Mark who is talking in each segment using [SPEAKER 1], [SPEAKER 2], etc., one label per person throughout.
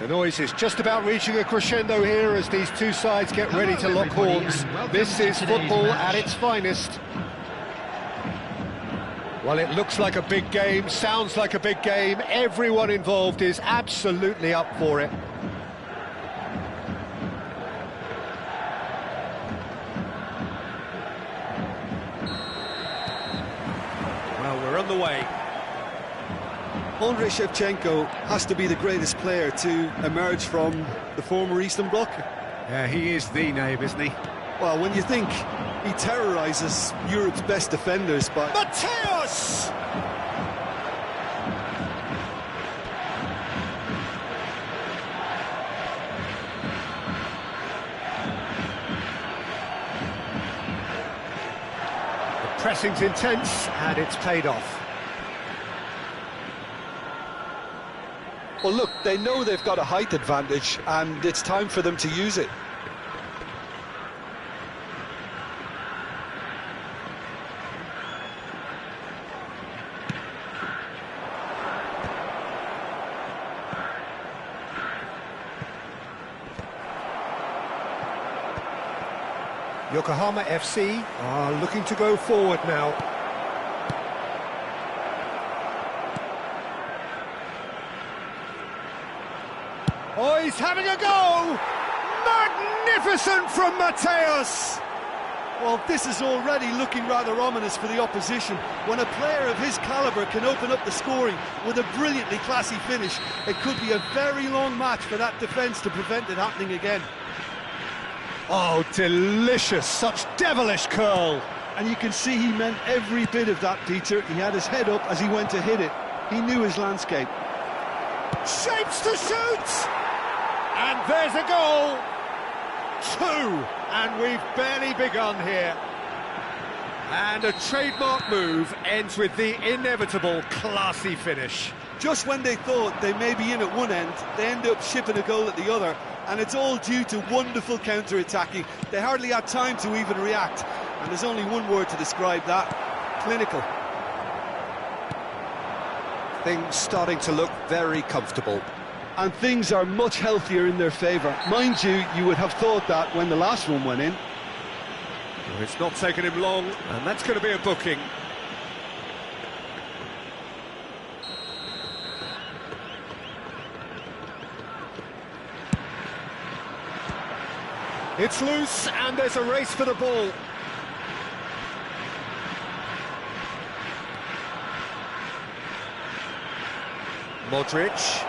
[SPEAKER 1] The noise is just about reaching a crescendo here as these two sides get ready to lock horns. This is football at its finest. Well, it looks like a big game, sounds like a big game. Everyone involved is absolutely up for it. Well, we're on the way.
[SPEAKER 2] Andrei Shevchenko has to be the greatest player to emerge from the former Eastern Bloc.
[SPEAKER 1] Yeah, he is the name, isn't he?
[SPEAKER 2] Well, when you think he terrorises Europe's best defenders by...
[SPEAKER 1] Mateos! The pressing's intense, and it's paid off.
[SPEAKER 2] Well, look, they know they've got a height advantage, and it's time for them to use it.
[SPEAKER 1] Yokohama FC are looking to go forward now. Oh, he's having a go! Magnificent from Mateos!
[SPEAKER 2] Well, this is already looking rather ominous for the opposition. When a player of his calibre can open up the scoring with a brilliantly classy finish, it could be a very long match for that defence to prevent it happening again.
[SPEAKER 1] Oh, delicious, such devilish curl.
[SPEAKER 2] And you can see he meant every bit of that, Peter. He had his head up as he went to hit it. He knew his landscape.
[SPEAKER 1] Shapes to shoot! And there's a goal! 2, and we've barely begun here. And a trademark move ends with the inevitable classy finish.
[SPEAKER 2] Just when they thought they may be in at one end, they end up shipping a goal at the other, and it's all due to wonderful counter-attacking. They hardly had time to even react, and there's only one word to describe that: clinical.
[SPEAKER 1] Things starting to look very comfortable.
[SPEAKER 2] And things are much healthier in their favour. Mind you, you would have thought that when the last one went in.
[SPEAKER 1] Well, it's not taken him long, and that's going to be a booking. It's loose, and there's a race for the ball. Modric.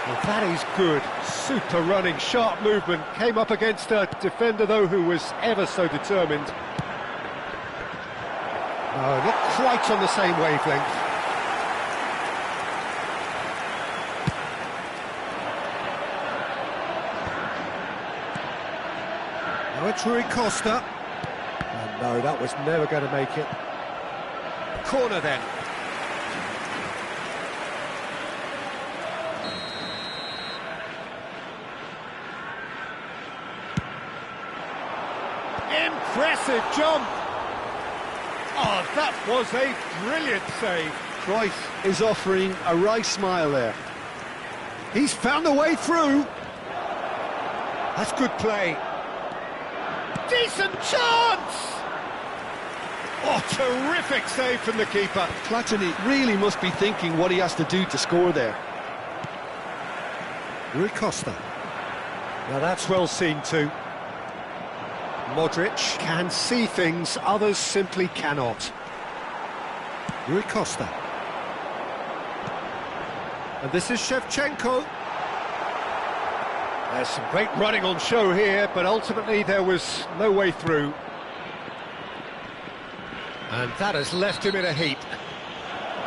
[SPEAKER 1] Well, that is good. Super running, sharp movement. Came up against a defender, though, who was ever so determined. No, not quite on the same wavelength. Now it's Rui Costa. Oh, no, that was never going to make it. Corner then. Impressive jump! Oh, that was a brilliant save.
[SPEAKER 2] Cruyff is offering a wry smile there.
[SPEAKER 1] He's found a way through. That's good play. Decent chance! Oh, terrific save from the keeper.
[SPEAKER 2] Platini really must be thinking what he has to do to score there.
[SPEAKER 1] Rui Costa. Now that's well seen too. Modric can see things others simply cannot. Rui Costa. And this is Shevchenko. There's some great running on show here, but ultimately there was no way through. And that has left him in a heap.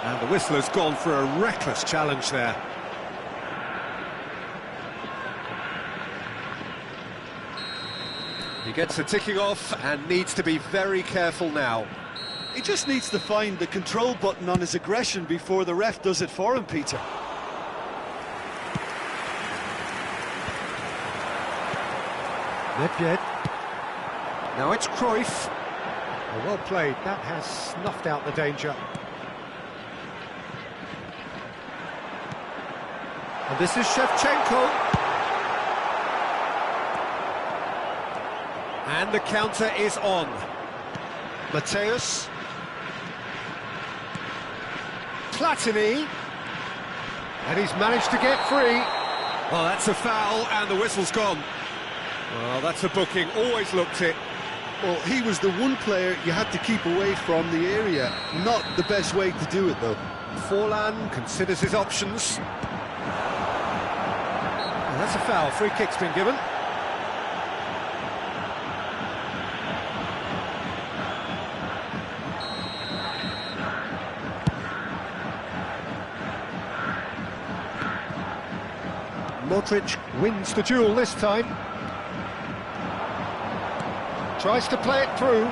[SPEAKER 1] And the whistler's gone for a reckless challenge there. He gets the ticking off and needs to be very careful now.
[SPEAKER 2] He just needs to find the control button on his aggression before the ref does it for him, Peter.
[SPEAKER 1] Nedved. Now it's Cruyff. Oh, well played, that has snuffed out the danger. And this is Shevchenko. And the counter is on. Mateus. Platini. And he's managed to get free. Well, that's a foul, and the whistle's gone. Well, that's a booking, always looked it.
[SPEAKER 2] Well, he was the one player you had to keep away from the area. Not the best way to do it, though.
[SPEAKER 1] Forlan considers his options. Well, that's a foul, free kick's been given. Modric wins the duel this time. Tries to play it through.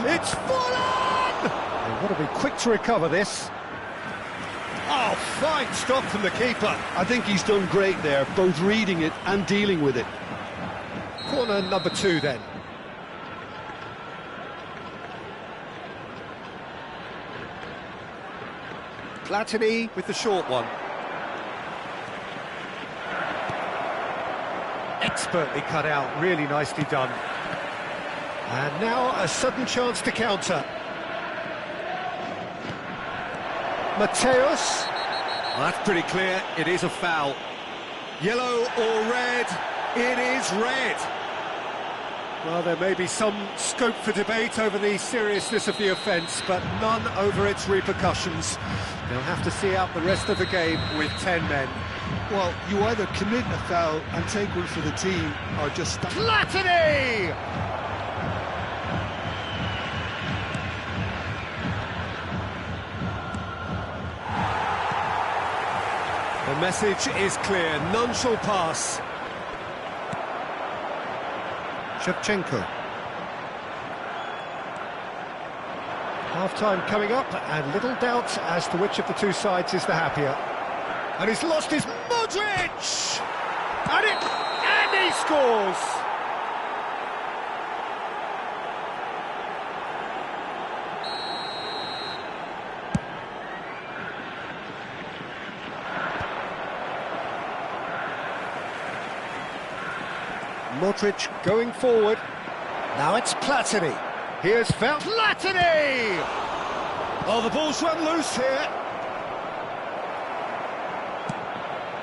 [SPEAKER 1] It's Forlan! They've got to be quick to recover this. Oh, fine stop from the keeper.
[SPEAKER 2] I think he's done great there, both reading it and dealing with it.
[SPEAKER 1] Corner number 2 then. Platini with the short one. Expertly cut out, really nicely done. And now a sudden chance to counter. Mateus. Well, that's pretty clear, it is a foul. Yellow or red? It is red. Well, there may be some scope for debate over the seriousness of the offence, but none over its repercussions. They'll have to see out the rest of the game with 10 men.
[SPEAKER 2] Well, you either commit a foul and take one for the team, or just stop.
[SPEAKER 1] Platini! The message is clear, none shall pass. Shevchenko. Half-time coming up, and little doubt as to which of the two sides is the happier. And he's lost his Modric! And he scores! Modric going forward. Now it's Platini. Here's Platini! Oh, the ball's run loose here.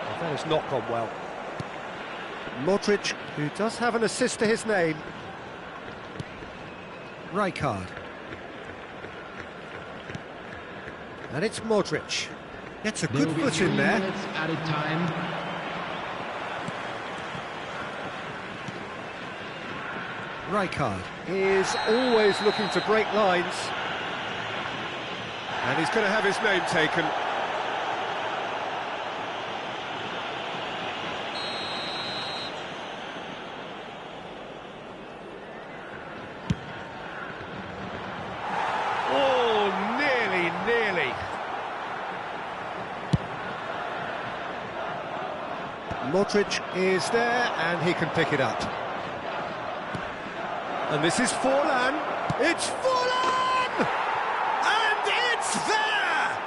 [SPEAKER 1] Well, that has not gone well. Modric, who does have an assist to his name. Rijkaard. And it's Modric. Gets a good foot in there.
[SPEAKER 3] Added time.
[SPEAKER 1] Rijkaard is always looking to break lines. And he's going to have his name taken. Oh, nearly. Modric is there, and he can pick it up. And this is Forlan. It's Forlan! And it's there!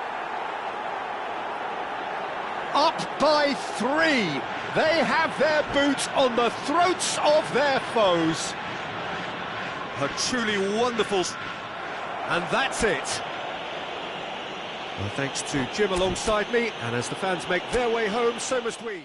[SPEAKER 1] Up by 3. They have their boots on the throats of their foes. A truly wonderful... And that's it. Well, thanks to Jim alongside me, and as the fans make their way home, so must we.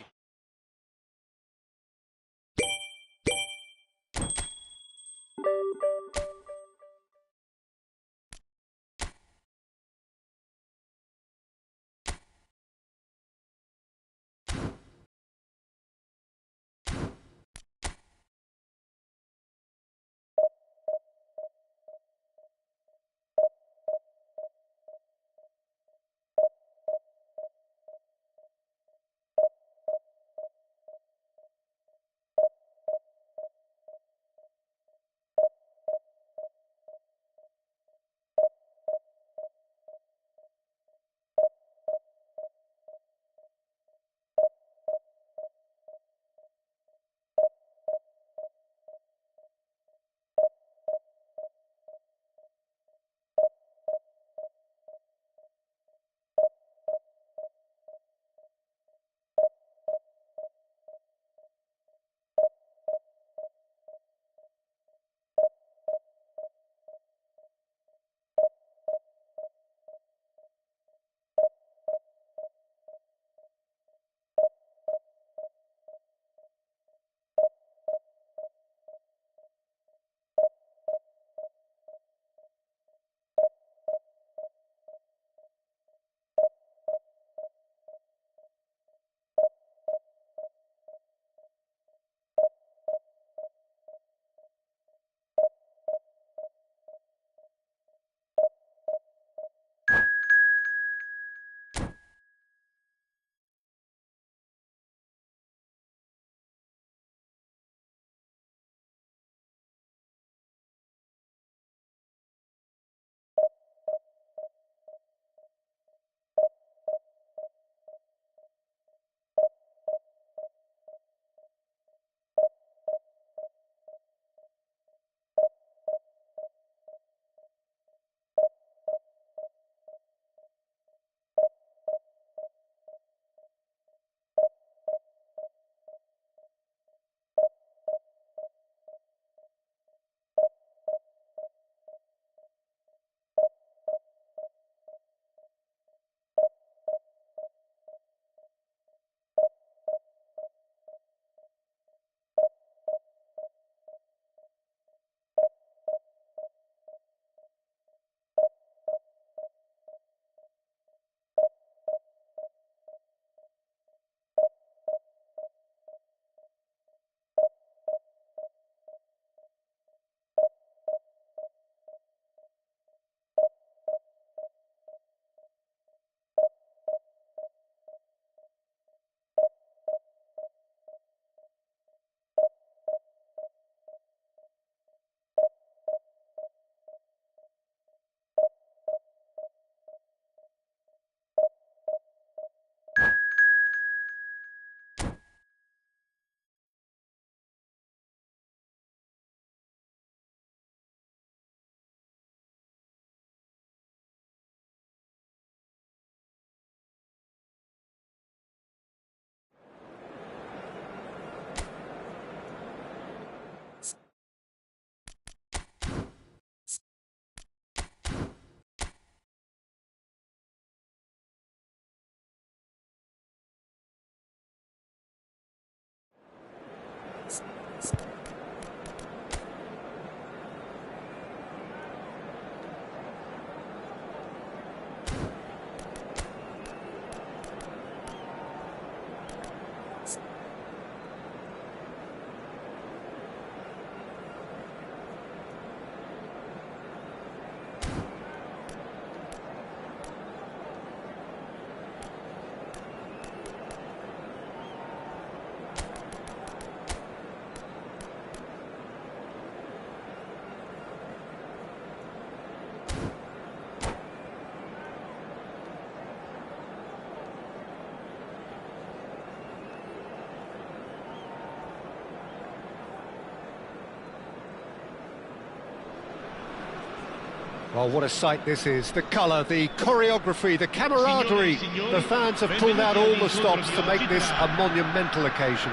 [SPEAKER 1] Well, what a sight this is. The colour, the choreography, the camaraderie. The fans have pulled out all the stops to make this a monumental occasion.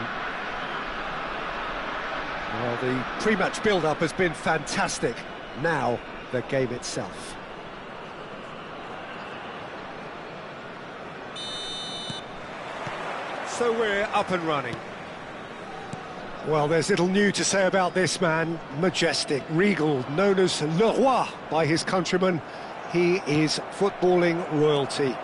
[SPEAKER 1] Well, the pre-match build-up has been fantastic. Now, the game itself. So we're up and running. Well, there's little new to say about this man. Majestic, regal, known as Le Roi by his countrymen. He is footballing royalty.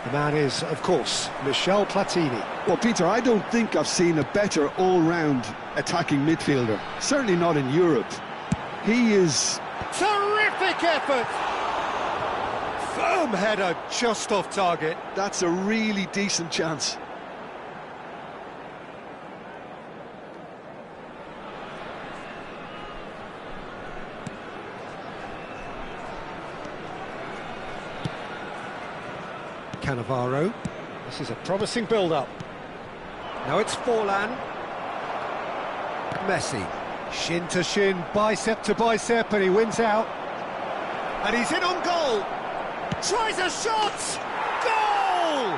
[SPEAKER 1] The man is, of course, Michel Platini.
[SPEAKER 2] Well, Peter, I don't think I've seen a better all-round attacking midfielder. Certainly not in Europe. He is...
[SPEAKER 1] Terrific effort! Firm header just off target.
[SPEAKER 2] That's a really decent chance.
[SPEAKER 1] Cannavaro. This is a promising build-up. Now it's Forlan. Messi. Shin to shin, bicep to bicep, and he wins out. And he's in on goal. Tries a shot! Goal!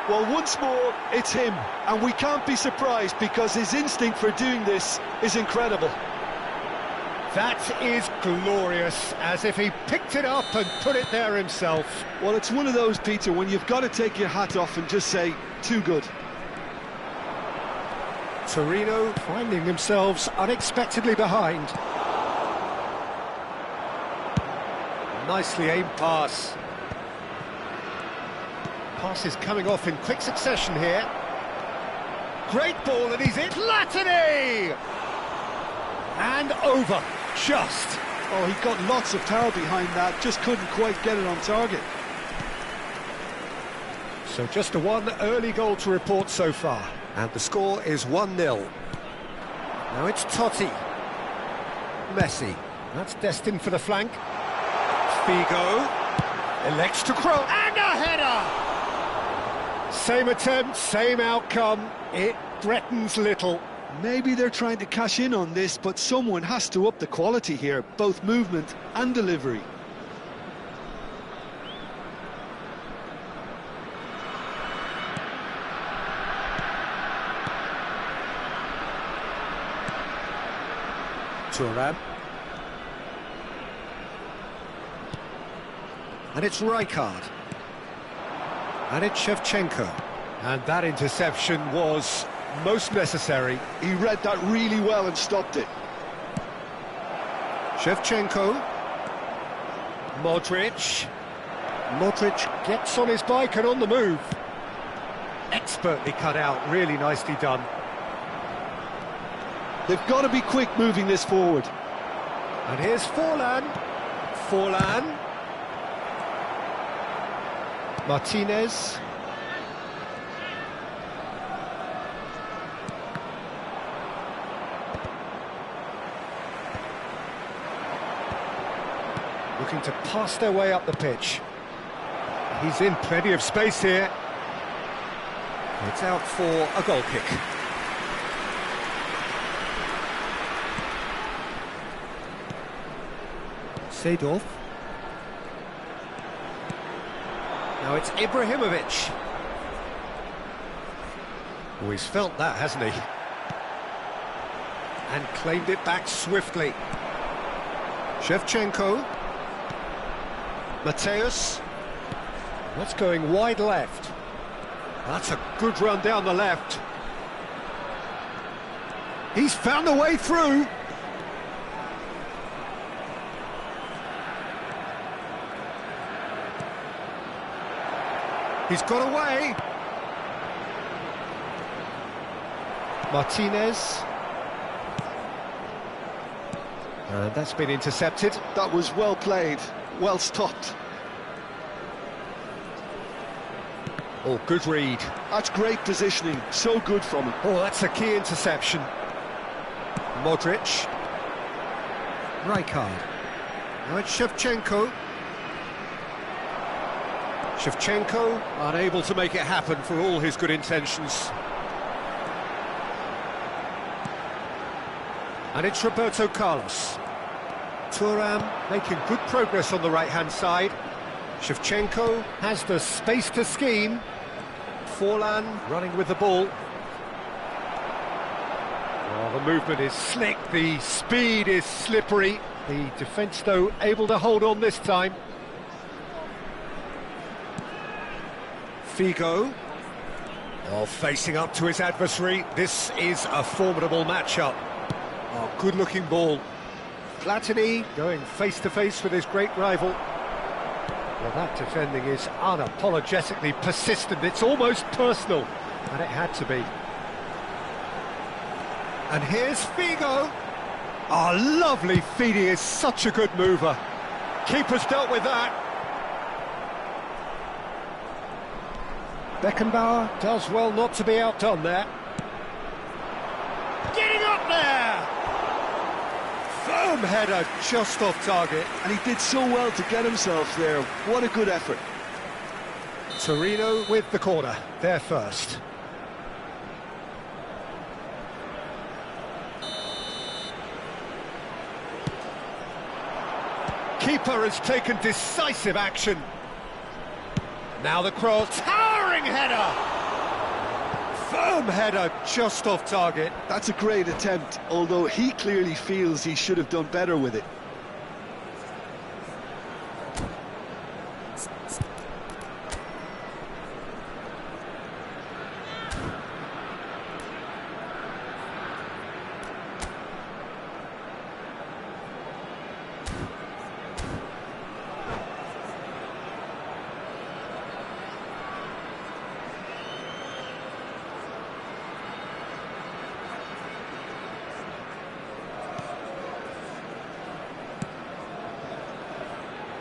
[SPEAKER 2] Well, once more, it's him. And we can't be surprised because his instinct for doing this is incredible.
[SPEAKER 1] That is glorious, as if he picked it up and put it there himself.
[SPEAKER 2] Well, it's one of those, Peter, when you've got to take your hat off and just say, too good.
[SPEAKER 1] Torino finding themselves unexpectedly behind. Nicely aimed pass. Pass is coming off in quick succession here. Great ball, and he's in. Platini! And over. Just.
[SPEAKER 2] Oh, he got lots of power behind that, just couldn't quite get it on target.
[SPEAKER 1] So just a one early goal to report so far. And the score is 1-0. Now it's Totti. Messi. That's destined for the flank. Figo. Elects to cross. And a header! Same attempt, same outcome. It threatens little.
[SPEAKER 2] Maybe they're trying to cash in on this, but someone has to up the quality here, both movement and delivery.
[SPEAKER 1] Thuram. And it's Rijkaard. And it's Shevchenko. And that interception was most necessary.
[SPEAKER 2] He read that really well and stopped it.
[SPEAKER 1] Shevchenko. Modric. Modric gets on his bike and on the move. Expertly cut out, really nicely done.
[SPEAKER 2] They've got to be quick moving this forward.
[SPEAKER 1] And here's Forlan. Forlan. Martinez. Looking to pass their way up the pitch. He's in plenty of space here. It's out for a goal kick. Seedorf. Now it's Ibrahimovic. Oh, he's felt that, hasn't he? And claimed it back swiftly. Shevchenko. Mateus. That's going wide left. That's a good run down the left. He's found a way through. He's got away. Martinez. And that's been intercepted.
[SPEAKER 2] That was well played, well stopped.
[SPEAKER 1] Oh, good read.
[SPEAKER 2] That's great positioning, so good from him.
[SPEAKER 1] Oh, that's a key interception. Modric. Rijkaard. Now it's Shevchenko. Shevchenko unable to make it happen for all his good intentions. And it's Roberto Carlos. Thuram making good progress on the right-hand side. Shevchenko has the space to scheme. Forlan running with the ball. Oh, the movement is slick, the speed is slippery. The defence, though, able to hold on this time. Figo. Oh, facing up to his adversary. This is a formidable matchup. Oh, good-looking ball. Platini going face-to-face with his great rival. Well, that defending is unapologetically persistent. It's almost personal, and it had to be. And here's Figo. Oh, lovely feed. He is such a good mover. Keeper's dealt with that. Beckenbauer does well not to be outdone there. Getting up there! Firm header just off target.
[SPEAKER 2] And he did so well to get himself there. What a good effort.
[SPEAKER 1] Torino with the corner, they're first. Keeper has taken decisive action. Now the cross, towering header! Firm header just off target.
[SPEAKER 2] That's a great attempt, although he clearly feels he should have done better with it.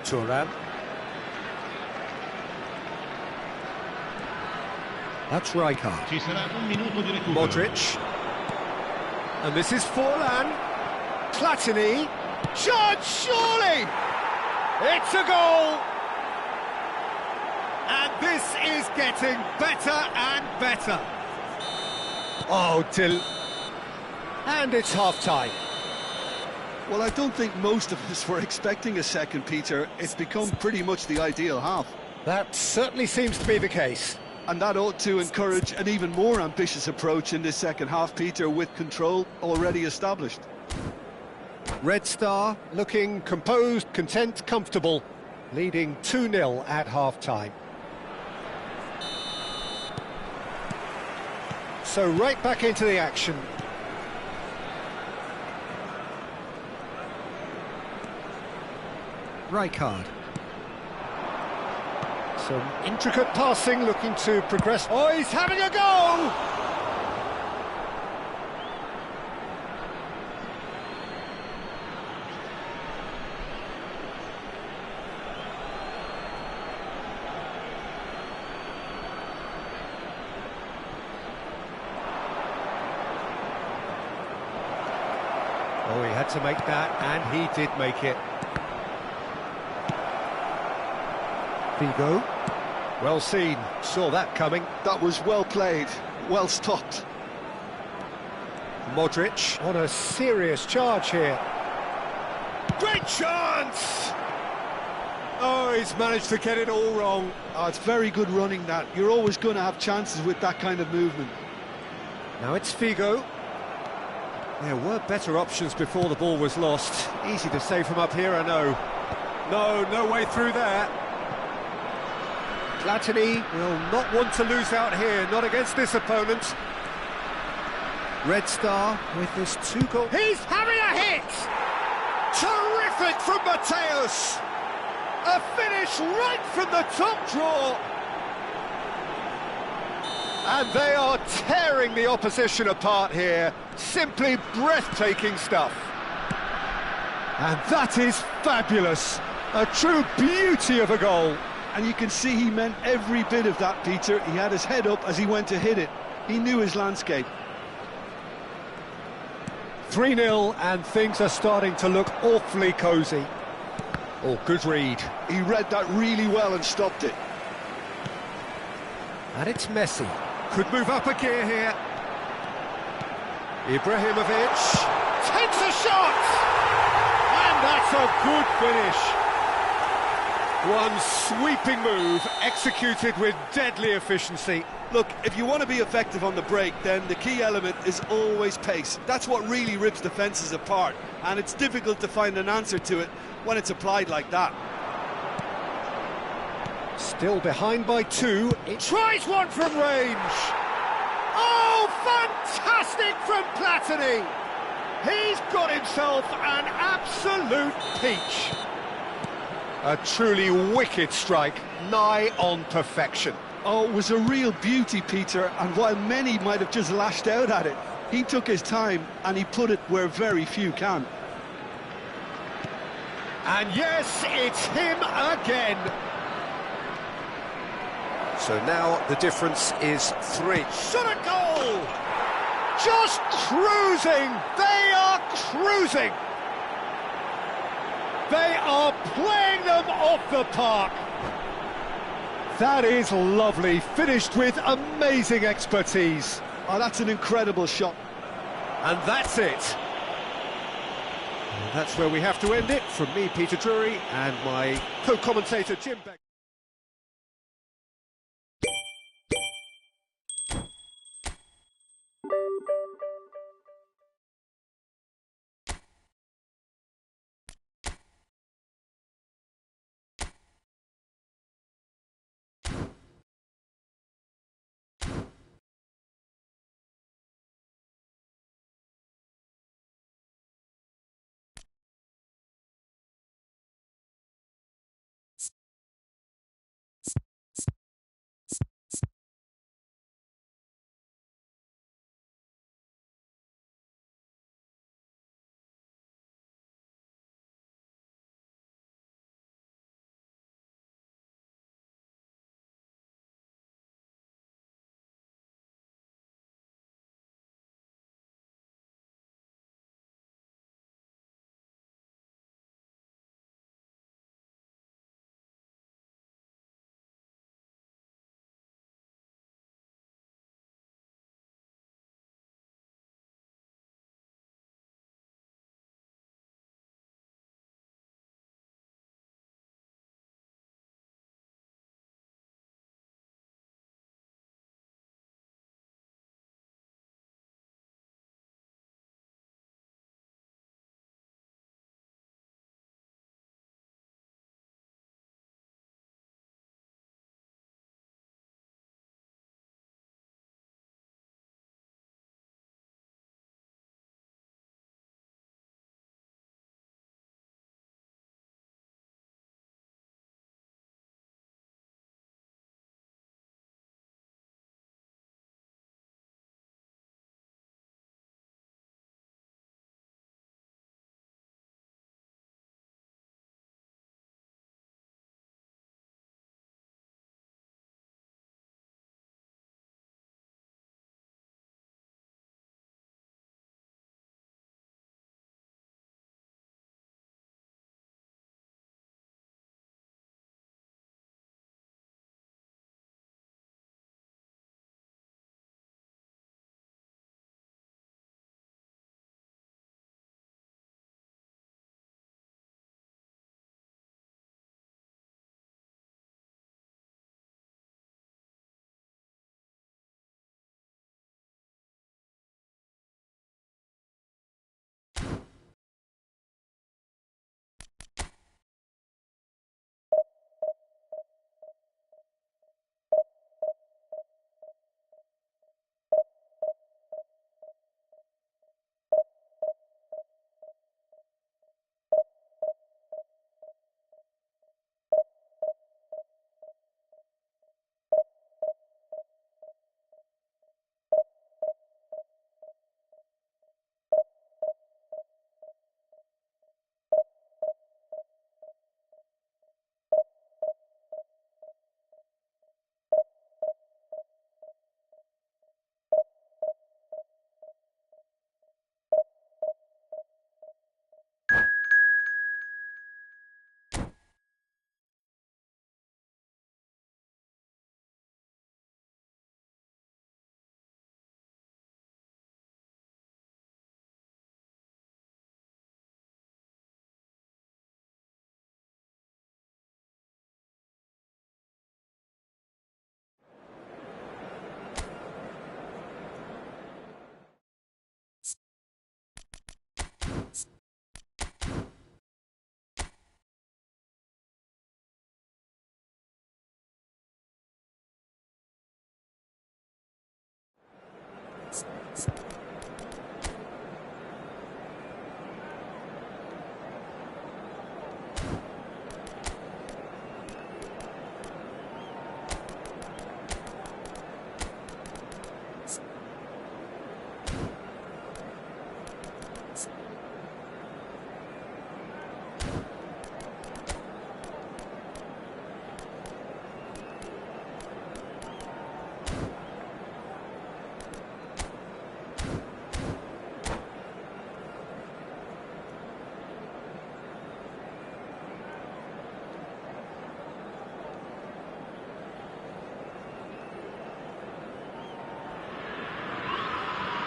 [SPEAKER 1] Thuram. That's Rijkaard. Modric. And this is Forlan. Platini. Charge, surely! It's a goal! And this is getting better and better. Oh, and it's half-time.
[SPEAKER 2] Well, I don't think most of us were expecting a second, Peter. It's become pretty much the ideal half.
[SPEAKER 1] That certainly seems to be the case.
[SPEAKER 2] And that ought to encourage an even more ambitious approach in this second half, Peter, with control already established.
[SPEAKER 1] Red Star looking composed, content, comfortable, leading 2-0 at half-time. So right back into the action. Rijkaard. Some intricate passing, looking to progress. Oh, he's having a go! Oh, he had to make that, and he did make it. Figo. Well seen, saw that coming.
[SPEAKER 2] That was well played, well stopped.
[SPEAKER 1] Modric on a serious charge here. Great chance! Oh, he's managed to get it all wrong.
[SPEAKER 2] Oh, it's very good running, that. You're always going to have chances with that kind of movement.
[SPEAKER 1] Now it's Figo. There were better options before the ball was lost. Easy to say from up here, I know. No way through there. Platini will not want to lose out here, not against this opponent. Red Star with this 2-goal. He's having a hit! Terrific from Mateus! A finish right from the top draw! And they are tearing the opposition apart here. Simply breathtaking stuff. And that is fabulous. A true beauty of a goal.
[SPEAKER 2] And you can see he meant every bit of that, Peter. He had his head up as he went to hit it. He knew his landscape.
[SPEAKER 1] 3-0 and things are starting to look awfully cosy. Oh, good read.
[SPEAKER 2] He read that really well and stopped it.
[SPEAKER 1] And it's Messi. Could move up a gear here. Ibrahimovic takes a shot! And that's a good finish. One sweeping move executed with deadly efficiency.
[SPEAKER 2] Look, if you want to be effective on the break, then the key element is always pace. That's what really rips defences apart, and it's difficult to find an answer to it when it's applied like that.
[SPEAKER 1] Still behind by 2. It tries one from range. Oh, fantastic from Platini. He's got himself an absolute peach. A truly wicked strike, nigh on perfection.
[SPEAKER 2] Oh, it was a real beauty, Peter, and while many might have just lashed out at it, he took his time and he put it where very few can.
[SPEAKER 1] And yes, it's him again. So now the difference is 3. Shot a goal! Just cruising! They are cruising! They are playing them off the park. That is lovely, finished with amazing expertise.
[SPEAKER 2] Oh, that's an incredible shot.
[SPEAKER 1] And that's it. And that's where we have to end it. From me, Peter Drury, and my co-commentator, Jim Beck.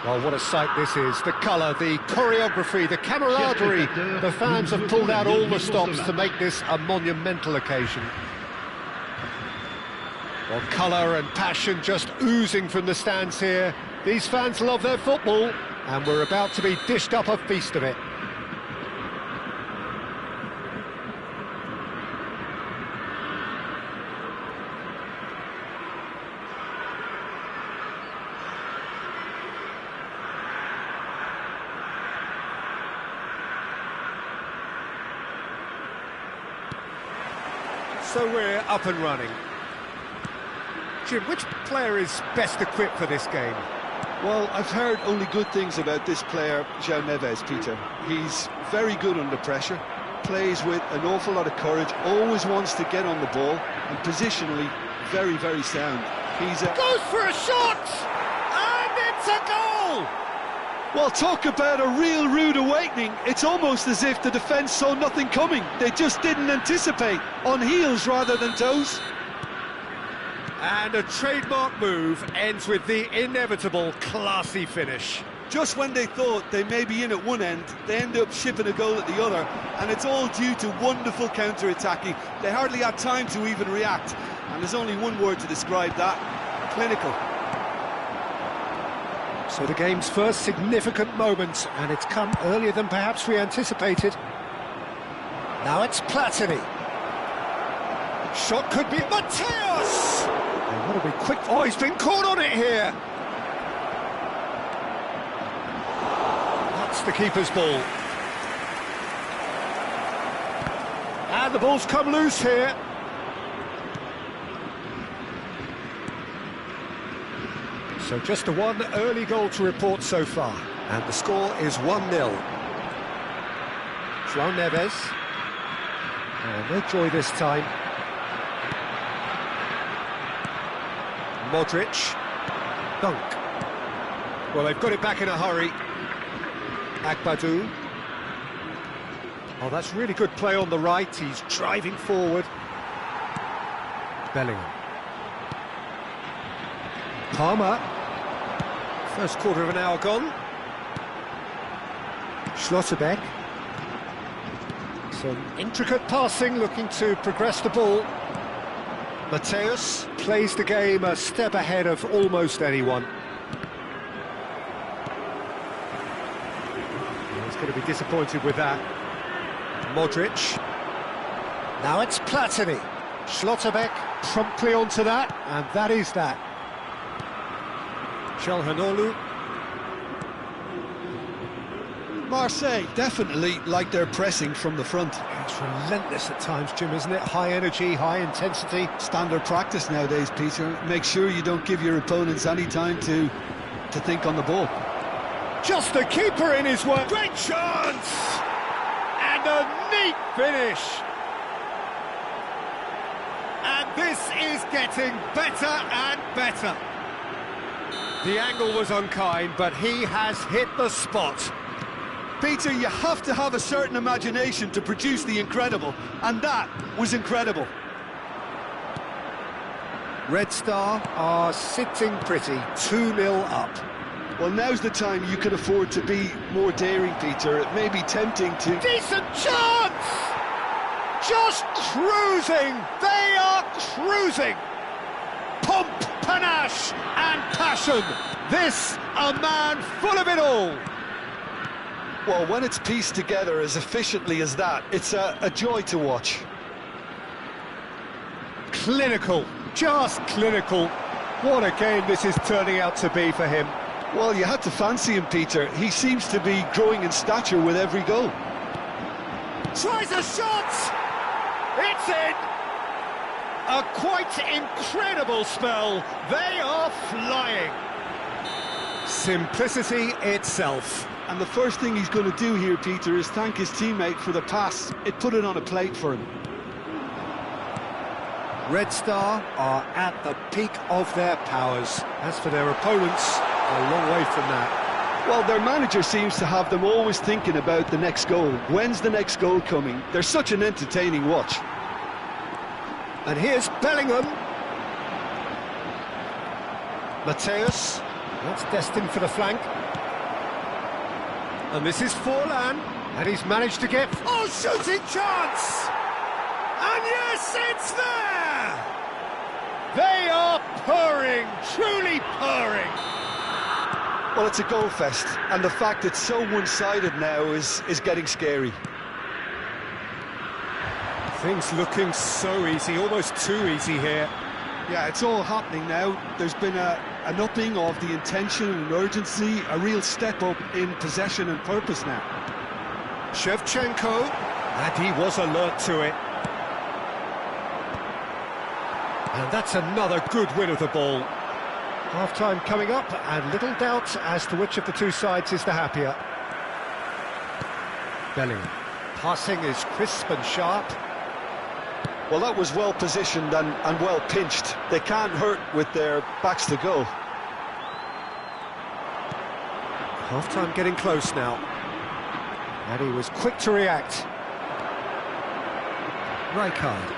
[SPEAKER 1] Well, what a sight this is. The colour, the choreography, the camaraderie. The fans have pulled out all the stops to make this a monumental occasion. Well, colour and passion just oozing from the stands here. These fans love their football, and we're about to be dished up a feast of it. So we're up and running. Jim, which player is best equipped for this game?
[SPEAKER 2] Well, I've heard only good things about this player, João Neves, Peter. He's very good under pressure, plays with an awful lot of courage, always wants to get on the ball, and positionally, very, very sound.
[SPEAKER 1] Goes for a shot! And it's a goal!
[SPEAKER 2] Well, talk about a real rude awakening. It's almost as if the defence saw nothing coming. They just didn't anticipate, on heels rather than toes.
[SPEAKER 1] And a trademark move ends with the inevitable classy finish.
[SPEAKER 2] Just when they thought they may be in at one end, they end up shipping a goal at the other, and it's all due to wonderful counter-attacking. They hardly had time to even react, and there's only one word to describe that: clinical.
[SPEAKER 1] So the game's first significant moment, and it's come earlier than perhaps we anticipated. Now it's Platini. Shot could be Mateus! And what a big quick... Oh, he's been caught on it here! That's the keeper's ball. And the ball's come loose here. So just the one early goal to report so far. And the score is 1-0. João Neves. And no joy this time. Modric. Dunk. Well, they've got it back in a hurry. Agbadou. Oh, that's really good play on the right. He's driving forward. Bellingham. Palmer. First quarter of an hour gone. Schlotterbeck. Some intricate passing, looking to progress the ball. Mateus plays the game a step ahead of almost anyone. He's going to be disappointed with that. Modric. Now it's Platini. Schlotterbeck promptly onto that, and that is that. Çalhanoğlu.
[SPEAKER 2] Marseille definitely like their pressing from the front.
[SPEAKER 1] It's relentless at times, Jim, isn't it? High energy, high intensity.
[SPEAKER 2] Standard practice nowadays, Peter. Make sure you don't give your opponents any time to think on the ball.
[SPEAKER 1] Just the keeper in his work. Great chance! And a neat finish. And this is getting better and better. The angle was unkind, but he has hit the spot.
[SPEAKER 2] Peter, you have to have a certain imagination to produce the incredible, and that was incredible.
[SPEAKER 1] Red Star are sitting pretty, 2-0 up.
[SPEAKER 2] Well, now's the time you can afford to be more daring, Peter. It may be tempting to...
[SPEAKER 1] Decent chance! Just cruising! They are cruising! Pomp, panache and passion. This, a man full of it all.
[SPEAKER 2] Well, when it's pieced together as efficiently as that, it's a joy to watch.
[SPEAKER 1] Clinical, just clinical. What a game this is turning out to be for him.
[SPEAKER 2] Well, you had to fancy him, Peter. He seems to be growing in stature with every goal.
[SPEAKER 1] Tries a shot! It's in! A quite incredible spell. They are flying. Simplicity itself.
[SPEAKER 2] And the first thing he's going to do here, Peter, is thank his teammate for the pass. It put it on a plate for him.
[SPEAKER 1] Red Star are at the peak of their powers. As for their opponents, a long way from that.
[SPEAKER 2] Well, their manager seems to have them always thinking about the next goal. When's the next goal coming? They're such an entertaining watch.
[SPEAKER 1] And here's Bellingham. Mateus. That's destined for the flank. And this is Forlan. And he's managed to get... Oh, shooting chance! And yes, it's there! They are purring, truly purring.
[SPEAKER 2] Well, it's a goal fest, and the fact it's so one-sided now is getting scary.
[SPEAKER 1] Things looking so easy, almost too easy here.
[SPEAKER 2] Yeah, it's all happening now. There's been an upping of the intention and urgency, a real step up in possession and purpose now.
[SPEAKER 1] Shevchenko, and he was alert to it. And that's another good win of the ball. Half-time coming up, and little doubt as to which of the two sides is the happier. Bellingham. Passing is crisp and sharp.
[SPEAKER 2] Well, that was well positioned and well pinched. They can't hurt with their backs to goal.
[SPEAKER 1] Half-time getting close now. And he was quick to react. Rijkaard.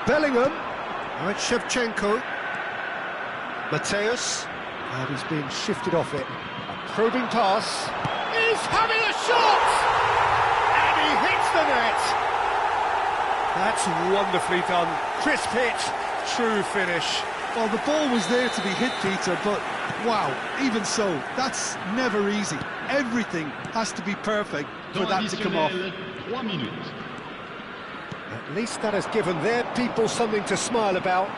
[SPEAKER 1] Bellingham. Now it's Shevchenko. Mateus. And he's being shifted off it. A probing pass. He's having a shot! And he hits the net. That's wonderfully done. Crisp hit, true finish.
[SPEAKER 2] Well, the ball was there to be hit, Peter, but wow, even so, that's never easy. Everything has to be perfect for that to come off.
[SPEAKER 3] 3 minutes.
[SPEAKER 1] At least that has given their people something to smile about.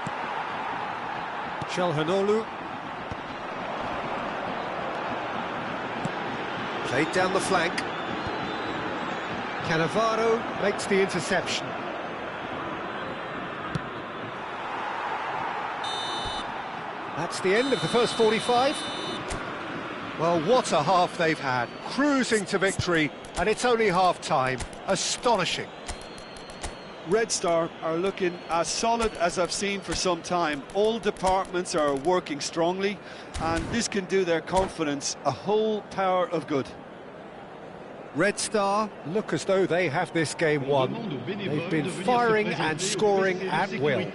[SPEAKER 1] Çalhanoğlu. Played down the flank. Cannavaro makes the interception. That's the end of the first 45. Well, what a half they've had. Cruising to victory, and it's only half-time. Astonishing.
[SPEAKER 2] Red Star are looking as solid as I've seen for some time. All departments are working strongly, and this can do their confidence a whole power of good.
[SPEAKER 1] Red Star look as though they have this game won. They've been firing and scoring at will.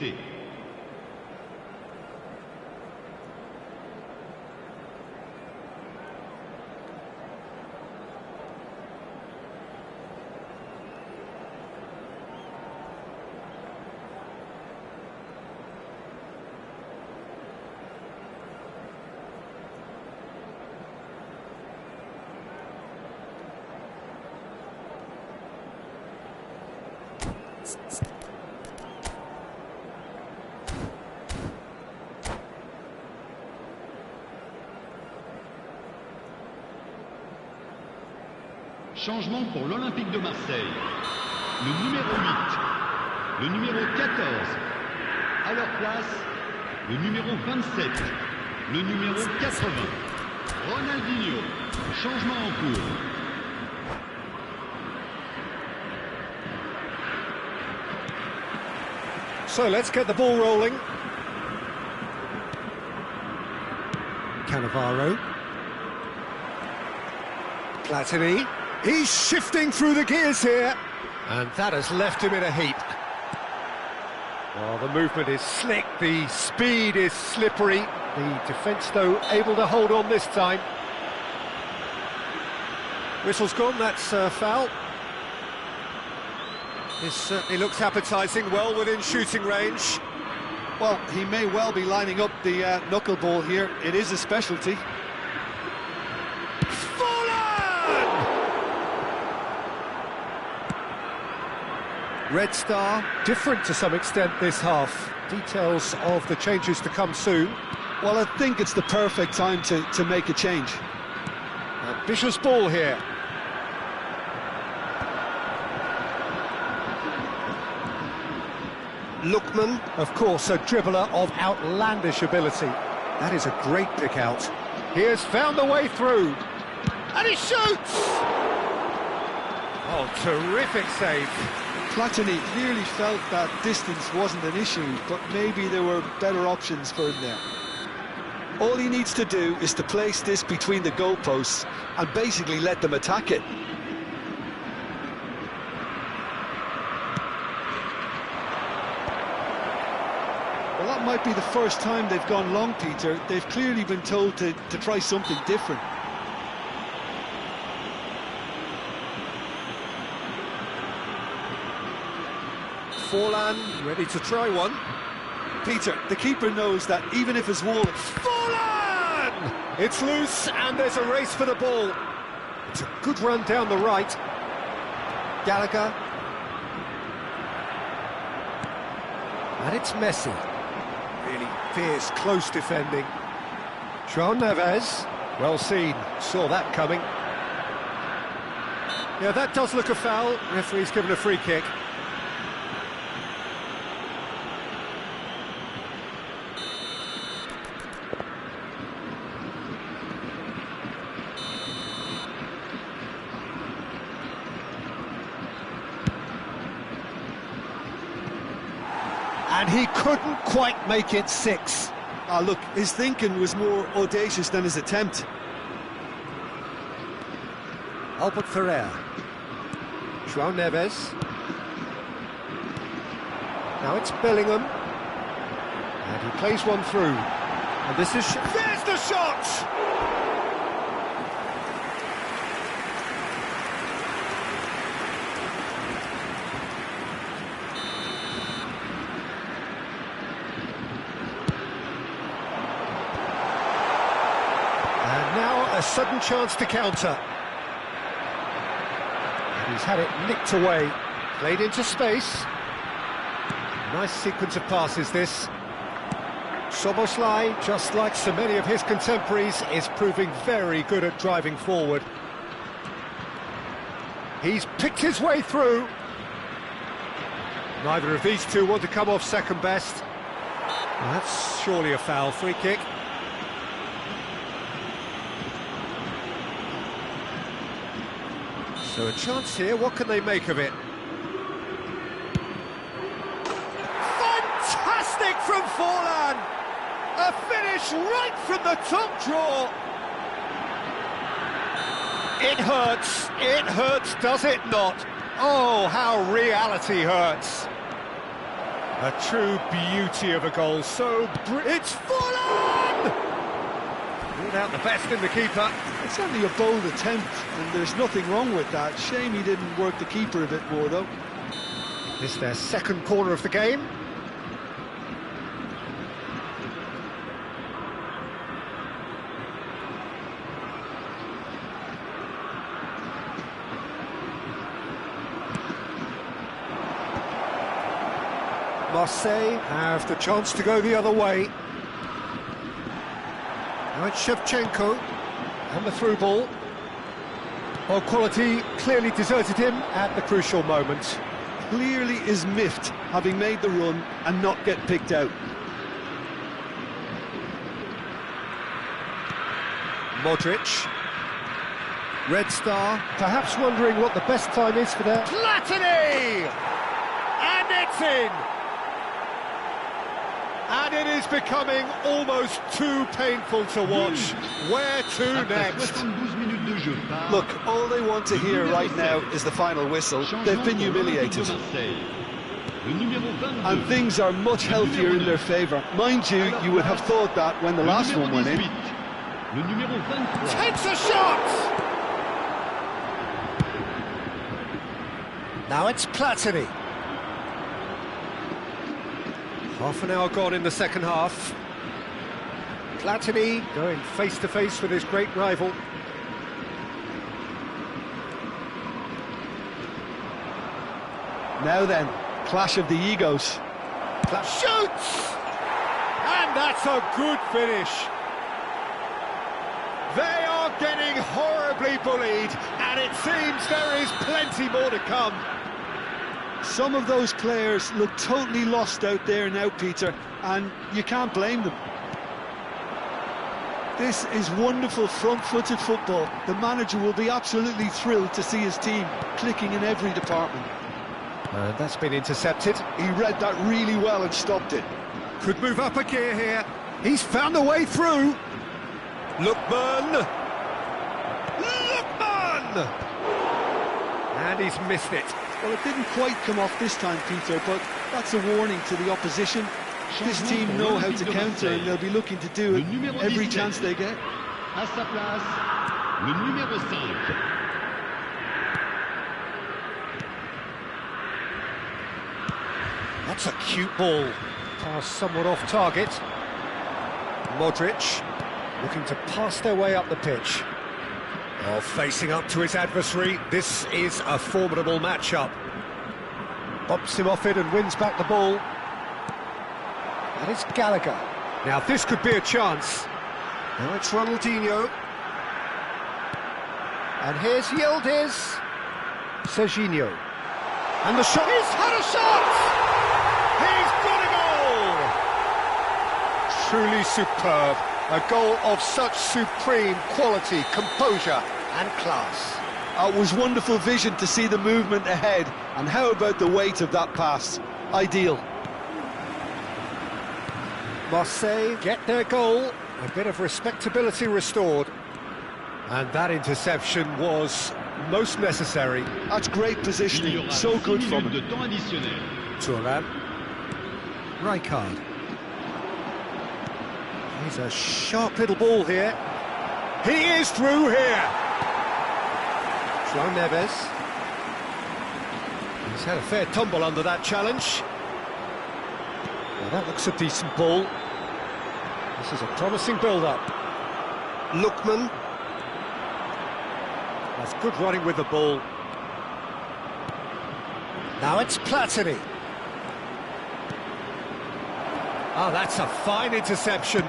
[SPEAKER 3] Changement pour l'Olympique de Marseille. Le numéro 8, le numéro 14. À leur place, le numéro 27, le numéro 80. Ronaldinho. Changement en cours.
[SPEAKER 1] So let's get the ball rolling. Cannavaro. Platini. He's shifting through the gears here. And that has left him in a heap. Well, the movement is slick, the speed is slippery. The defence, though, able to hold on this time. Whistle's gone, that's a foul. This certainly looks appetising, well within shooting range.
[SPEAKER 2] Well, he may well be lining up the knuckleball here. It is a specialty.
[SPEAKER 1] Red Star, different to some extent this half. Details of the changes to come soon.
[SPEAKER 2] Well, I think it's the perfect time to make a change.
[SPEAKER 1] Ambitious ball here. Lookman, of course, a dribbler of outlandish ability. That is a great pick out. He has found a way through. And he shoots! Oh, terrific save.
[SPEAKER 2] Platini clearly felt that distance wasn't an issue, but maybe there were better options for him there. All he needs to do is to place this between the goalposts and basically let them attack it. Well, that might be the first time they've gone long, Peter. They've clearly been told to try something different.
[SPEAKER 1] Forlan ready to try one.
[SPEAKER 2] Peter, the keeper knows that even if his wall...
[SPEAKER 1] Forlan! It's loose and there's a race for the ball. It's a good run down the right. Gallagher. And it's Messi. Really fierce, close defending. João Neves. Well seen, saw that coming. Yeah, that does look a foul. Referee's given a free kick. And he couldn't quite make it 6.
[SPEAKER 2] Ah, look, his thinking was more audacious than his attempt.
[SPEAKER 1] Albert Ferrer. João Neves. Now it's Bellingham. And he plays one through. And this is... There's the shot! A sudden chance to counter. And he's had it nicked away. Played into space. Nice sequence of passes, this. Szoboszlai, just like so many of his contemporaries, is proving very good at driving forward. He's picked his way through. Neither of these two want to come off second best. Well, that's surely a foul. Free kick. So a chance here, what can they make of it? Fantastic from Forlan! A finish right from the top draw! It hurts, does it not? Oh, how reality hurts! A true beauty of a goal, it's Forlan! Ruled out the best in the keeper.
[SPEAKER 2] It's only a bold attempt, and there's nothing wrong with that. Shame he didn't work the keeper a bit more, though.
[SPEAKER 1] This is their second corner of the game. Marseille have the chance to go the other way. Now it's Shevchenko, and the through ball. Well, quality clearly deserted him at the crucial moment.
[SPEAKER 2] Clearly is miffed, having made the run and not get picked out.
[SPEAKER 1] Modric. Red Star, perhaps wondering what the best time is for their... Platini! And it's in! And it is becoming almost too painful to watch. Where to next?
[SPEAKER 2] Look, all they want to hear right now is the final whistle. They've been humiliated. And things are much healthier in their favour. Mind you, you would have thought that when the last one went in.
[SPEAKER 1] Takes a shot! Now it's Platini. Half an hour gone in the second half. Platini going face-to-face with his great rival.
[SPEAKER 2] Now then, clash of the egos.
[SPEAKER 1] Shoots! And that's a good finish. They are getting horribly bullied, and it seems there is plenty more to come.
[SPEAKER 2] Some of those players look totally lost out there now, Peter, and you can't blame them. This is wonderful front-footed football. The manager will be absolutely thrilled to see his team clicking in every department.
[SPEAKER 1] And that's been intercepted.
[SPEAKER 2] He read that really well and stopped it.
[SPEAKER 1] Could move up a gear here. He's found a way through. Lookman! Lookman! And he's missed it.
[SPEAKER 2] Well, it didn't quite come off this time, Peter, but that's a warning to the opposition. This team know how to counter, and they'll be looking to do it every chance they get.
[SPEAKER 3] À sa place, le numéro 5.
[SPEAKER 1] That's a cute ball. Pass somewhat off target. Modric looking to pass their way up the pitch. Oh, facing up to his adversary. This is a formidable matchup. Bumps him off it and wins back the ball. That is Gallagher. Now this could be a chance. Now it's Ronaldinho. And here's Yildiz. Serginho. And the shot. He's had a shot! He's got a goal! Truly superb. A goal of such supreme quality, composure and class.
[SPEAKER 2] It was wonderful vision to see the movement ahead, and how about the weight of that pass? Ideal.
[SPEAKER 1] Marseille get their goal, a bit of respectability restored. And that interception was most necessary.
[SPEAKER 2] That's great positioning, so good from him.
[SPEAKER 1] Thuram. Rijkaard. He's a sharp little ball here. He is through here. João Neves. He's had a fair tumble under that challenge. Well, that looks a decent ball. This is a promising build-up. Lookman. That's good running with the ball. Now it's Platini. Oh, that's a fine interception.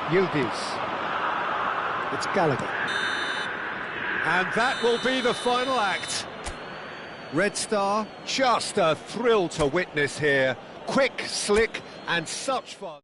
[SPEAKER 1] Yildiz. It's Gallagher. And that will be the final act. Red Star, just a thrill to witness here. Quick, slick, and such fun.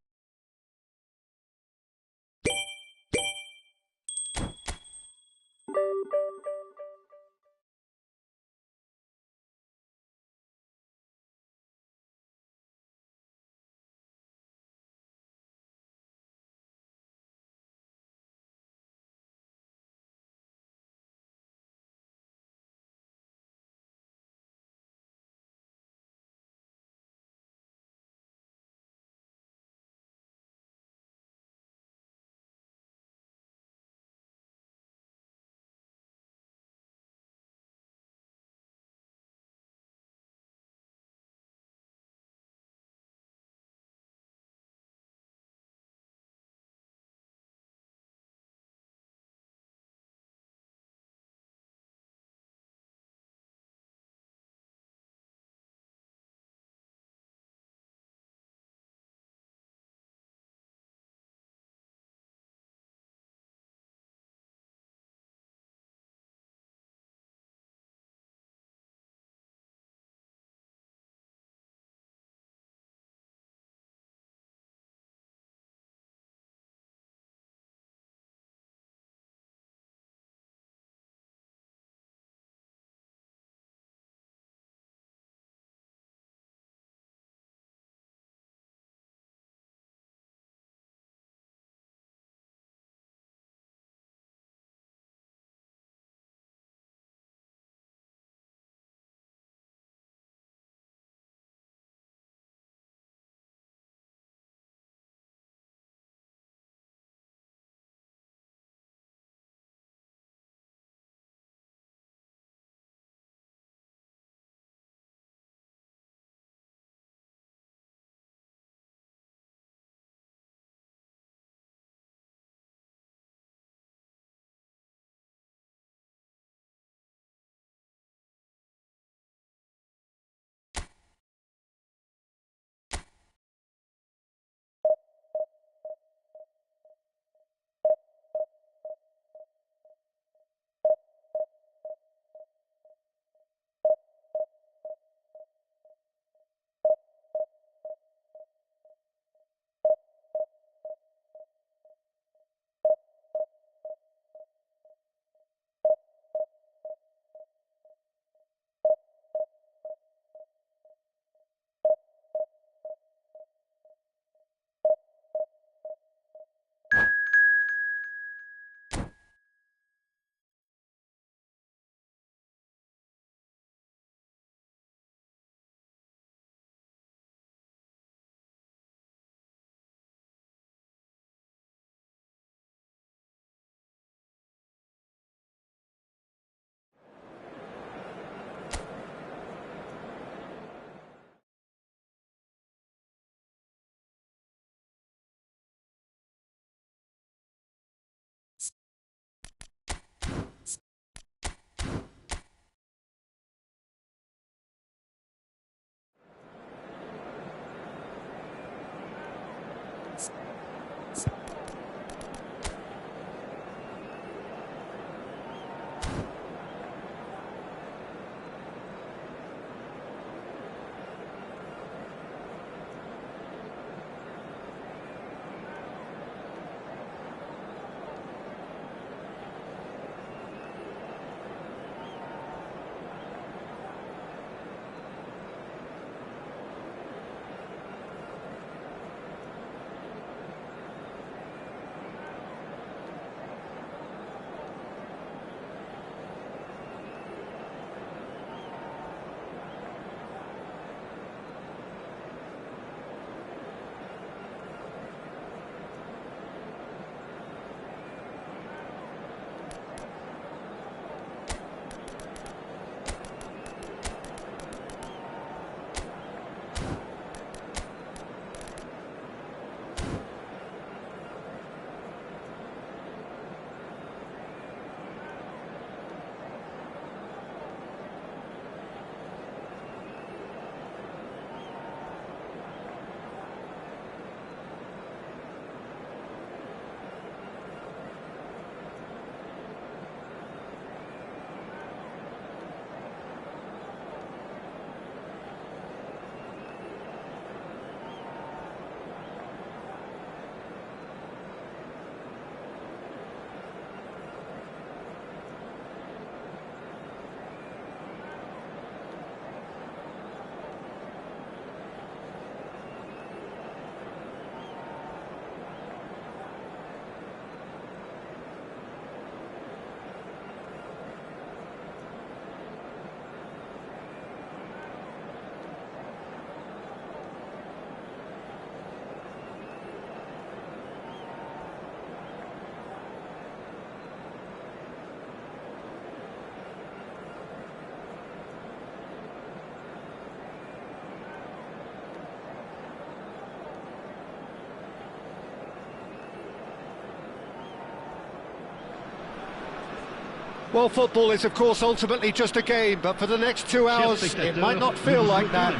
[SPEAKER 1] Well, football is, of course, ultimately just a game, but for the next 2 hours, it might not feel like that.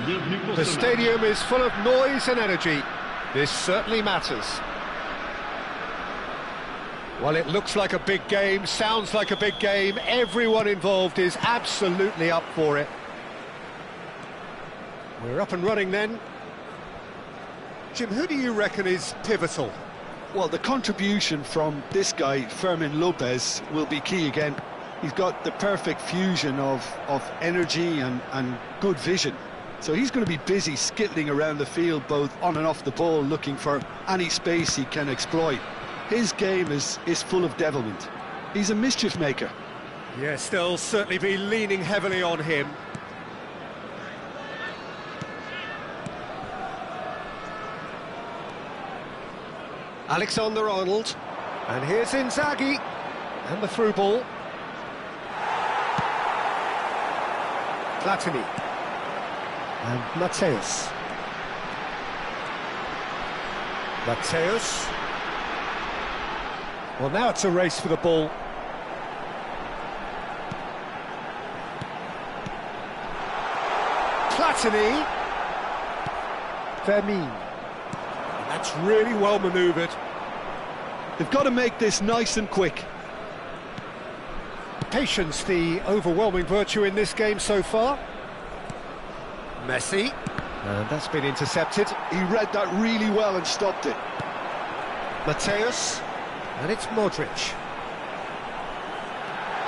[SPEAKER 1] The stadium is full of noise and energy. This certainly matters. Well, it looks like a big game, sounds like a big game. Everyone involved is absolutely up for it. We're up and running then. Jim, who do you reckon is pivotal?
[SPEAKER 2] Well, the contribution from this guy, Fermin Lopez, will be key again. He's got the perfect fusion of energy and good vision. So he's going to be busy skittling around the field, both on and off the ball, looking for any space he can exploit. His game is full of devilment. He's a mischief maker.
[SPEAKER 1] Yes, they'll certainly be leaning heavily on him. Alexander-Arnold, and here's Inzaghi, and the through ball. Platini, and Mateus. Mateus. Well, now it's a race for the ball. Platini. Fermin. That's really well manoeuvred.
[SPEAKER 2] They've got to make this nice and quick.
[SPEAKER 1] Patience, the overwhelming virtue in this game so far. Messi. And that's been intercepted.
[SPEAKER 2] He read that really well and stopped it.
[SPEAKER 1] Mateus. And it's Modric.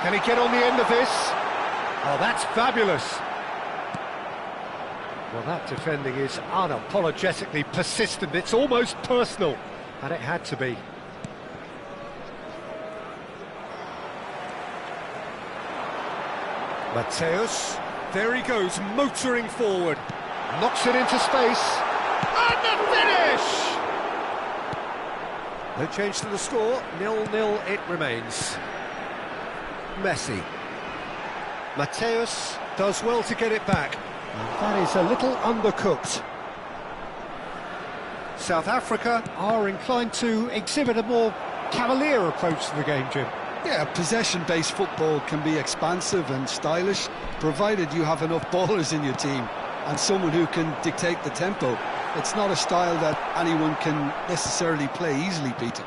[SPEAKER 1] Can he get on the end of this? Oh, that's fabulous. Well, that defending is unapologetically persistent. It's almost personal, and it had to be. Mateus, there he goes, motoring forward. Knocks it into space. And the finish! No change to the score, 0-0 it remains. Messi. Mateus does well to get it back. And that is a little undercooked. South Africa are inclined to exhibit a more cavalier approach to the game, Jim.
[SPEAKER 2] Yeah, possession-based football can be expansive and stylish, provided you have enough ballers in your team and someone who can dictate the tempo. It's not a style that anyone can necessarily play easily, Peter.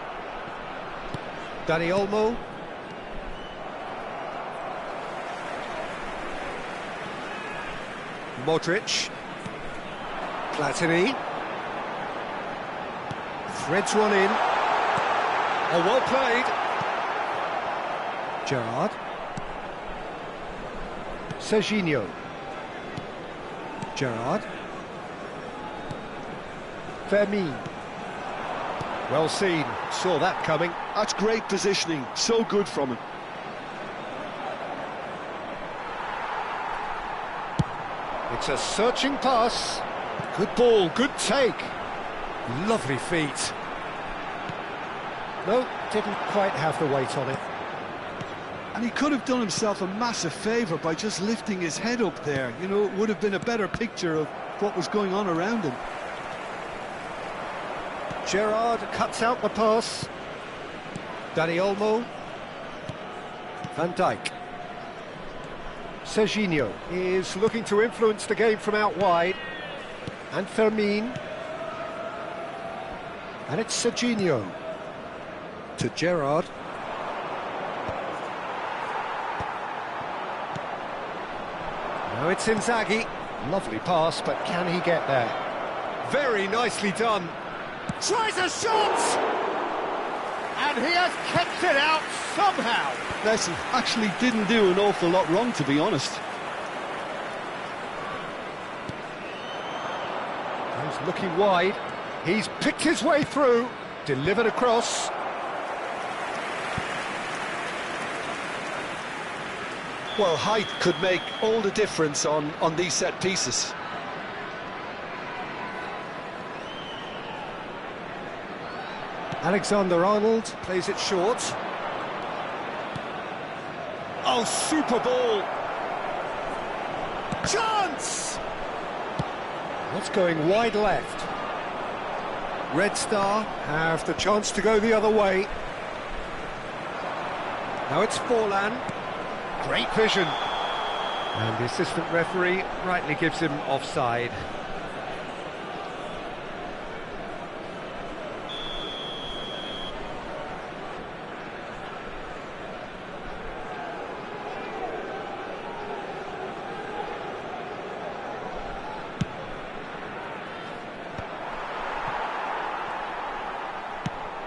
[SPEAKER 1] Dani Olmo. Modric. Platini. Threads one in. Oh, well played. Gerrard. Serginho. Gerrard. Fermin. Well seen, saw that coming.
[SPEAKER 2] That's great positioning, so good from him.
[SPEAKER 1] It's a searching pass. Good ball, good take. Lovely feet. No, didn't quite have the weight on it.
[SPEAKER 2] And he could have done himself a massive favour by just lifting his head up there. You know, it would have been a better picture of what was going on around him.
[SPEAKER 1] Gerrard cuts out the pass. Dani Olmo. Van Dijk. Serginho is looking to influence the game from out wide. And Fermin. And it's Serginho. To Gerrard. Now it's Inzaghi. Lovely pass, but can he get there? Very nicely done. Tries a shot! And he has kept it out somehow.
[SPEAKER 2] Listen, actually didn't do an awful lot wrong, to be honest.
[SPEAKER 1] He's looking wide. He's picked his way through. Delivered across.
[SPEAKER 2] Well, height could make all the difference on these set pieces.
[SPEAKER 1] Alexander-Arnold plays it short. Oh, super ball! Chance! That's going wide left. Red Star have the chance to go the other way. Now it's Forlan. Great vision. And the assistant referee rightly gives him offside.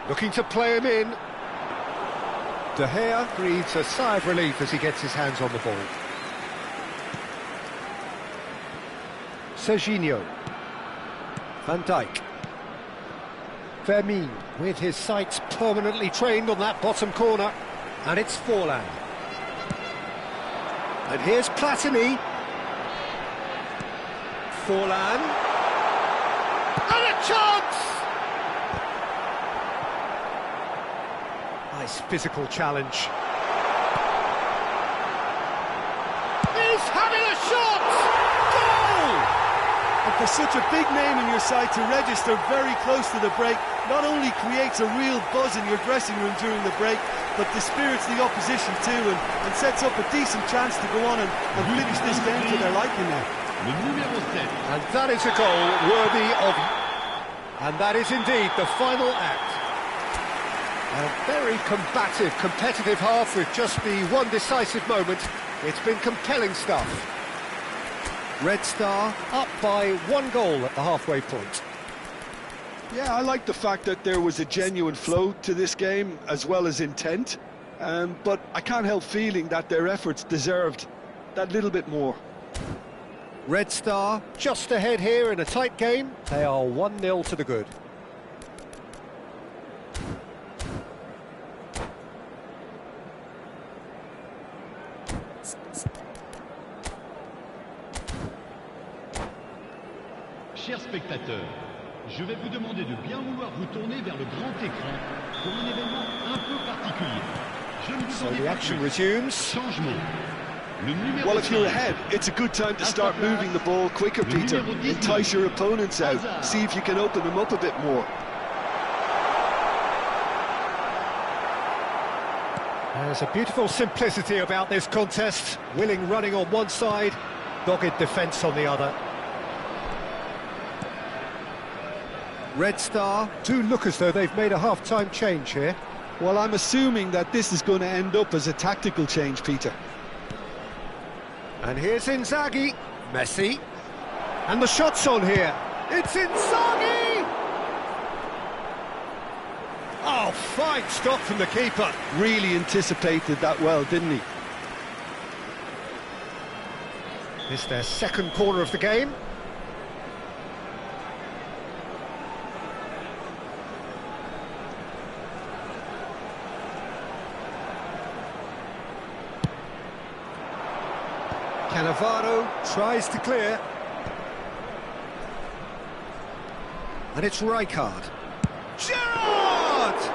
[SPEAKER 1] Looking to play him in. De Gea breathes a sigh of relief as he gets his hands on the ball. Serginho. Van Dijk. Vermeer with his sights permanently trained on that bottom corner. And it's Forlan. And here's Platini. Forlan. And a chance! Nice physical challenge. He's having a shot! Goal!
[SPEAKER 2] And for such a big name in your side to register very close to the break, not only creates a real buzz in your dressing room during the break, but dispirits the opposition too, and sets up a decent chance to go on and finish this game to their liking now.
[SPEAKER 1] And that is a goal worthy of... And that is indeed the final act. A very combative, competitive half with just the one decisive moment. It's been compelling stuff. Red Star up by 1 goal at the halfway point.
[SPEAKER 2] Yeah, I like the fact that there was a genuine flow to this game as well as intent, but I can't help feeling that their efforts deserved that little bit more.
[SPEAKER 1] Red Star just ahead here in a tight game. They are 1-0 to the good.
[SPEAKER 3] Chers spectateurs, je vais vous demander de bien vouloir vous tourner vers le grand écran pour un événement un peu particulier. Je ne vous en dis
[SPEAKER 1] So the
[SPEAKER 3] pas
[SPEAKER 1] action
[SPEAKER 3] plus.
[SPEAKER 1] resumes.
[SPEAKER 3] Changement. Le numéro
[SPEAKER 2] Well, if you're
[SPEAKER 3] 5.
[SPEAKER 2] ahead, it's a good time to start moving the ball quicker, Peter. Entice your opponents out, see if you can open them up a bit more.
[SPEAKER 1] There's a beautiful simplicity about this contest. Willing running on one side, dogged defence on the other. Red Star do look as though they've made a half-time change here.
[SPEAKER 2] Well, I'm assuming that this is going to end up as a tactical change, Peter.
[SPEAKER 1] And here's Inzaghi. Messi. And the shot's on here. It's Inzaghi! Oh, fine stop from the keeper.
[SPEAKER 2] Really anticipated that well, didn't he?
[SPEAKER 1] It's their second corner of the game. Cannavaro tries to clear. And it's Rijkaard. Gerrard!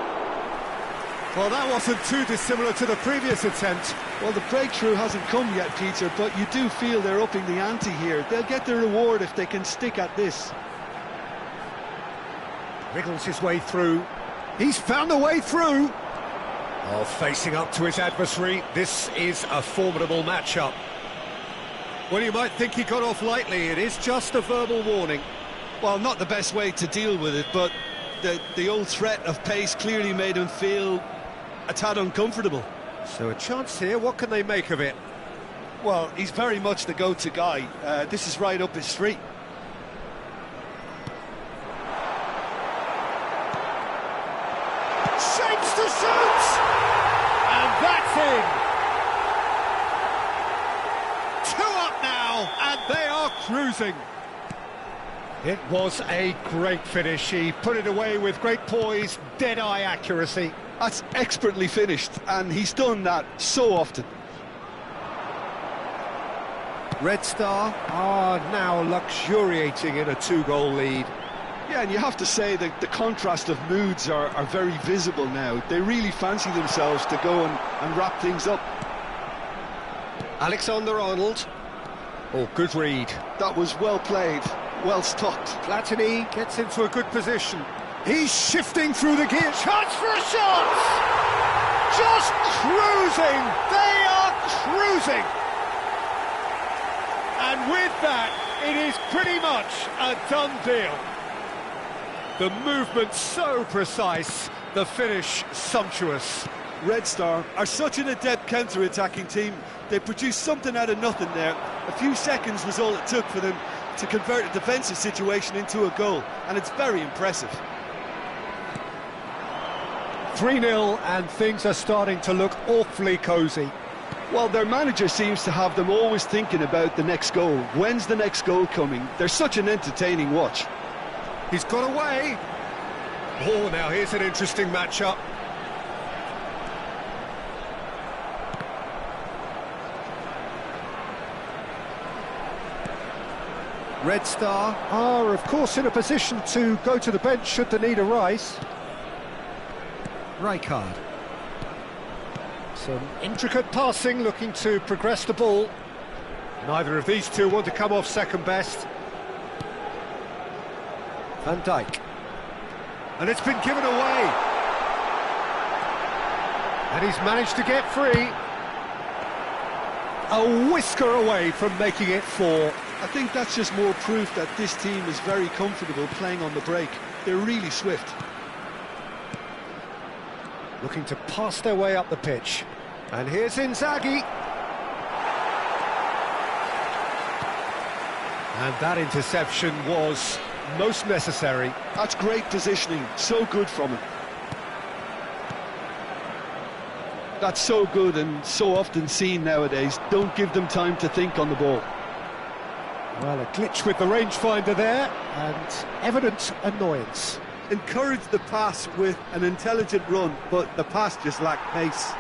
[SPEAKER 1] Well, that wasn't too dissimilar to the previous attempt.
[SPEAKER 2] Well, the breakthrough hasn't come yet, Peter, but you do feel they're upping the ante here. They'll get their reward if they can stick at this.
[SPEAKER 1] Wriggles his way through. He's found a way through. Oh, facing up to his adversary, this is a formidable matchup. Well, you might think he got off lightly. It is just a verbal warning.
[SPEAKER 2] Well, not the best way to deal with it, but the old threat of pace clearly made him feel a tad uncomfortable.
[SPEAKER 1] So a chance here, what can they make of it?
[SPEAKER 2] Well, he's very much the go-to guy. This is right up his street.
[SPEAKER 1] Shapes to shoot! And that's in! 2 up now, and they are cruising. It was a great finish. He put it away with great poise, dead-eye accuracy.
[SPEAKER 2] That's expertly finished, and he's done that so often.
[SPEAKER 1] Red Star are now luxuriating in a 2-goal lead.
[SPEAKER 2] Yeah, and you have to say that the contrast of moods are very visible now. They really fancy themselves to go and wrap things up.
[SPEAKER 1] Alexander-Arnold. Oh, good read.
[SPEAKER 2] That was well played, well stopped.
[SPEAKER 1] Platini gets into a good position. He's shifting through the gear. Chance for a shot! Just cruising! They are cruising. And with that, it is pretty much a done deal. The movement so precise, the finish sumptuous.
[SPEAKER 2] Red Star are such an adept counter-attacking team. They produced something out of nothing there. A few seconds was all it took for them to convert a defensive situation into a goal, and it's very impressive.
[SPEAKER 1] 3-0 and things are starting to look awfully cosy.
[SPEAKER 2] Well, their manager seems to have them always thinking about the next goal. When's the next goal coming? They're such an entertaining watch.
[SPEAKER 1] He's got away. Oh, now here's an interesting matchup. Red Star are, of course, in a position to go to the bench should the need arise. Rijkaard. Some intricate passing, looking to progress the ball. Neither of these two want to come off second best. Van Dijk. And it's been given away. And he's managed to get free. A whisker away from making it 4.
[SPEAKER 2] I think that's just more proof that this team is very comfortable playing on the break. They're really swift.
[SPEAKER 1] Looking to pass their way up the pitch. And here's Inzaghi. And that interception was most necessary.
[SPEAKER 2] That's great positioning, so good from him. That's so good and so often seen nowadays. Don't give them time to think on the ball.
[SPEAKER 1] Well, a glitch with the rangefinder there, and evident annoyance.
[SPEAKER 2] Encourage the pass with an intelligent run, but the pass just lacked pace.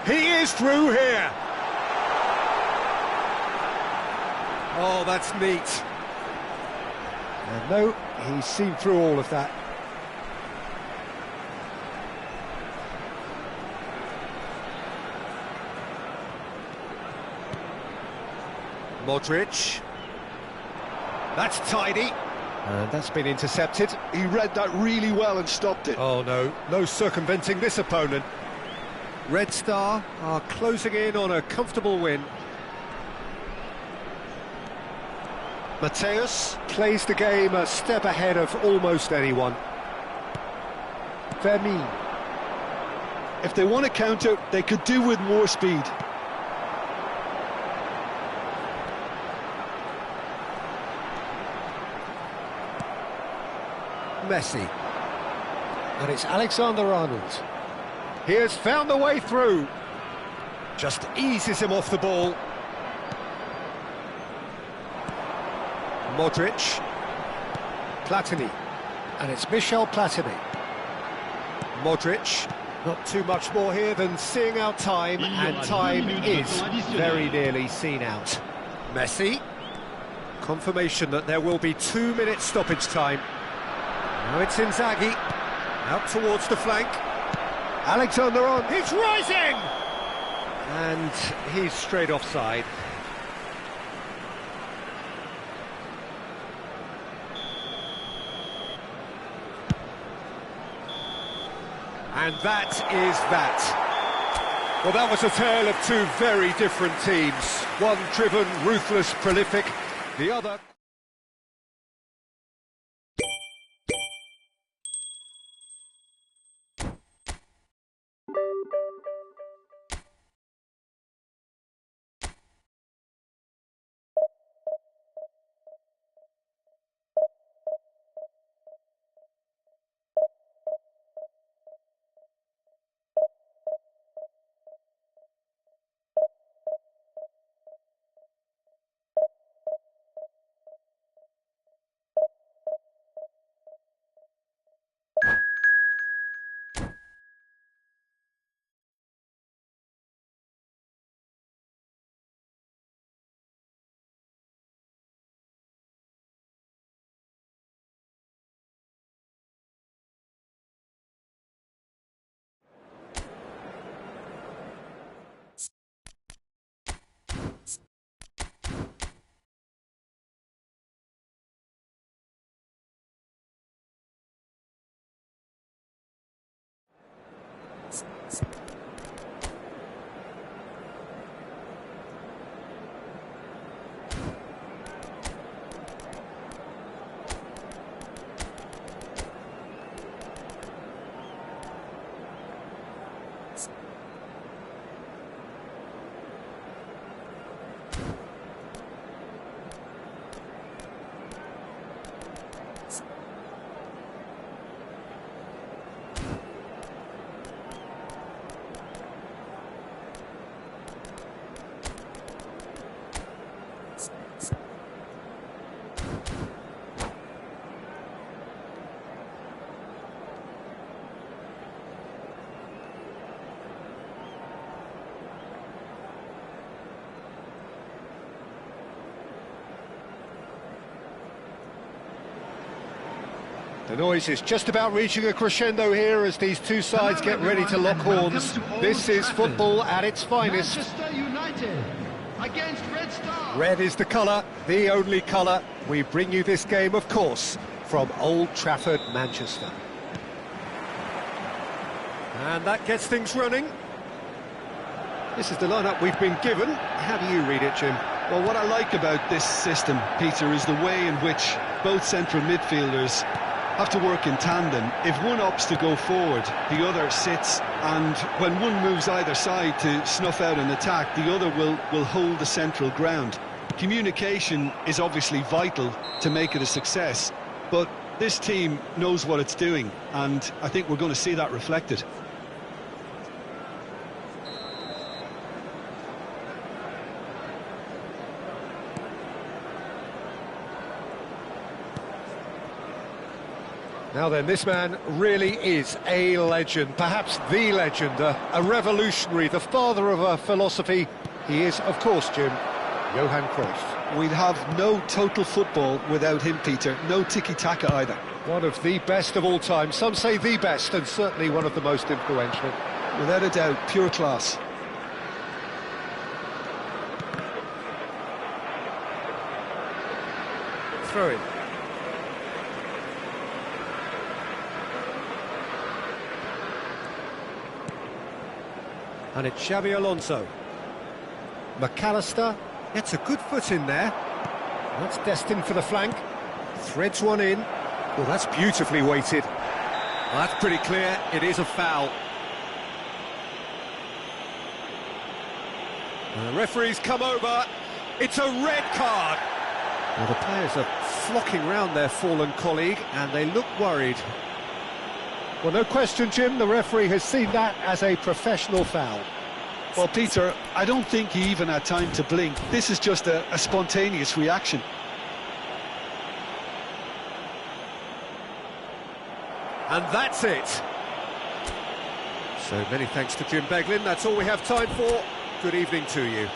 [SPEAKER 1] He is through here. Oh, that's neat. And no, he's seen through all of that. Modric. That's tidy. And that's been intercepted.
[SPEAKER 2] He read that really well and stopped it.
[SPEAKER 1] Oh no, no circumventing this opponent. Red Star are closing in on a comfortable win. Mateus plays the game a step ahead of almost anyone. Vermeer.
[SPEAKER 2] If they want to counter, they could do with more speed.
[SPEAKER 1] Messi. And it's Alexander-Arnold. He has found the way through. Just eases him off the ball. Modric. Platini. And it's Michel Platini. Modric. Not too much more here than seeing out time, and time is very nearly seen out. Messi. Confirmation that there will be 2 minutes stoppage time. Now it's Inzaghi, out towards the flank. Alexander-Arnold, he's rising! And he's straight offside. And that is that. Well, that was a tale of two very different teams. One driven, ruthless, prolific, the other... The noise is just about reaching a crescendo here as these two sides get ready to lock horns. This is football at its finest.
[SPEAKER 3] Manchester United against Red Star.
[SPEAKER 1] Red is the colour, the only colour. We bring you this game, of course, from Old Trafford, Manchester. And that gets things running. This is the lineup we've been given. How do you read it, Jim?
[SPEAKER 2] Well, what I like about this system, Peter, is the way in which both central midfielders have to work in tandem. If one opts to go forward, the other sits, and when one moves either side to snuff out an attack, the other will hold the central ground. Communication is obviously vital to make it a success, but this team knows what it's doing, and I think we're going to see that reflected.
[SPEAKER 1] Now then, this man really is a legend, perhaps the legend, a revolutionary, the father of a philosophy. He is, of course, Jim, Johan Cruyff.
[SPEAKER 2] We'd have no total football without him, Peter. No tiki-taka either.
[SPEAKER 1] One of the best of all time. Some say the best, and certainly one of the most influential.
[SPEAKER 2] Without a doubt, pure class.
[SPEAKER 1] Throw in. And it's Xabi Alonso. McAllister gets a good foot in there. That's destined for the flank. Threads one in. Well, that's beautifully weighted. Well, that's pretty clear. It is a foul. And the referee's come over. It's a red card. Well, the players are flocking round their fallen colleague, and they look worried. Well, no question, Jim, the referee has seen that as a professional foul.
[SPEAKER 2] Well, Peter, I don't think he even had time to blink. This is just a spontaneous reaction.
[SPEAKER 1] And that's it. So many thanks to Jim Beglin. That's all we have time for. Good evening to you.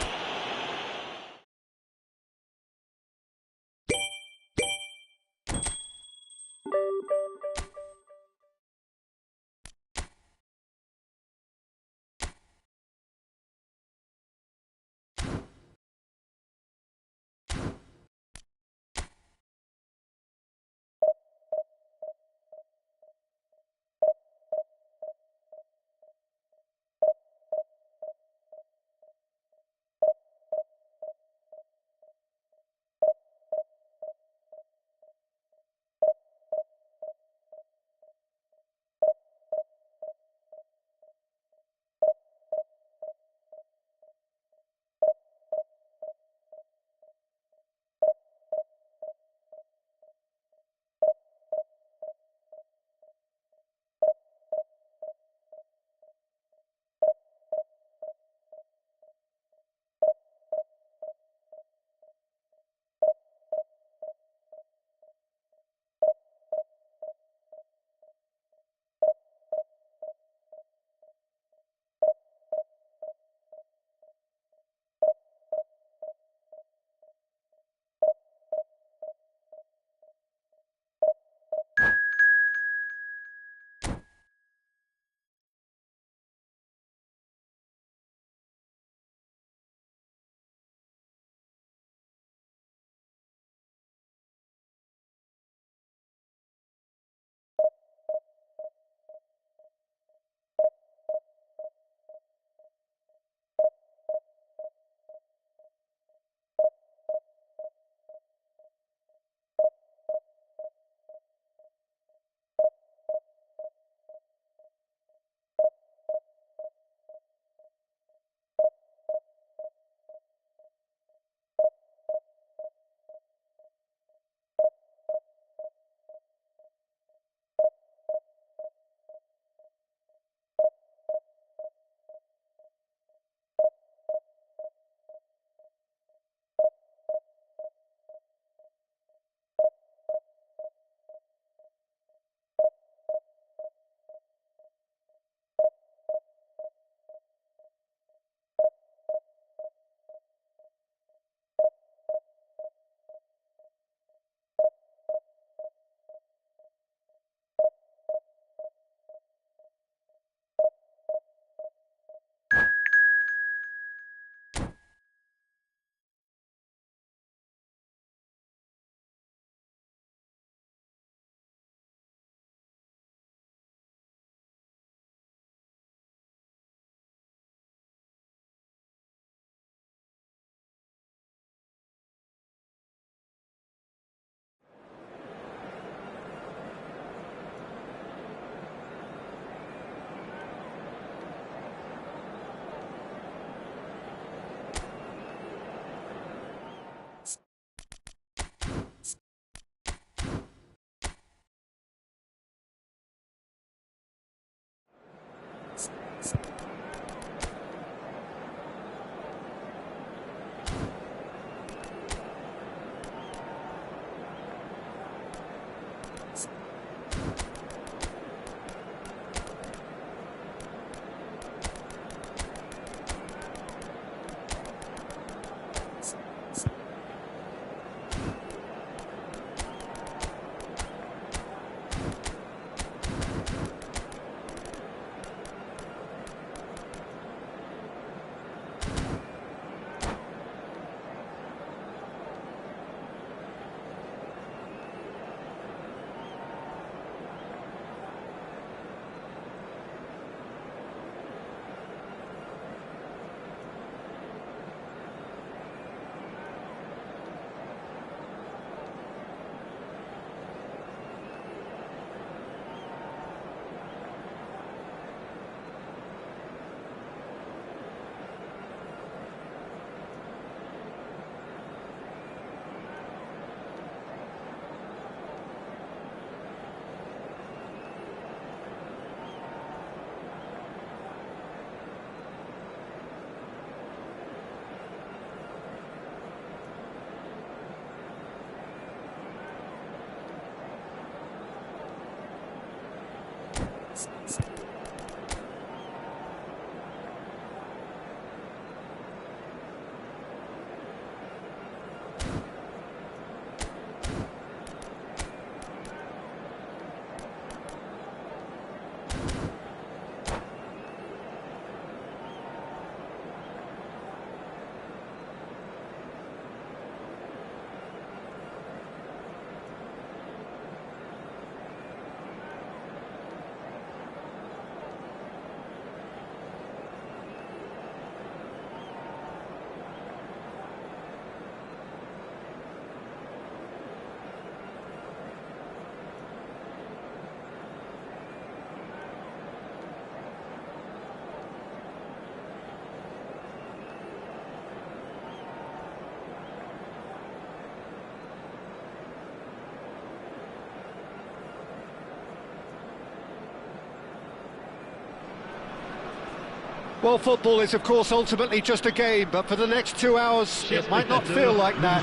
[SPEAKER 1] Well, football is, of course, ultimately just a game, but for the next 2 hours, it might not feel like that.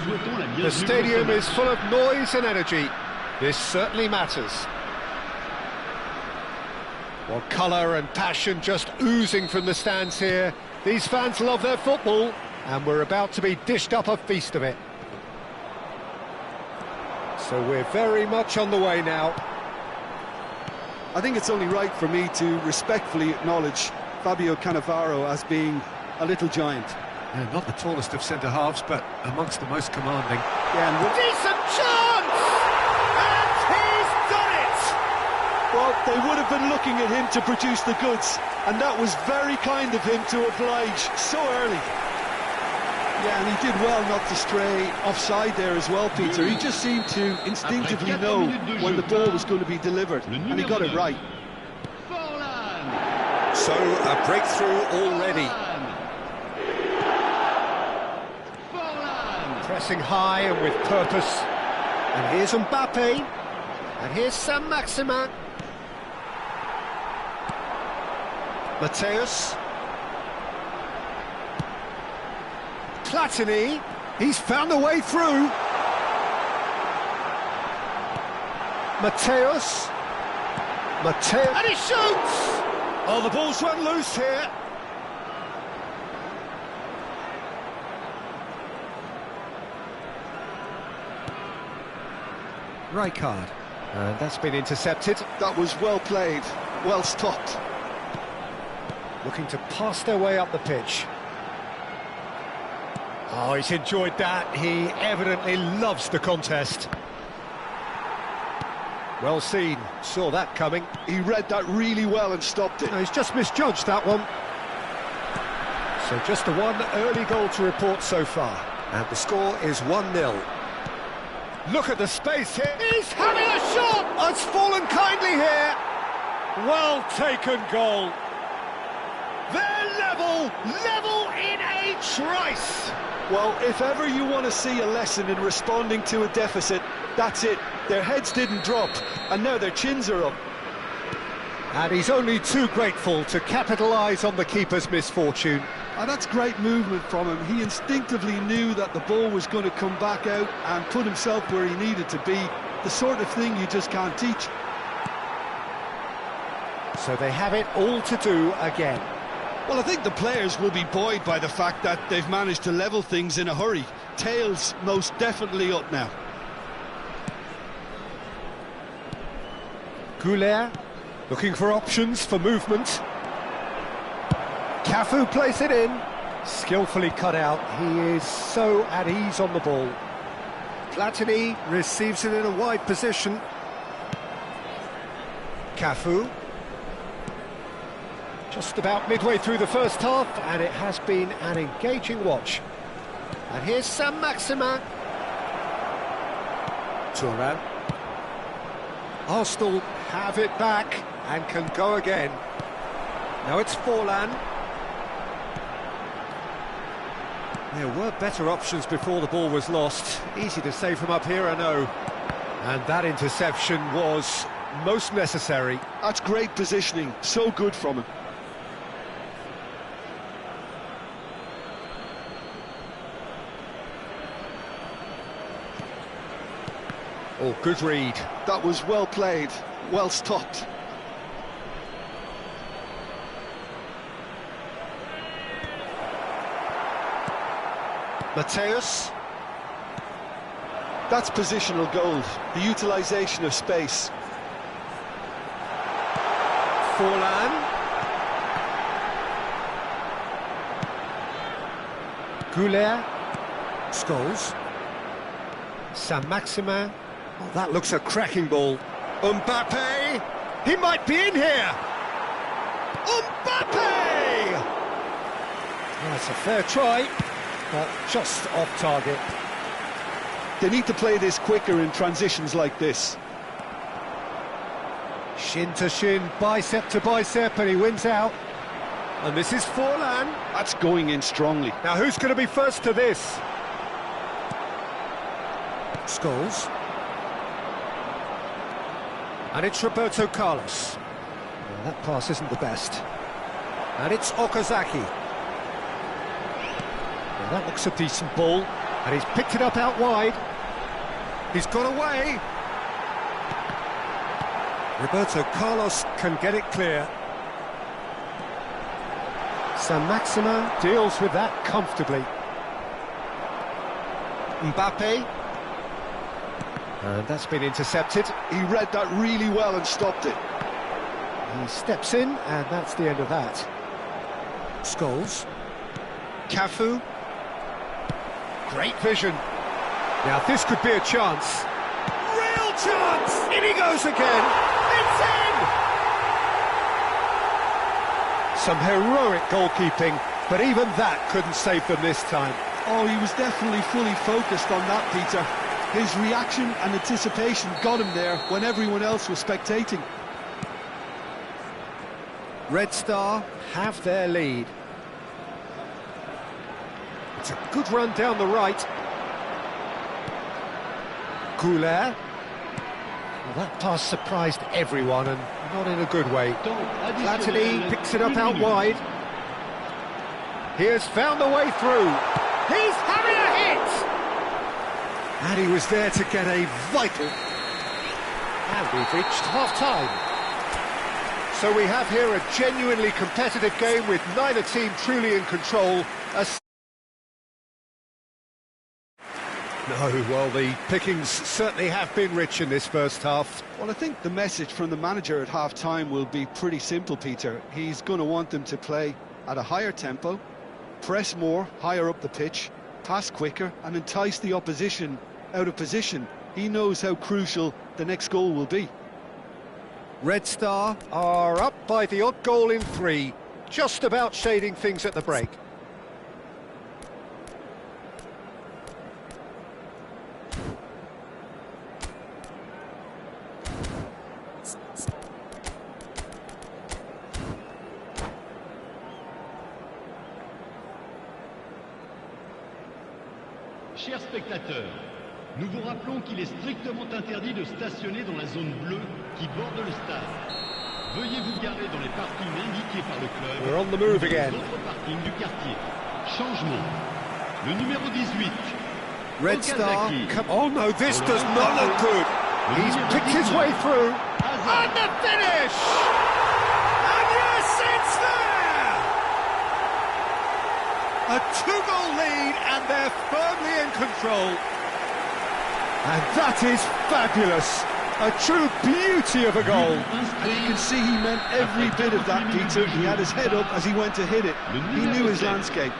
[SPEAKER 1] The stadium is full of noise and energy. This certainly matters. Well, colour and passion just oozing from the stands here. These fans love their football, and we're about to be dished up a feast of it. So we're very much on the way now.
[SPEAKER 2] I think it's only right for me to respectfully acknowledge Fabio Cannavaro as being a little giant.
[SPEAKER 4] Yeah, not the tallest of centre-halves, but amongst the most commanding.
[SPEAKER 2] Yeah, and
[SPEAKER 1] Decent chance! And he's done it!
[SPEAKER 2] well, they would have been looking at him to produce the goods, and that was very kind of him to oblige so early. Yeah, and he did well not to stray offside there as well, Peter. He just seemed to instinctively know when the ball was going to be delivered, and he got it right.
[SPEAKER 1] So, a breakthrough already. Pressing high and with purpose. And here's Mbappe. And here's Saint-Maximin. Mateus. Platini. He's found a way through. Mateus. And he shoots! Oh, the ball's run loose here. Right card. And that's been intercepted.
[SPEAKER 2] That was well played, well stopped.
[SPEAKER 1] Looking to pass their way up the pitch. Oh, he's enjoyed that. He evidently loves the contest. Well seen, saw that coming.
[SPEAKER 2] He read that really well and stopped it.
[SPEAKER 1] No, he's just misjudged that one. So just the one early goal to report so far. And the score is 1-0. Look at the space here. He's having a shot! Oh, it's fallen kindly here. Well taken goal. They're level in a trice.
[SPEAKER 2] Well, if ever you want to see a lesson in responding to a deficit, that's it. Their heads didn't drop, and now their chins are up.
[SPEAKER 1] And he's only too grateful to capitalise on the keeper's misfortune.
[SPEAKER 2] And that's great movement from him. He instinctively knew that the ball was going to come back out and put himself where he needed to be. The sort of thing you just can't teach.
[SPEAKER 1] So they have it all to do again.
[SPEAKER 2] Well, I think the players will be buoyed by the fact that they've managed to level things in a hurry. Tails most definitely up now.
[SPEAKER 1] Goulet looking for options for movement. Cafu plays it in. Skillfully cut out. He is so at ease on the ball. Platini receives it in a wide position. Cafu. Just about midway through the first half, and it has been an engaging watch. And here's Saint-Maximin. Thuram. Arsenal have it back and can go again. Now it's Forlan. There were better options before the ball was lost. Easy to say from up here, I know. And that interception was most necessary.
[SPEAKER 2] That's great positioning, so good from him.
[SPEAKER 1] Oh, good read.
[SPEAKER 2] That was well played, well stopped.
[SPEAKER 1] Mateus.
[SPEAKER 2] That's positional gold, the utilisation of space.
[SPEAKER 1] Forlan. Goulet. Scholes. Saint-Maximin. Oh, that looks a cracking ball. Mbappe! He might be in here! Mbappe! Well, it's a fair try, but just off target.
[SPEAKER 2] They need to play this quicker in transitions like this.
[SPEAKER 1] Shin to shin, bicep to bicep, and he wins out. And this is Forlan.
[SPEAKER 2] That's going in strongly.
[SPEAKER 1] Now who's going to be first to this? Scholes. And it's Roberto Carlos. Well, that pass isn't the best. And it's Okazaki. Well, that looks a decent ball. And he's picked it up out wide. He's got away. Roberto Carlos can get it clear. Saint-Maximin deals with that comfortably. Mbappe. And that's been intercepted.
[SPEAKER 2] He read that really well and stopped it.
[SPEAKER 1] He steps in, and that's the end of that. Scholes. Cafu. Great vision. Now this could be a chance. Real chance! In he goes again. It's in! Some heroic goalkeeping, but even that couldn't save them this time.
[SPEAKER 2] Oh, he was definitely fully focused on that, Peter. His reaction and anticipation got him there when everyone else was spectating.
[SPEAKER 1] Red Star have their lead. It's a good run down the right. Goulet. Well, that pass surprised everyone, and not in a good way. Platini picks it up out wide. He has found the way through. He's having a hit! And he was there to get a vital... And we've reached half-time. So we have here a genuinely competitive game with neither team truly in control. No, well, the pickings certainly have been rich in this first half.
[SPEAKER 2] Well, I think the message from the manager at half-time will be pretty simple, Peter. He's going to want them to play at a higher tempo, press more, higher up the pitch, pass quicker, and entice the opposition out of position. He knows how crucial the next goal will be.
[SPEAKER 1] Red Star are up by the odd goal in 3, just about shading things at the break.
[SPEAKER 3] Chers spectateurs, nous vous rappelons qu'il est strictement interdit de stationner dans la zone bleue qui borde le stade. Veuillez vous garer dans les parkings indiqués par le club.
[SPEAKER 1] We're on the move
[SPEAKER 3] ou dans les
[SPEAKER 1] again.
[SPEAKER 3] autres parkings du quartier. Changement. Le numéro 18.
[SPEAKER 1] Red Star.
[SPEAKER 3] Okazaki.
[SPEAKER 1] Oh no, this does not look good. He's picked his way through. And the finish! And yes, it's there! A two-goal lead, and they're firmly in control. And that is fabulous. A true beauty of a goal.
[SPEAKER 2] And you can see he meant every bit of that, Peter. He had his head up as he went to hit it. He knew his landscape.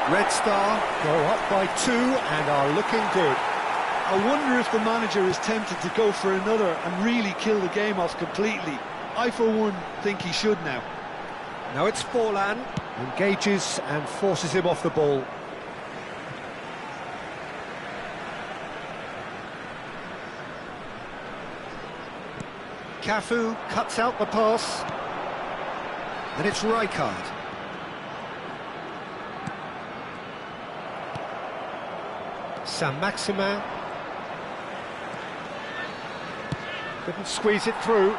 [SPEAKER 1] Red Star go up by 2 and are looking good.
[SPEAKER 2] I wonder if the manager is tempted to go for another and really kill the game off completely. I, for one, think he should now.
[SPEAKER 1] Now it's Forlan, engages and forces him off the ball. Cafu cuts out the pass. And it's Rijkaard. Saint-Maximin. Couldn't squeeze it through.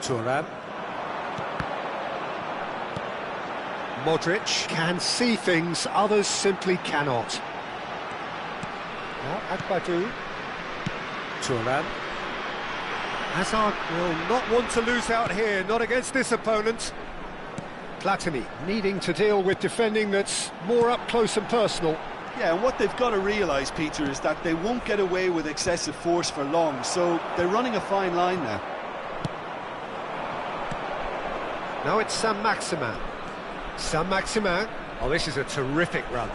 [SPEAKER 1] Thuram. Modric can see things others simply cannot. Now Agbadou. Thuram. Hazard will not want to lose out here, not against this opponent. Platini needing to deal with defending that's more up close and personal.
[SPEAKER 2] Yeah, and what they've got to realise, Peter, is that they won't get away with excessive force for long, so they're running a fine line now.
[SPEAKER 1] Now it's Saint-Maximin. Saint-Maximin. Oh, this is a terrific run.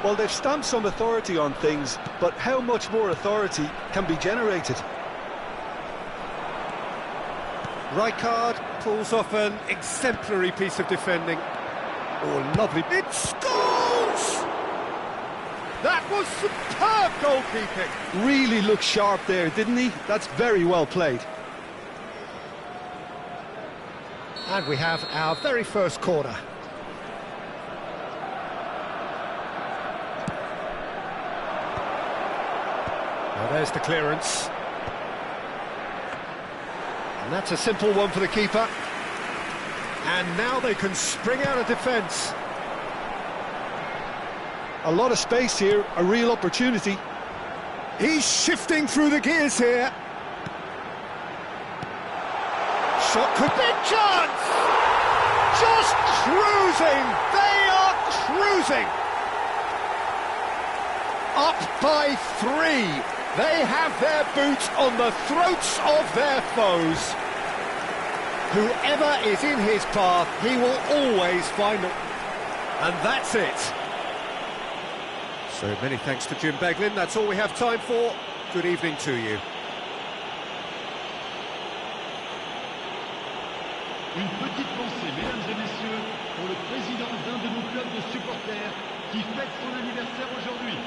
[SPEAKER 2] Well, they've stamped some authority on things, but how much more authority can be generated?
[SPEAKER 1] Rijkaard pulls off an exemplary piece of defending. Oh, lovely. It scores! That was superb goalkeeping.
[SPEAKER 2] Really looked sharp there, didn't he? That's very well played.
[SPEAKER 1] And we have our very first corner. Now there's the clearance. And that's a simple one for the keeper. And now they can spring out of defence.
[SPEAKER 2] A lot of space here, a real opportunity.
[SPEAKER 1] He's shifting through the gears here. Shot could be a chance! Just cruising! They are cruising! Up by 3. They have their boot on the throats of their foes. Whoever is in his path, he will always find them. And that's it. So many thanks to Jim Beglin. That's all we have time for. Good evening to you.
[SPEAKER 3] Une petite pensée, mesdames et messieurs, pour le président d'un de nos clubs de supporters qui fête son anniversaire aujourd'hui.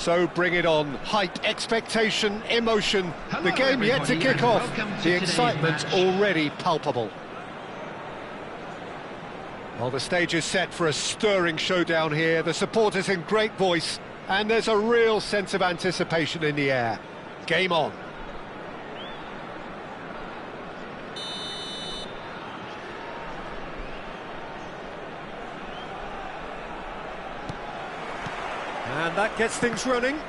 [SPEAKER 1] So bring it on. Hype, expectation, emotion.
[SPEAKER 3] Hello,
[SPEAKER 1] The game yet to
[SPEAKER 3] everybody,
[SPEAKER 1] kick
[SPEAKER 3] and
[SPEAKER 1] off.
[SPEAKER 3] welcome to
[SPEAKER 1] The
[SPEAKER 3] today's
[SPEAKER 1] excitement
[SPEAKER 3] match.
[SPEAKER 1] already palpable. Well, the stage is set for a stirring showdown here. The supporters in great voice, and there's a real sense of anticipation in the air. Game on. And that gets things running.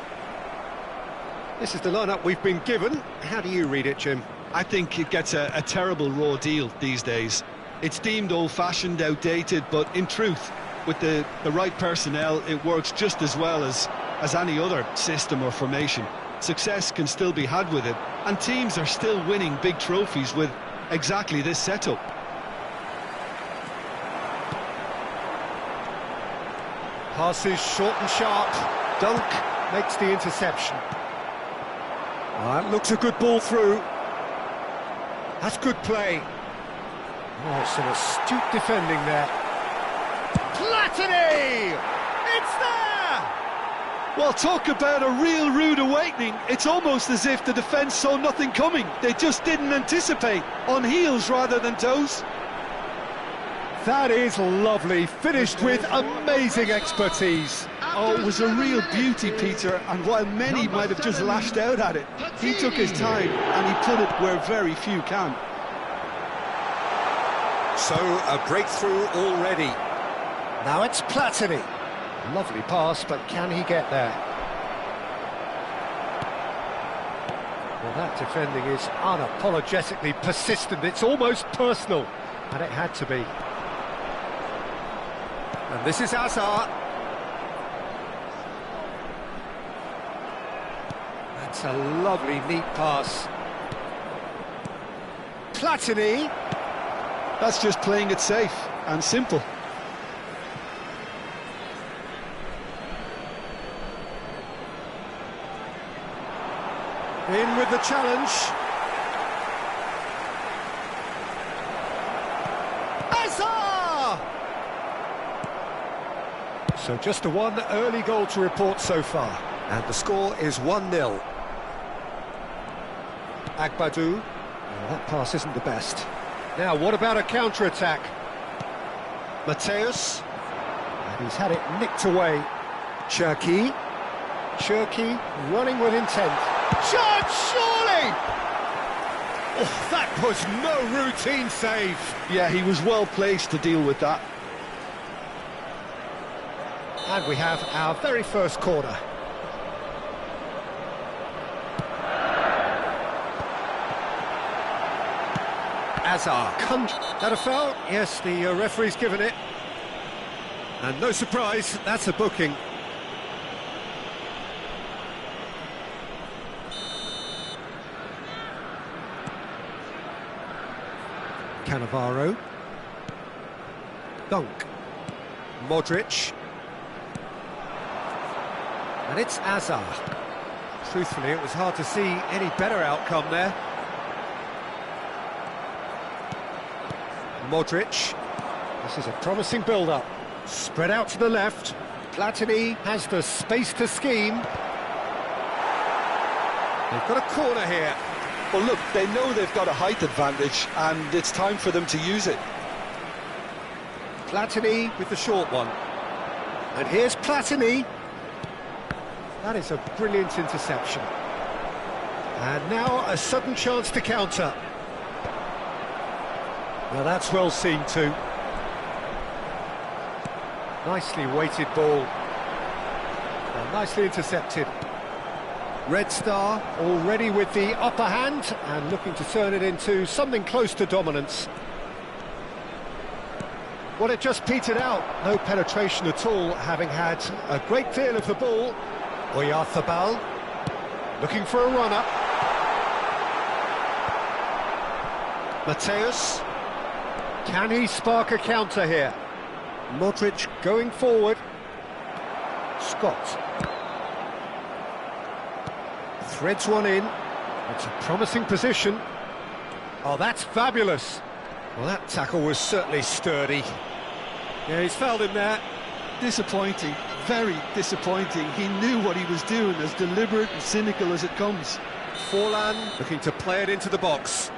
[SPEAKER 1] This is the lineup we've been given. How do you read it, Jim?
[SPEAKER 2] I think it gets a terrible raw deal these days. It's deemed old-fashioned, outdated, but in truth, with the right personnel, it works just as well as any other system or formation. Success can still be had with it, and teams are still winning big trophies with exactly this setup.
[SPEAKER 1] Passes short and sharp. Dunk makes the interception. That looks a good ball through. That's good play. Oh, some astute defending there. Platini! It's there!
[SPEAKER 2] Well, talk about a real rude awakening. It's almost as if the defence saw nothing coming. They just didn't anticipate, on heels rather than toes.
[SPEAKER 1] That is lovely, finished with amazing expertise.
[SPEAKER 2] Oh, it was a real beauty, Peter, and while many might have just lashed out at it, he took his time and he put it where very few can.
[SPEAKER 1] So, a breakthrough already. Now it's Platini. Lovely pass, but can he get there? Well, that defending is unapologetically persistent. It's almost personal, and it had to be. And this is Hazard. That's a lovely, neat pass. Platini.
[SPEAKER 2] That's just playing it safe and simple.
[SPEAKER 1] In with the challenge. Hazard! So just one early goal to report so far. And the score is 1-0. Agbadou. Well, that pass isn't the best. Now, what about a counter-attack? Mateus. And he's had it nicked away. Cherki. Cherki running with intent. Shot, surely! Oh, that was no routine save.
[SPEAKER 2] Yeah, he was well placed to deal with that.
[SPEAKER 1] And we have our very first corner. Hazard. That a foul? Yes, the referee's given it. And no surprise, that's a booking. Cannavaro. Dunk. Modric. And it's Hazard. Truthfully, it was hard to see any better outcome there. Modric. This is a promising build-up. Spread out to the left. Platini has the space to scheme. They've got a corner here.
[SPEAKER 2] Well, look, they know they've got a height advantage, and it's time for them to use it.
[SPEAKER 1] Platini with the short one. And here's Platini. That is a brilliant interception. And now a sudden chance to counter. Well, that's well seen too. Nicely weighted ball. Well, nicely intercepted. Red Star already with the upper hand and looking to turn it into something close to dominance. Well, it just petered out. No penetration at all, having had a great deal of the ball. Oyarzabal looking for a run-up. Mateus. Can he spark a counter here? Modric going forward. Scott. Threads one in. It's a promising position. Oh, that's fabulous. Well, that tackle was certainly sturdy. Yeah, he's fouled him there.
[SPEAKER 2] Disappointing. Very disappointing. He knew what he was doing, as deliberate and cynical as it comes.
[SPEAKER 1] Forlan looking to play it into the box.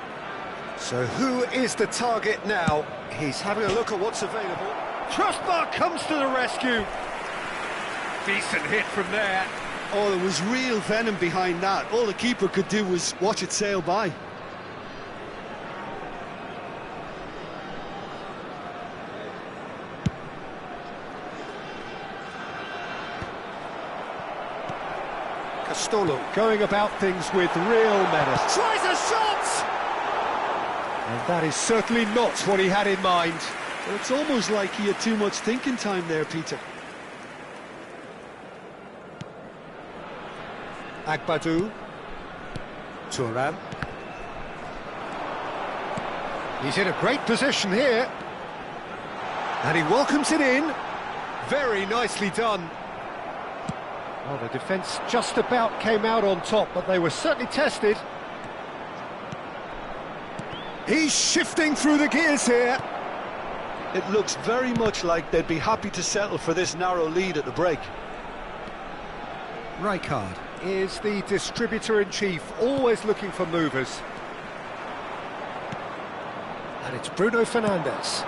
[SPEAKER 1] So who is the target now? He's having a look at what's available. Crossbar comes to the rescue. Decent hit from there.
[SPEAKER 2] Oh, there was real venom behind that. All the keeper could do was watch it sail by.
[SPEAKER 1] Castolo going about things with real menace. Tries a shot! And that is certainly not what he had in mind.
[SPEAKER 2] Well, it's almost like he had too much thinking time there, Peter.
[SPEAKER 1] Agbadou. Thuram. He's in a great position here. And he welcomes it in. Very nicely done. Well, the defence just about came out on top, but they were certainly tested. He's shifting through the gears here.
[SPEAKER 2] It looks very much like they'd be happy to settle for this narrow lead at the break.
[SPEAKER 1] Rijkaard is the distributor-in-chief, always looking for movers. And it's Bruno Fernandes.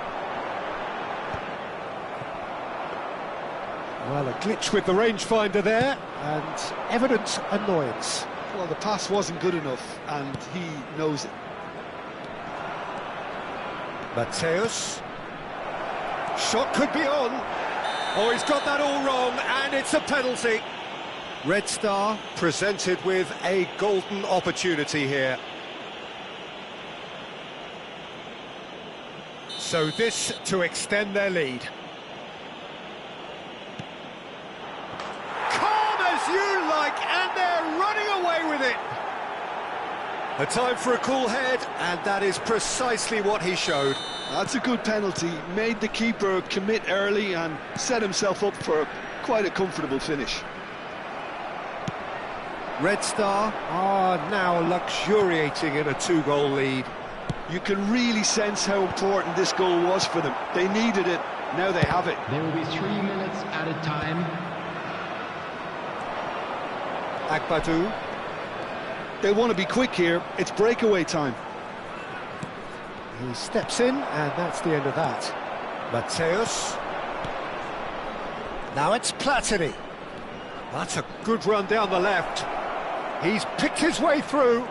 [SPEAKER 1] Well, a glitch with the rangefinder there, and evident annoyance.
[SPEAKER 2] Well, the pass wasn't good enough, and he knows it.
[SPEAKER 1] Mateus. Shot could be on. Oh, he's got that all wrong, and it's a penalty. Red Star presented with a golden opportunity here. So this to extend their lead. Calm as you like, and they're running away with it. A time for a cool head, and that is precisely what he showed.
[SPEAKER 2] That's a good penalty. Made the keeper commit early and set himself up for quite a comfortable finish.
[SPEAKER 1] Red Star are now luxuriating in a 2-goal lead.
[SPEAKER 2] You can really sense how important this goal was for them. They needed it, now they have it.
[SPEAKER 3] There will be 3 minutes added time.
[SPEAKER 1] Agbadou.
[SPEAKER 2] They want to be quick here. It's breakaway time.
[SPEAKER 1] He steps in, and that's the end of that. Mateus. Now it's Platini. That's a good run down the left. He's picked his way through,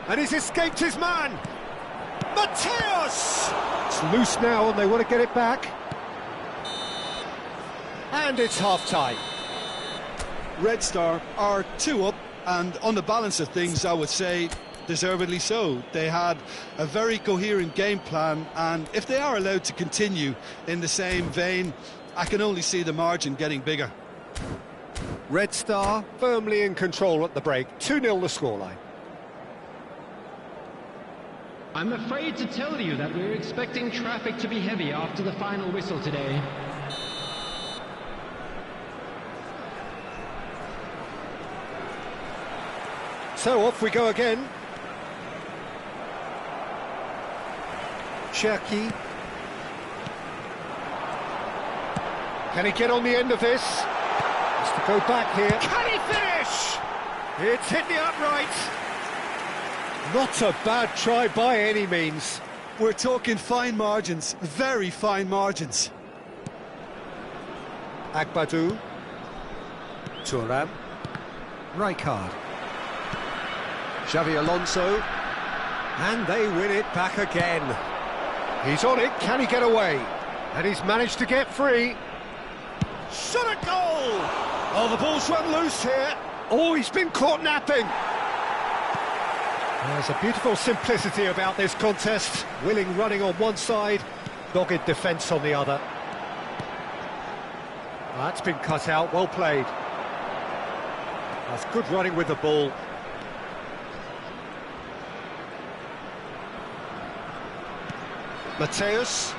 [SPEAKER 1] and he's escaped his man. Mateus! It's loose now, and they want to get it back. And it's half-time.
[SPEAKER 2] Red Star are 2 up, and on the balance of things, I would say deservedly so. They had a very coherent game plan, and if they are allowed to continue in the same vein, I can only see the margin getting bigger.
[SPEAKER 1] Red Star firmly in control at the break. 2-0 the scoreline.
[SPEAKER 3] I'm afraid to tell you that we're expecting traffic to be heavy after the final whistle today.
[SPEAKER 1] So off we go again. Cherki. Can he get on the end of this? Has to go back here. Can he finish? It's hit the upright. Not a bad try by any means.
[SPEAKER 2] We're talking fine margins, very fine margins.
[SPEAKER 1] Agbadou. Thuram. Rijkaard. Xavi Alonso. And they win it back again. He's on it, can he get away? And he's managed to get free. Shot a goal! Oh, the ball's run loose here. Oh, he's been caught napping. There's a beautiful simplicity about this contest. Willing running on one side, dogged defence on the other. That's been cut out, well played. That's good running with the ball. Mateus.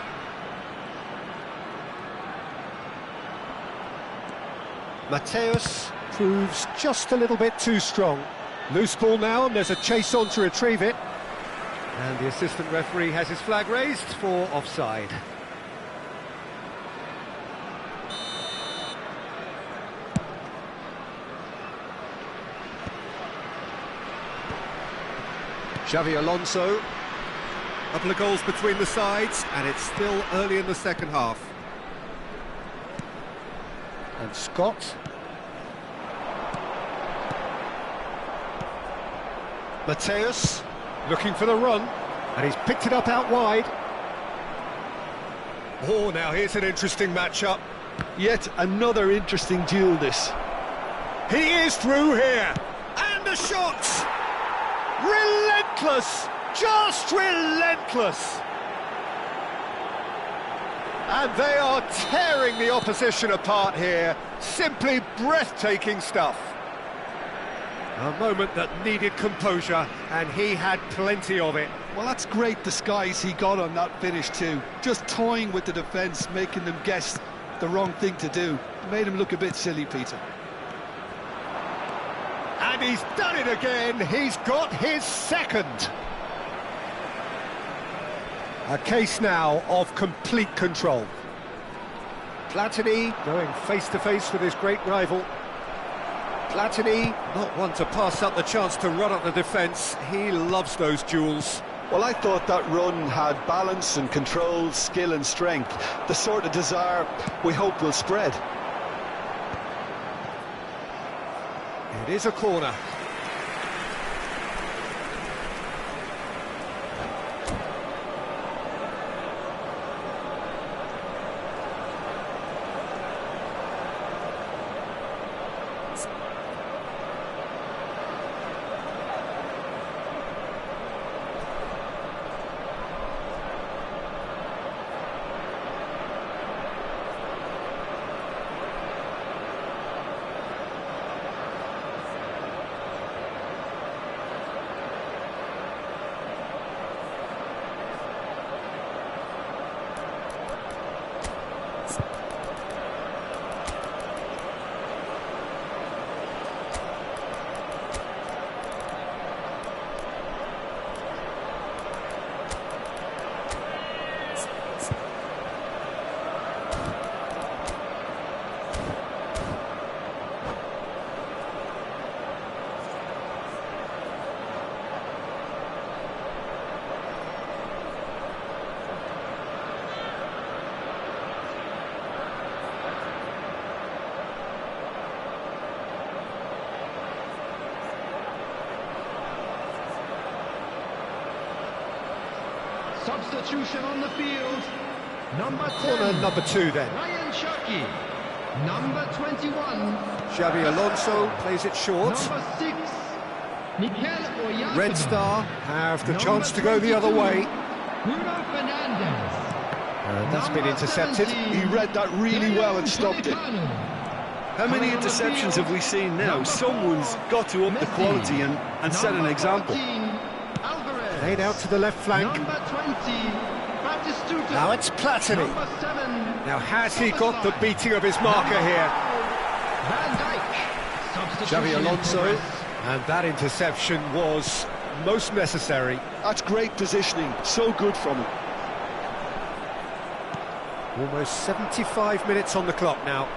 [SPEAKER 1] Mateus proves just a little bit too strong. Loose ball now, and there's a chase on to retrieve it. And the assistant referee has his flag raised for offside. Xavi Alonso. Couple of goals between the sides, and it's still early in the second half. And Scott. Mateus, looking for the run, and he's picked it up out wide. Oh, now here's an interesting matchup.
[SPEAKER 2] Yet another interesting duel, this.
[SPEAKER 1] He is through here, and the shot! Relentless, just relentless. And they are tearing the opposition apart here. Simply breathtaking stuff. A moment that needed composure, and he had plenty of it.
[SPEAKER 2] Well, that's great disguise he got on that finish too. Just toying with the defence, making them guess the wrong thing to do. Made him look a bit silly, Peter.
[SPEAKER 1] And he's done it again. He's got his second. A case now of complete control. Platini going face-to-face with his great rival. Platini, not one to pass up the chance to run up the defence. He loves those duels.
[SPEAKER 2] Well, I thought that run had balance and control, skill and strength. The sort of desire we hope will spread.
[SPEAKER 1] It is a corner.
[SPEAKER 3] Substitution on the field. Number 10.
[SPEAKER 1] Corner number 2 then.
[SPEAKER 3] Ryan Cherki. Number 21.
[SPEAKER 1] Xavi Alonso plays it short.
[SPEAKER 3] Number 6. Mikel Oyarzabal.
[SPEAKER 1] Red Star have the chance to go the other way.
[SPEAKER 3] Bruno Fernandes.
[SPEAKER 1] And that's been intercepted.
[SPEAKER 2] He read that really well and stopped it. How many interceptions have we seen now? Someone's got to up the quality and set an example.
[SPEAKER 1] Played out to the left flank.
[SPEAKER 3] Number 20, Batistuta.
[SPEAKER 1] Now it's Platini.
[SPEAKER 3] Number 7.
[SPEAKER 1] Now has he got the beating of his marker here?
[SPEAKER 3] Van Dijk.
[SPEAKER 1] Xavi Alonso. And that interception was most necessary.
[SPEAKER 2] That's great positioning, so good from him.
[SPEAKER 1] Almost 75 minutes on the clock now.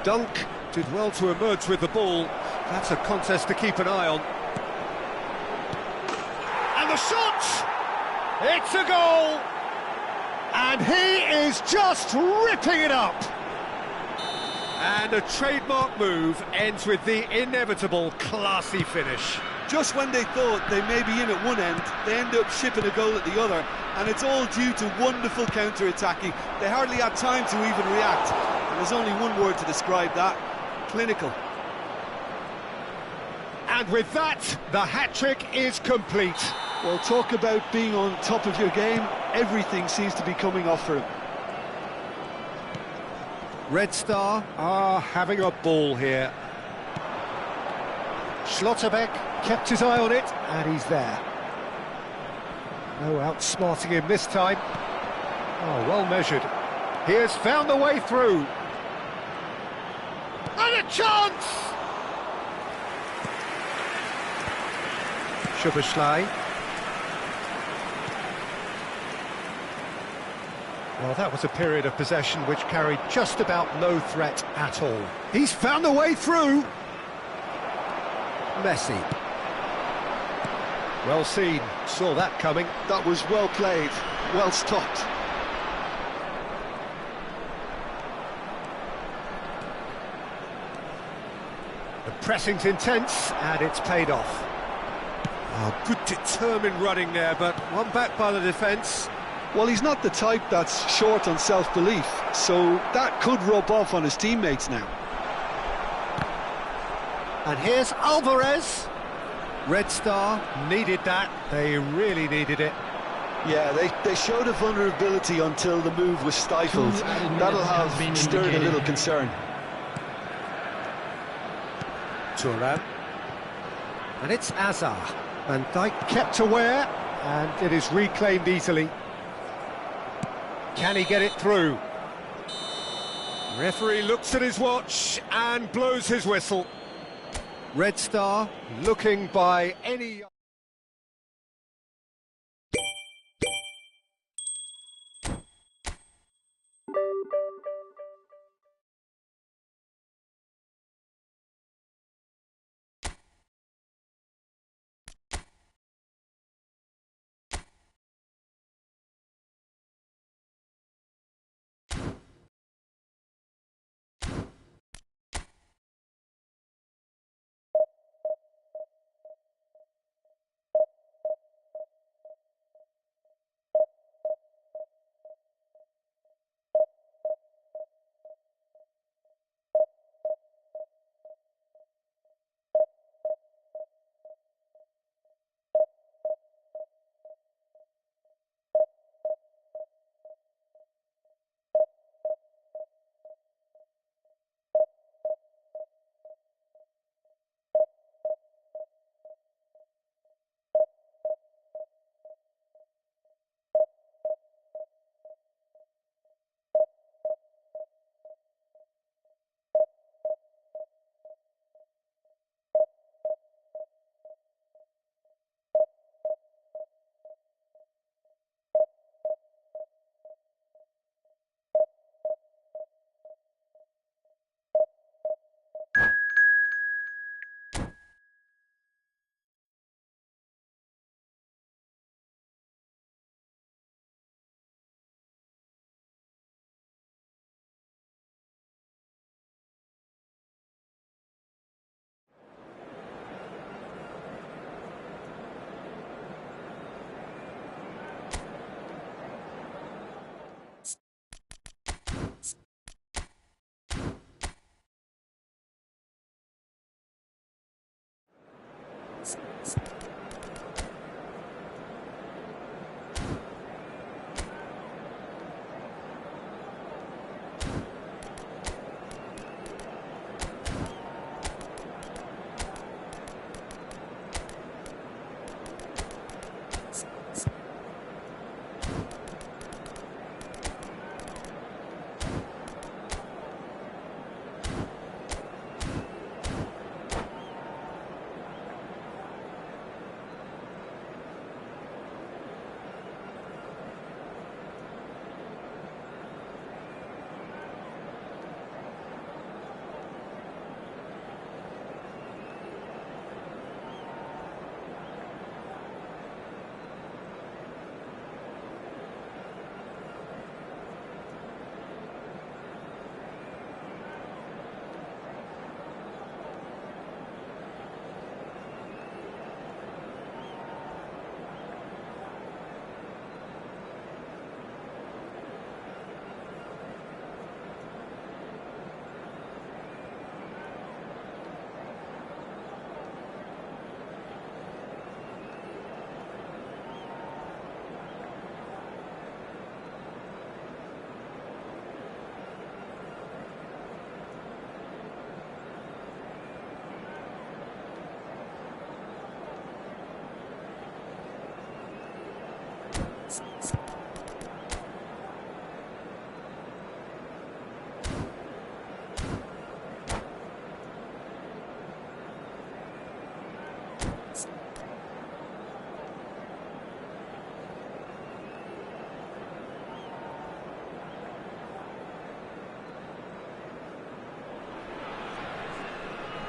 [SPEAKER 1] Dunk did well to emerge with the ball. That's a contest to keep an eye on. And the shot! It's a goal! And he is just ripping it up! And a trademark move ends with the inevitable classy finish.
[SPEAKER 2] Just when they thought they may be in at one end, they end up shipping a goal at the other, and it's all due to wonderful counter-attacking. They hardly had time to even react, and there's only one word to describe that: clinical.
[SPEAKER 1] And with that, the hat-trick is complete.
[SPEAKER 2] Well, talk about being on top of your game. Everything seems to be coming off for him.
[SPEAKER 1] Red Star are having a ball here. Schlotterbeck kept his eye on it, and he's there. No outsmarting him this time. Oh, well measured. He has found the way through. And a chance! Szoboszlai. Well, that was a period of possession which carried just about no threat at all. He's found a way through. Messi. Well seen, saw that coming.
[SPEAKER 2] That was well played, well stopped.
[SPEAKER 1] The pressing's intense, and it's paid off. Oh, good determined running there, but one back by the defence.
[SPEAKER 2] Well, he's not the type that's short on self-belief, so that could rub off on his teammates now.
[SPEAKER 1] And here's Alvarez. Red Star needed that, they really needed it.
[SPEAKER 2] Yeah, they showed a vulnerability until the move was stifled. That'll have stirred a little concern.
[SPEAKER 1] Turan. And it's Azar. And Dijk kept aware, and it is reclaimed easily. Can he get it through? Referee looks at his watch and blows his whistle. Red Star looking by any...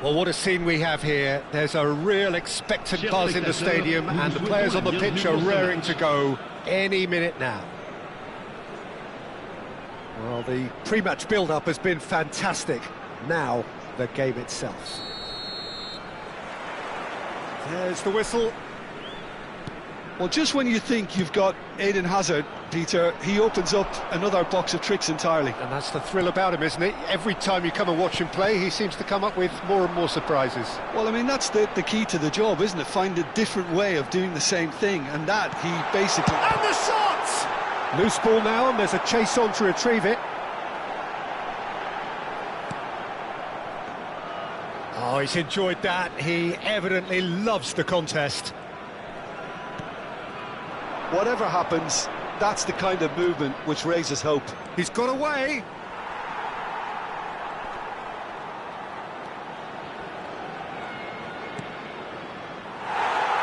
[SPEAKER 1] Well, what a scene we have here. There's a real expectant buzz in the stadium, and the players on the pitch are raring to go any minute now. Well, the pre-match build-up has been fantastic. Now, the game itself. There's the whistle.
[SPEAKER 2] Well, just when you think you've got Eden Hazard, Peter, he opens up another box of tricks entirely.
[SPEAKER 1] And that's the thrill about him, isn't it? Every time you come and watch him play, he seems to come up with more and more surprises.
[SPEAKER 2] Well, I mean, that's the key to the job, isn't it? Find a different way of doing the same thing, and that he basically...
[SPEAKER 1] And the shot! Loose ball now, and there's a chase on to retrieve it. Oh, he's enjoyed that. He evidently loves the contest.
[SPEAKER 2] Whatever happens, that's the kind of movement which raises hope.
[SPEAKER 1] He's got away.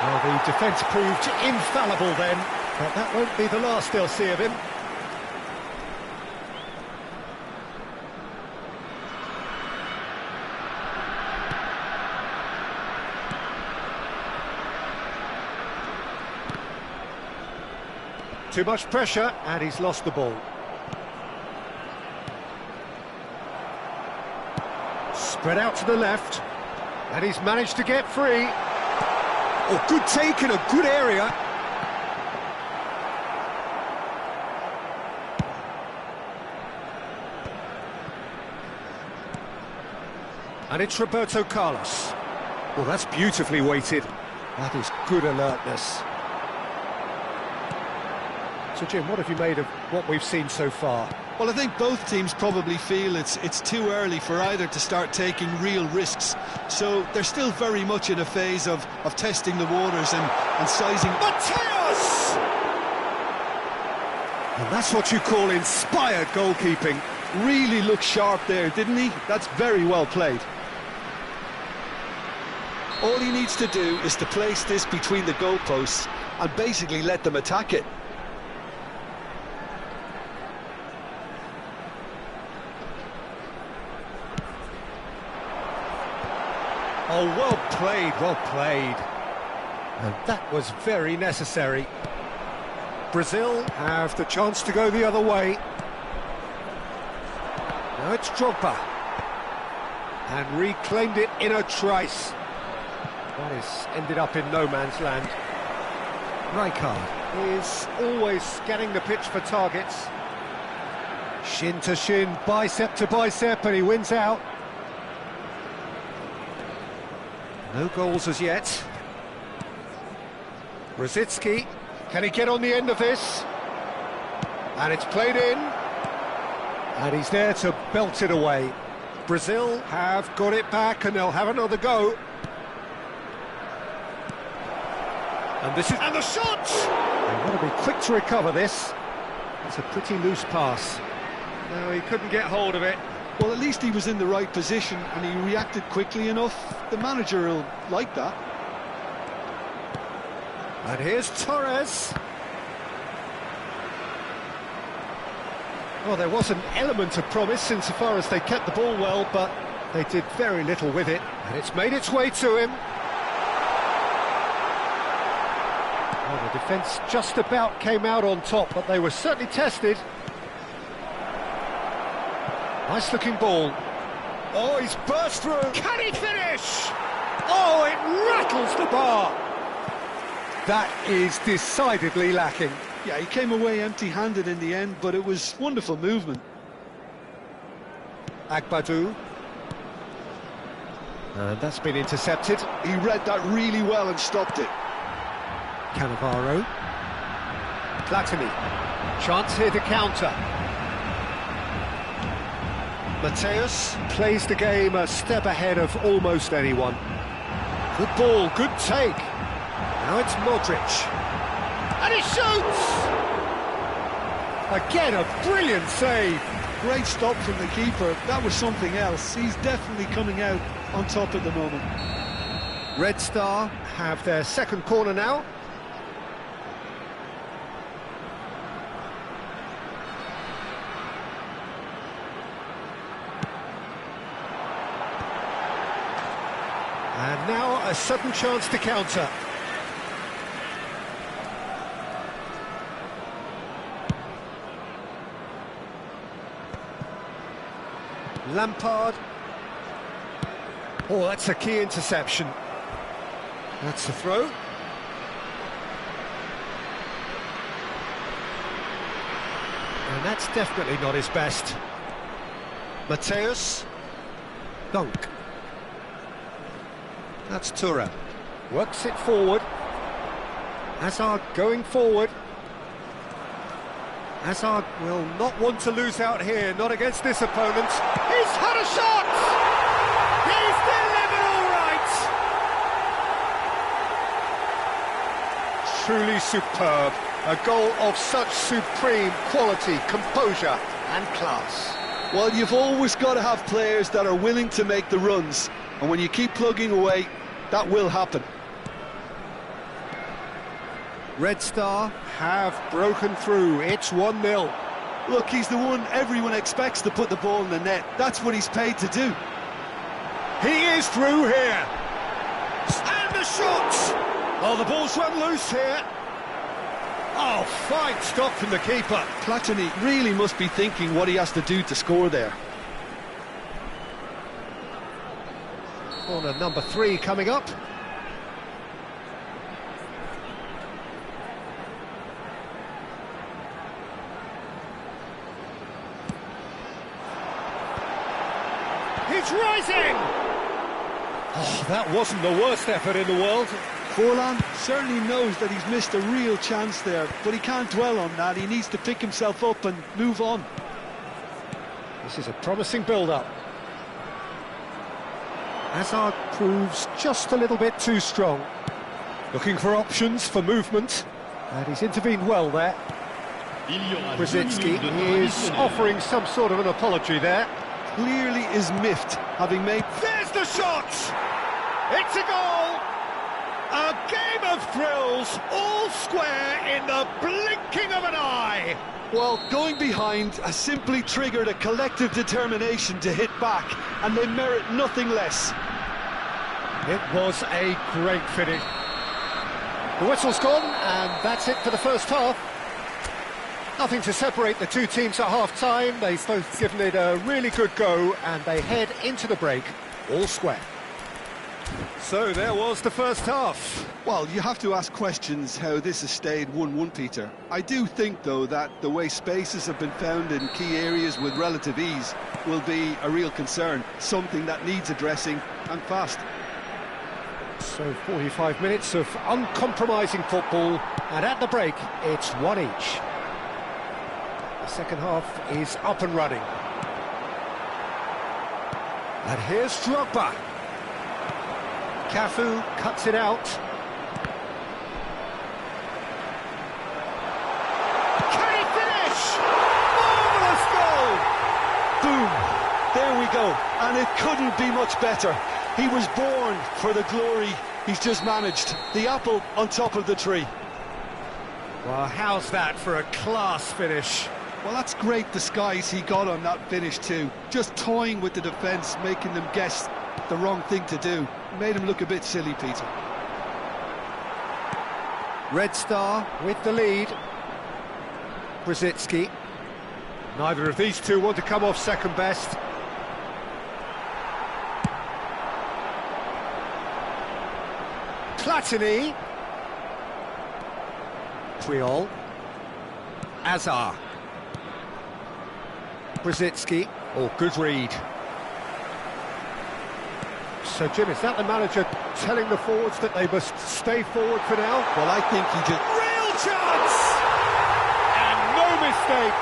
[SPEAKER 1] Well, the defence proved infallible then, but that won't be the last they'll see of him. Too much pressure, and he's lost the ball. Spread out to the left, and he's managed to get free. Oh, good take in a good area. And it's Roberto Carlos. Well, that's beautifully weighted. That is good alertness. So, Jim, what have you made of what we've seen so far?
[SPEAKER 2] Well, I think both teams probably feel it's too early for either to start taking real risks. So they're still very much in a phase of testing the waters and sizing.
[SPEAKER 1] Mateus! And that's what you call inspired goalkeeping.
[SPEAKER 2] Really looked sharp there, didn't he? That's very well played. All he needs to do is to place this between the goalposts and basically let them attack it.
[SPEAKER 1] Oh, well played, well played. And that was very necessary. Brazil have the chance to go the other way. Now it's Drogba. And reclaimed it in a trice. That is ended up in no man's land. Rijkaard is always scanning the pitch for targets. Shin to shin, bicep to bicep, and he wins out. No goals as yet. Rosicki, can he get on the end of this? And it's played in. And he's there to belt it away. Brazil have got it back and they'll have another go. And this is... And the shot! They want to be quick to recover this. It's a pretty loose pass. No, he couldn't get hold of it.
[SPEAKER 2] Well, at least he was in the right position and he reacted quickly enough. The manager will like that.
[SPEAKER 1] And here's Torres. Well, there was an element of promise insofar as they kept the ball well, but they did very little with it. And it's made its way to him. Well, the defence just about came out on top, but they were certainly tested. Nice looking ball. Oh, he's burst through. Can he finish? Oh, it rattles the bar. That is decidedly lacking.
[SPEAKER 2] Yeah, he came away empty-handed in the end, but it was wonderful movement.
[SPEAKER 1] Agbadou. And that's been intercepted.
[SPEAKER 2] He read that really well and stopped it.
[SPEAKER 1] Cannavaro. Platini. Chance here to counter. Mateus plays the game a step ahead of almost anyone. Good ball, good take. Now it's Modric. And he shoots! Again, a brilliant save.
[SPEAKER 2] Great stop from the keeper. That was something else. He's definitely coming out on top at the moment.
[SPEAKER 1] Red Star have their second corner now. And now a sudden chance to counter. Lampard. Oh, that's a key interception. That's the throw. And that's definitely not his best. Mateus. Dunk. That's Tura. Works it forward. Hazard going forward. Hazard will not want to lose out here, not against this opponent. He's had a shot! He's delivered all right! Truly superb. A goal of such supreme quality, composure and class.
[SPEAKER 2] Well, you've always got to have players that are willing to make the runs, and when you keep plugging away, that will happen.
[SPEAKER 1] Red Star have broken through. It's 1-0.
[SPEAKER 2] Look, he's the one everyone expects to put the ball in the net. That's what he's paid to do.
[SPEAKER 1] He is through here. And the shot! Oh, the ball's run loose here. Oh, fine stop from the keeper.
[SPEAKER 2] Platini really must be thinking what he has to do to score there.
[SPEAKER 1] Corner number 3 coming up. He's rising! Oh, that wasn't the worst effort in the world.
[SPEAKER 2] Forlan certainly knows that he's missed a real chance there, but he can't dwell on that. He needs to pick himself up and move on.
[SPEAKER 1] This is a promising build-up. Hazard proves just a little bit too strong. Looking for options for movement, and he's intervened well there. Brzezinski is offering some sort of an apology there.
[SPEAKER 2] Clearly is miffed, having made...
[SPEAKER 1] There's the shot! It's a goal! A game of thrills, all square in the blinking of an eye!
[SPEAKER 2] Well, going behind has simply triggered a collective determination to hit back, and they merit nothing less.
[SPEAKER 1] It was a great finish. The whistle's gone, and that's it for the first half. Nothing to separate the two teams at half-time. They've both given it a really good go, and they head into the break all square. So there was the first half.
[SPEAKER 2] Well, you have to ask questions how this has stayed 1-1, Peter. I do think, though, that the way spaces have been found in key areas with relative ease will be a real concern, something that needs addressing, and fast.
[SPEAKER 1] So 45 minutes of uncompromising football, and at the break, it's one each. The second half is up and running. And here's Drogba. Cafu cuts it out. Can he finish? Marvellous goal!
[SPEAKER 2] Boom! There we go. And it couldn't be much better. He was born for the glory he's just managed. The apple on top of the tree.
[SPEAKER 1] Well, how's that for a class finish?
[SPEAKER 2] Well, that's great disguise he got on that finish too. Just toying with the defence, making them guess the wrong thing to do. Made him look a bit silly, Peter.
[SPEAKER 1] Red Star with the lead. Brzezinski. Neither of these two want to come off second best. Platini. Triol. Azar. Brzezinski. Oh, good read. So, Jim, is that the manager telling the forwards that they must stay forward for now?
[SPEAKER 2] Well, I think he just...
[SPEAKER 1] Real chance! And no mistake.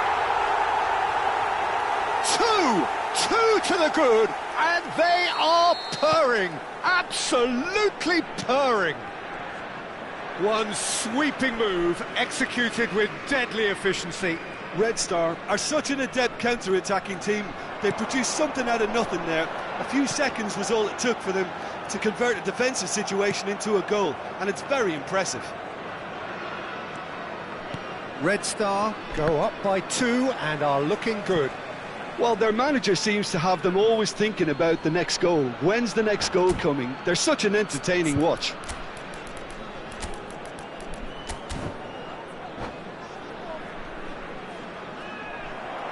[SPEAKER 1] Two to the good, and they are purring. Absolutely purring. One sweeping move, executed with deadly efficiency.
[SPEAKER 2] Red Star are such an adept counter-attacking team. They produced something out of nothing there. A few seconds was all it took for them to convert a defensive situation into a goal, and it's very impressive.
[SPEAKER 1] Red Star go up by 2 and are looking good.
[SPEAKER 2] Well, their manager seems to have them always thinking about the next goal. When's the next goal coming? They're such an entertaining watch.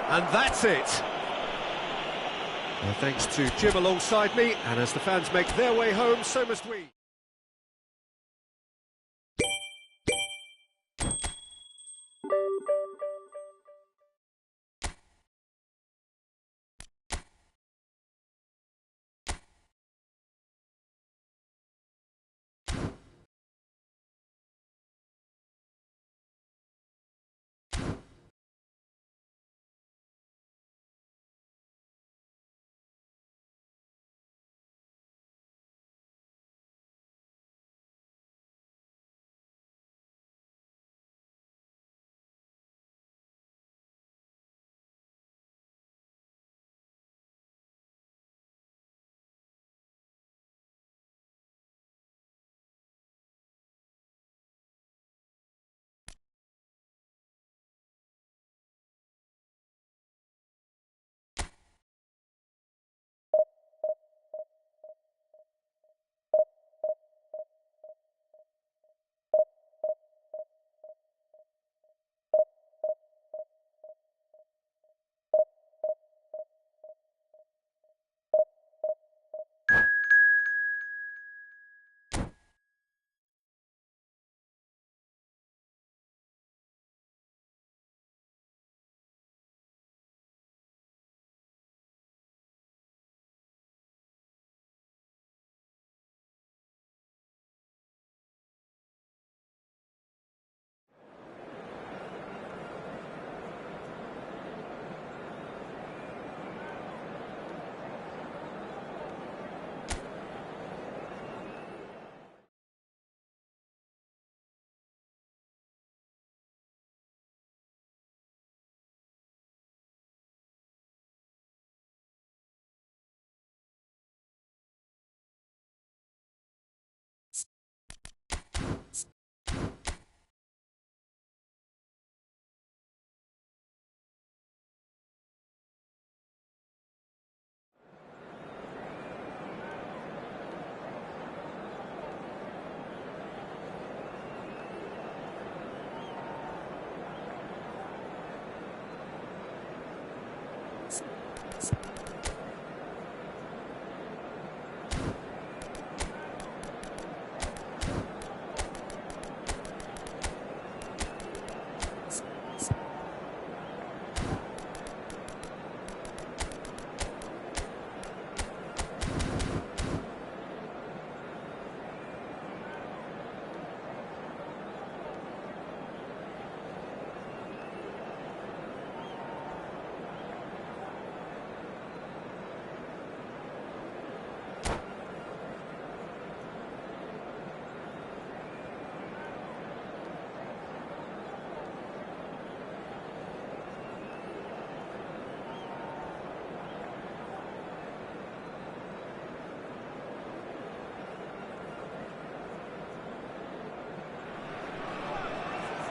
[SPEAKER 1] And that's it. Well, thanks to Jim alongside me, and as the fans make their way home, so must we.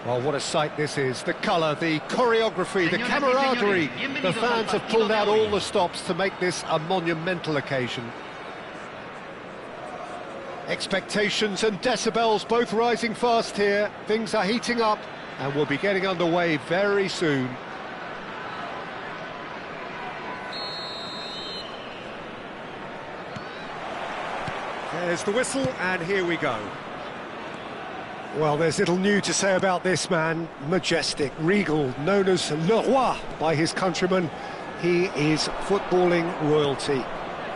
[SPEAKER 1] Well, what a sight this is. The colour, the choreography, the camaraderie. The fans have pulled out all the stops to make this a monumental occasion. Expectations and decibels both rising fast here. Things are heating up and we'll be getting underway very soon. There's the whistle and here we go. Well, there's little new to say about this man. Majestic, regal, known as Le Roi by his countrymen. He is footballing royalty.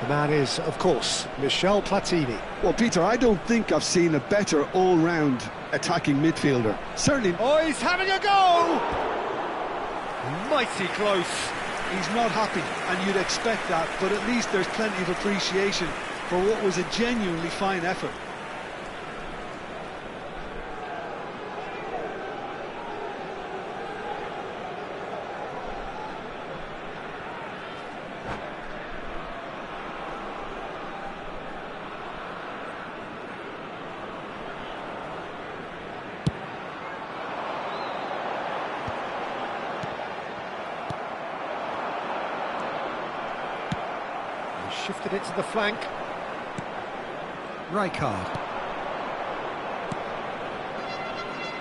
[SPEAKER 1] The man is, of course, Michel Platini.
[SPEAKER 2] Well, Peter, I don't think I've seen a better all-round attacking midfielder. Certainly.
[SPEAKER 1] Oh, he's having a go! Mighty close.
[SPEAKER 2] He's not happy, and you'd expect that, but at least there's plenty of appreciation for what was a genuinely fine effort.
[SPEAKER 1] Shifted it to the flank. Rijkaard.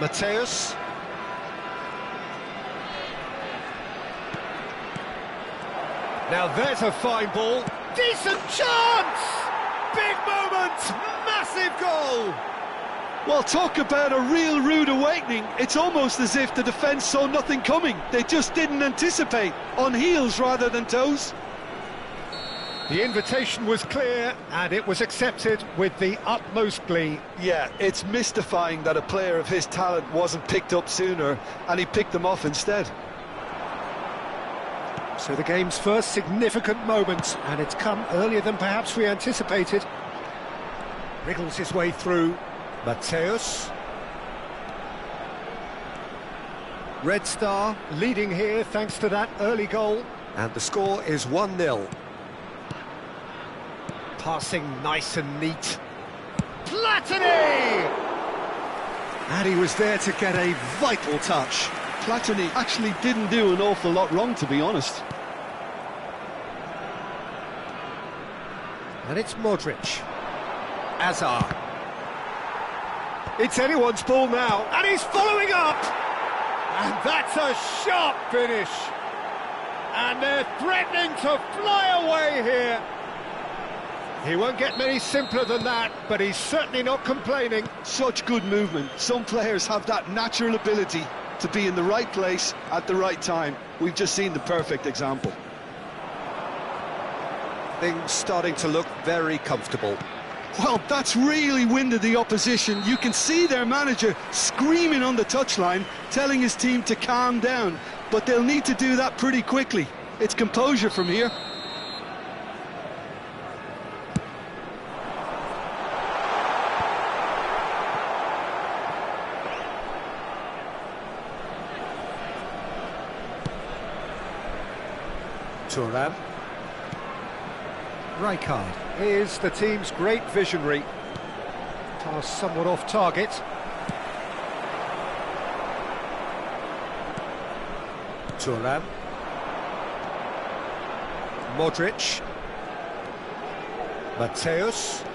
[SPEAKER 1] Mateus. Now there's a fine ball. Decent chance! Big moment! Massive goal!
[SPEAKER 2] Well, talk about a real rude awakening. It's almost as if the defence saw nothing coming. They just didn't anticipate. On heels rather than toes.
[SPEAKER 1] The invitation was clear, and it was accepted with the utmost glee.
[SPEAKER 2] Yeah, it's mystifying that a player of his talent wasn't picked up sooner, and he picked them off instead.
[SPEAKER 1] So the game's first significant moment, and it's come earlier than perhaps we anticipated. Wriggles his way through. Mateus. Red Star leading here thanks to that early goal. And the score is 1-0. Passing nice and neat. Platini! And he was there to get a vital touch.
[SPEAKER 2] Platini actually didn't do an awful lot wrong, to be honest.
[SPEAKER 1] And it's Modric. Azar. It's anyone's ball now, and he's following up! And that's a sharp finish! And they're threatening to fly away here! He won't get many simpler than that, but he's certainly not complaining.
[SPEAKER 2] Such good movement. Some players have that natural ability to be in the right place at the right time. We've just seen the perfect example.
[SPEAKER 1] Things starting to look very comfortable.
[SPEAKER 2] Well, that's really winded the opposition. You can see their manager screaming on the touchline, telling his team to calm down. But they'll need to do that pretty quickly. It's composure from here.
[SPEAKER 1] Thuram. Rijkaard is the team's great visionary. Pass somewhat off target. Thuram. Modric. Mateus.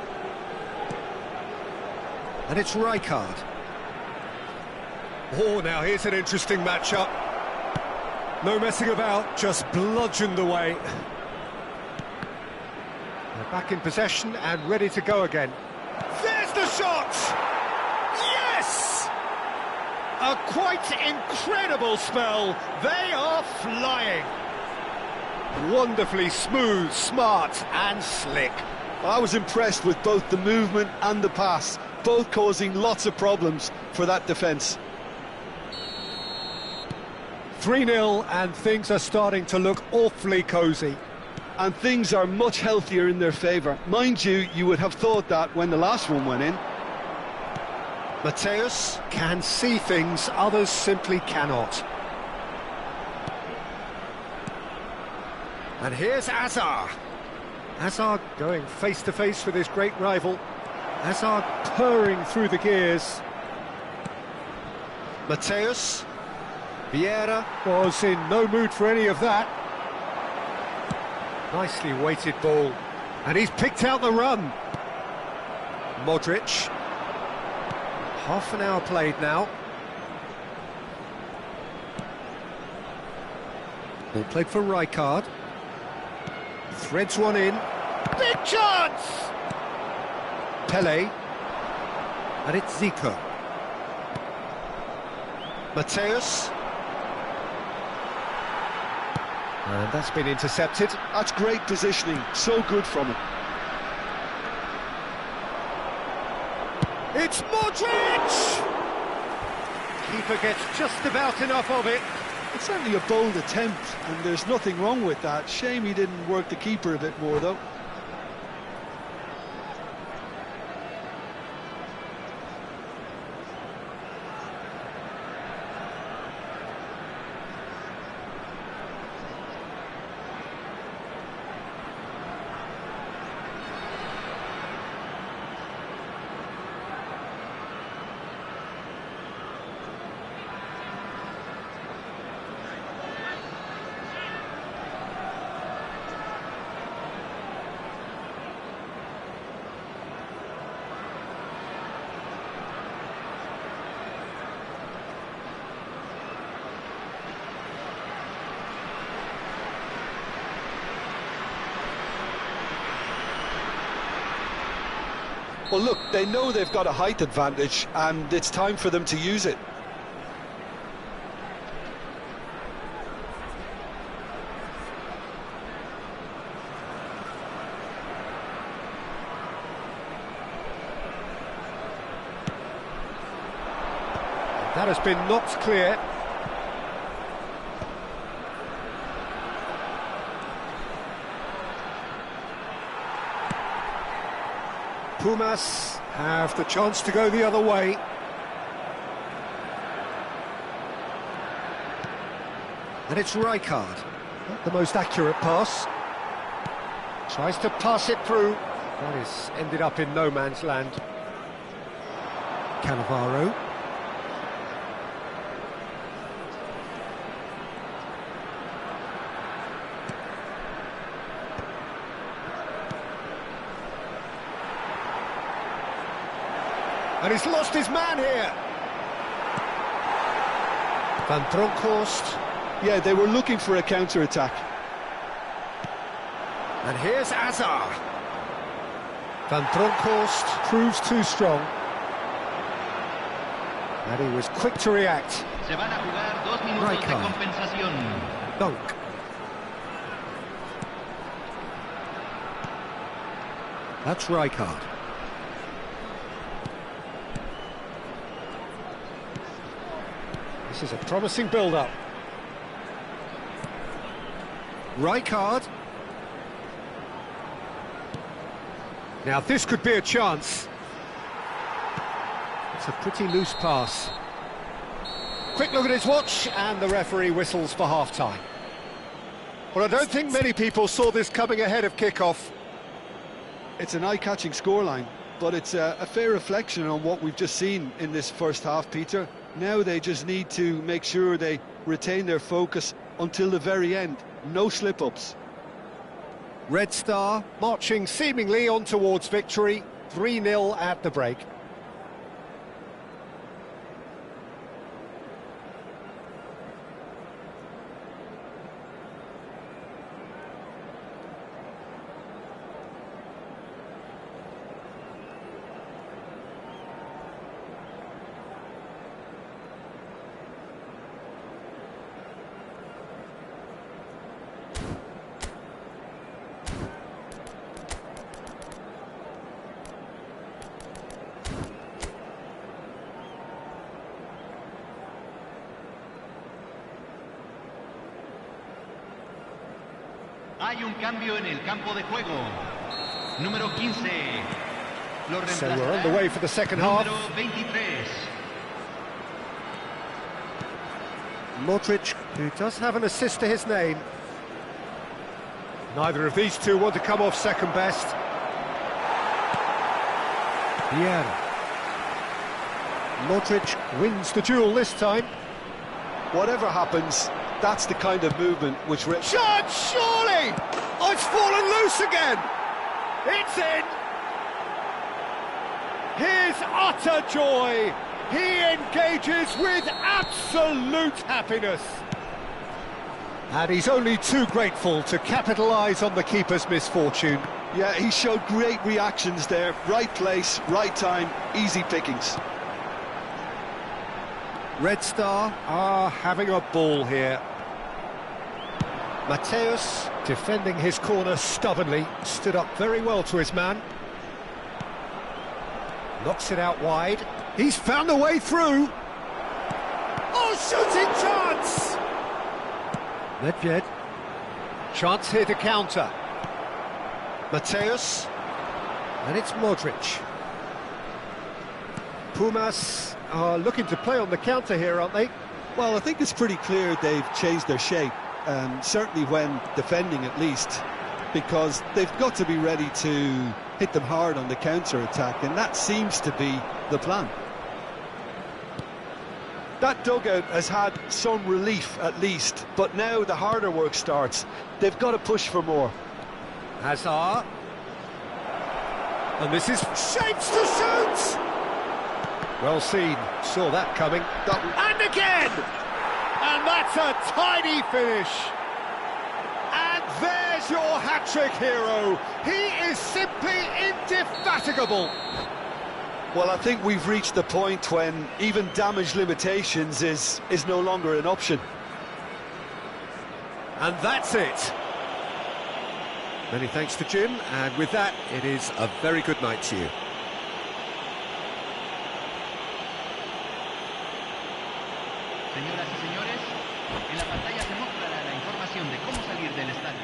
[SPEAKER 1] And it's Rijkaard. Oh, now here's an interesting matchup. No messing about, just bludgeoned away. They're back in possession and ready to go again. There's the shot! Yes! A quite incredible spell. They are flying. Wonderfully smooth, smart and slick.
[SPEAKER 2] I was impressed with both the movement and the pass, both causing lots of problems for that defence.
[SPEAKER 1] 3-0 and things are starting to look awfully cosy.
[SPEAKER 2] And things are much healthier in their favour. Mind you, you would have thought that when the last one went in.
[SPEAKER 1] Mateus can see things others simply cannot. And here's Azar. Azar going face to face with his great rival. Azar purring through the gears. Mateus. Vieira was in no mood for any of that. Nicely weighted ball. And he's picked out the run. Modric. Half an hour played now. Ball played for Rijkaard. Threads one in. Big chance! Pele. And it's Zico. Mateus. And that's been intercepted.
[SPEAKER 2] That's great positioning, so good from him.
[SPEAKER 1] It's Modric! Keeper gets just about enough of it.
[SPEAKER 2] It's certainly a bold attempt, and there's nothing wrong with that. Shame he didn't work the keeper a bit more, though. Well, look, they know they've got a height advantage, and it's time for them to use it.
[SPEAKER 1] That has been knocked clear. Pumas have the chance to go the other way. And it's Rijkaard. Not the most accurate pass. Tries to pass it through. That is ended up in no man's land. Cannavaro. And he's lost his man here. Van Bronckhorst.
[SPEAKER 2] Yeah, they were looking for a counter-attack.
[SPEAKER 1] And here's Azar. Van Bronckhorst proves too strong. And he was quick to react.
[SPEAKER 3] Se van a jugar 2 minutos de
[SPEAKER 1] Rijkaard.
[SPEAKER 3] compensación.
[SPEAKER 1] Dunk. That's Rijkaard. This is a promising build-up. Rijkaard. Now this could be a chance. It's a pretty loose pass. Quick look at his watch, and the referee whistles for half-time. Well, I don't think many people saw this coming ahead of kick-off.
[SPEAKER 2] It's an eye-catching scoreline, but it's a fair reflection on what we've just seen in this first half, Peter. Now they just need to make sure they retain their focus until the very end. No slip-ups.
[SPEAKER 1] Red Star marching seemingly on towards victory. 3-0 at the break.
[SPEAKER 3] Hay un cambio en el campo de juego. Número 15. Lo
[SPEAKER 1] So we're on the way for the second half.
[SPEAKER 3] Número 23.
[SPEAKER 1] Modric, who does have an assist to his name. Neither of these two want to come off second best. Vieira. Modric wins the duel this time.
[SPEAKER 2] Whatever happens, that's the kind of movement which...
[SPEAKER 1] Shot, surely! Oh, it's fallen loose again! It's in! His utter joy! He engages with absolute happiness. And he's only too grateful to capitalise on the keeper's misfortune.
[SPEAKER 2] Yeah, he showed great reactions there. Right place, right time, easy pickings.
[SPEAKER 1] Red Star are having a ball here. Mateus, defending his corner stubbornly, stood up very well to his man. Knocks it out wide. He's found a way through. Oh, shooting chance! Nedved. Chance here to counter. Mateus. And it's Modric. Pumas are looking to play on the counter here, aren't they?
[SPEAKER 2] Well, I think it's pretty clear they've changed their shape, certainly when defending at least, because they've got to be ready to hit them hard on the counter-attack, and that seems to be the plan. That dugout has had some relief at least, but now the harder work starts. They've got to push for more.
[SPEAKER 1] Hazard. And this is shapes to shoot! Well seen, saw that coming. And again! And that's a tidy finish. And there's your hat-trick hero. He is simply indefatigable.
[SPEAKER 2] Well, I think we've reached the point when even damage limitations is no longer an option.
[SPEAKER 1] And that's it. Many thanks to Jim, and with that, it is a very good night to you.
[SPEAKER 3] Señoras y señores, en la pantalla se mostrará la información de cómo salir del estadio.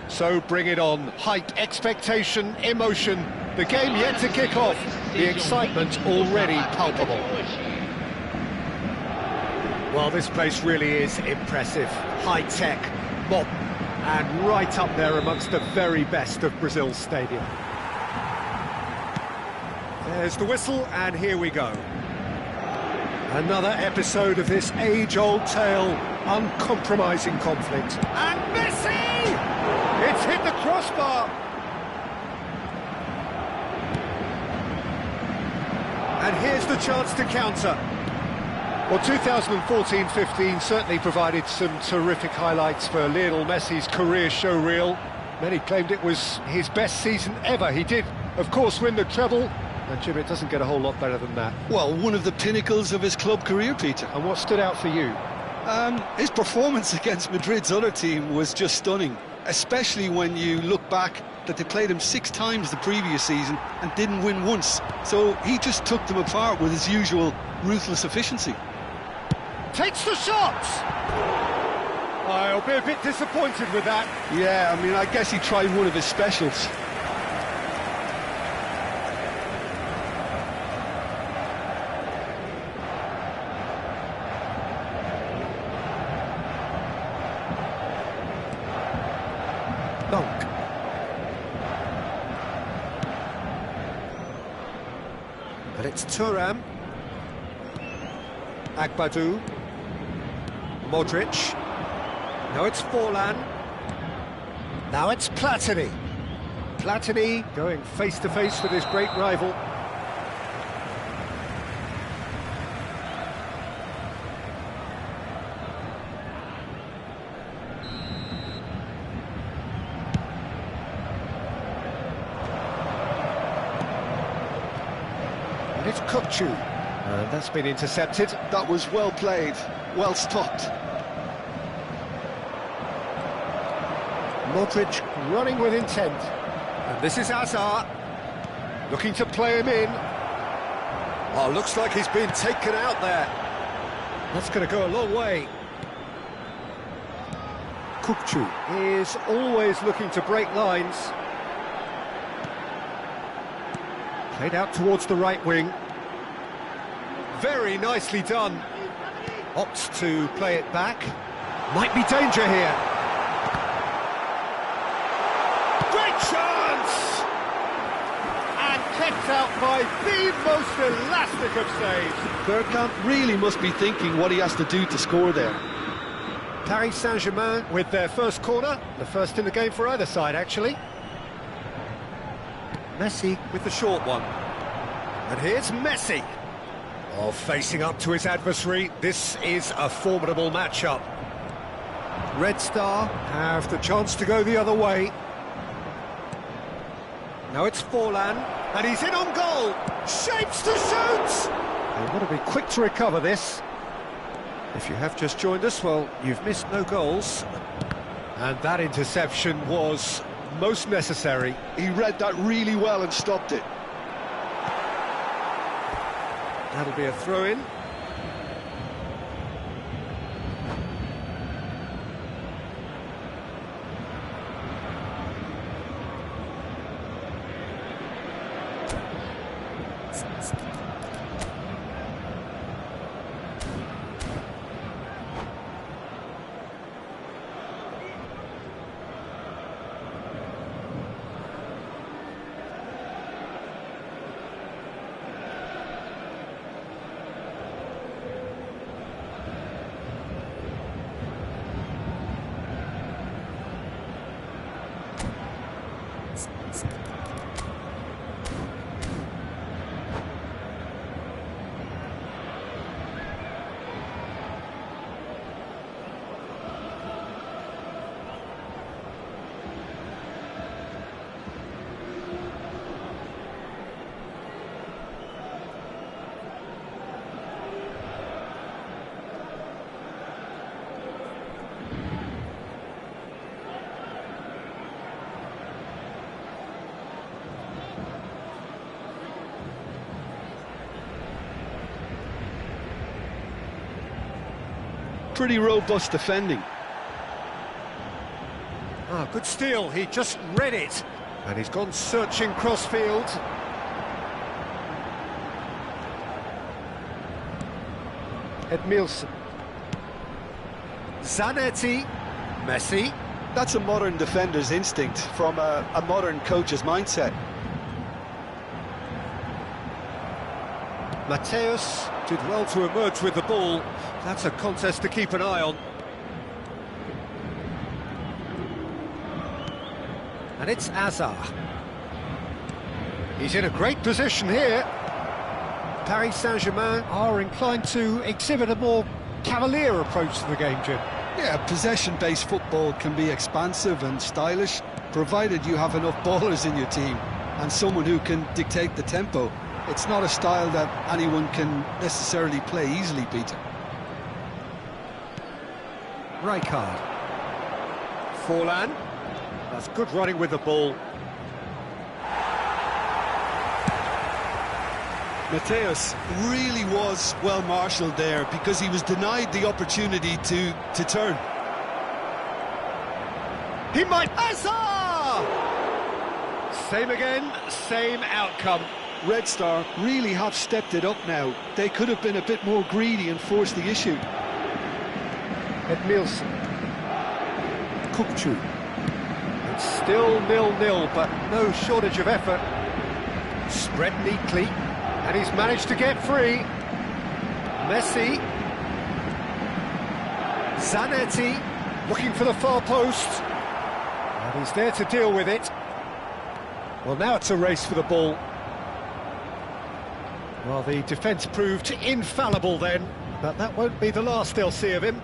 [SPEAKER 1] So bring it on. Hype, expectation, emotion. The game yet to kick off. The excitement already palpable. Well, this place really is impressive. High-tech, modern, and right up there amongst the very best of Brazil's stadium. There's the whistle, and here we go. Another episode of this age-old tale, uncompromising conflict. And Messi! It's hit the crossbar! And here's the chance to counter. Well, 2014-15 certainly provided some terrific highlights for Lionel Messi's career showreel. Many claimed it was his best season ever. He did, of course, win the treble. And Jim, it doesn't get a whole lot better than that.
[SPEAKER 2] Well, one of the pinnacles of his club career, Peter.
[SPEAKER 1] And what stood out for you?
[SPEAKER 2] His performance against Madrid's other team was just stunning, especially when you look back that they played him 6 times the previous season and didn't win once. So he just took them apart with his usual ruthless efficiency.
[SPEAKER 1] Takes the shot! I'll be a bit disappointed with that.
[SPEAKER 2] Yeah, I mean, I guess he tried one of his specials.
[SPEAKER 1] Dunk. And it's Thuram. Agbadou. Modric. Now it's Forlan. Now it's Platini. Platini going face-to-face with his great rival. And it's Kukçu. And that's been intercepted.
[SPEAKER 2] That was well played, well stopped.
[SPEAKER 1] Modric running with intent. And this is Hazard, looking to play him in. Oh, looks like he's been taken out there. That's going to go a long way. Kukçu is always looking to break lines. Played out towards the right wing. Very nicely done. Opts to play it back. Might be danger here. Great chance! And kept out by the most elastic of saves.
[SPEAKER 2] Bergkamp really must be thinking what he has to do to score there.
[SPEAKER 1] Paris Saint-Germain with their first corner, the first in the game for either side, actually. Messi with the short one. And here's Messi. Oh, facing up to his adversary, this is a formidable matchup. Red Star have the chance to go the other way. Now it's Forlan, and he's in on goal. Shapes to shoot! They want to be quick to recover this. If you have just joined us, well, you've missed no goals. And that interception was most necessary.
[SPEAKER 2] He read that really well and stopped it.
[SPEAKER 1] That'll be a throw-in.
[SPEAKER 2] Pretty robust defending.
[SPEAKER 1] Ah, good steal, he just read it. And he's gone searching crossfield. Edmilson. Zanetti. Messi.
[SPEAKER 2] That's a modern defender's instinct from a modern coach's mindset.
[SPEAKER 1] Mateus did well to emerge with the ball. That's a contest to keep an eye on. And it's Hazard. He's in a great position here. Paris Saint-Germain are inclined to exhibit a more cavalier approach to the game, Jim.
[SPEAKER 2] Yeah, possession-based football can be expansive and stylish, provided you have enough ballers in your team and someone who can dictate the tempo. It's not a style that anyone can necessarily play easily, Peter.
[SPEAKER 1] Rijkaard. Forlan. That's good running with the ball.
[SPEAKER 2] Mateus really was well marshalled there because he was denied the opportunity to turn.
[SPEAKER 1] He might... Hazard! Same again, same outcome.
[SPEAKER 2] Red Star really have stepped it up now. They could have been a bit more greedy and forced the issue.
[SPEAKER 1] Edmilson. Kukçu. It's still 0-0, but no shortage of effort. Spread neatly. And he's managed to get free. Messi. Zanetti looking for the far post. And he's there to deal with it. Well, now it's a race for the ball. Well, the defence proved infallible then, but that won't be the last they'll see of him.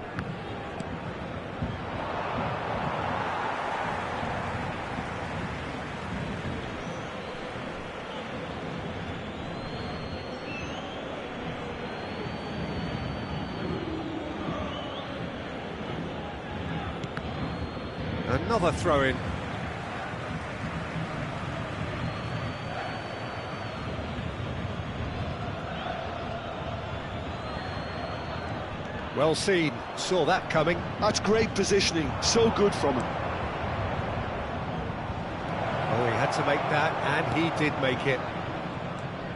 [SPEAKER 1] Another throw-in. Well seen, saw that coming.
[SPEAKER 2] That's great positioning, so good from him.
[SPEAKER 1] Oh, he had to make that, and he did make it.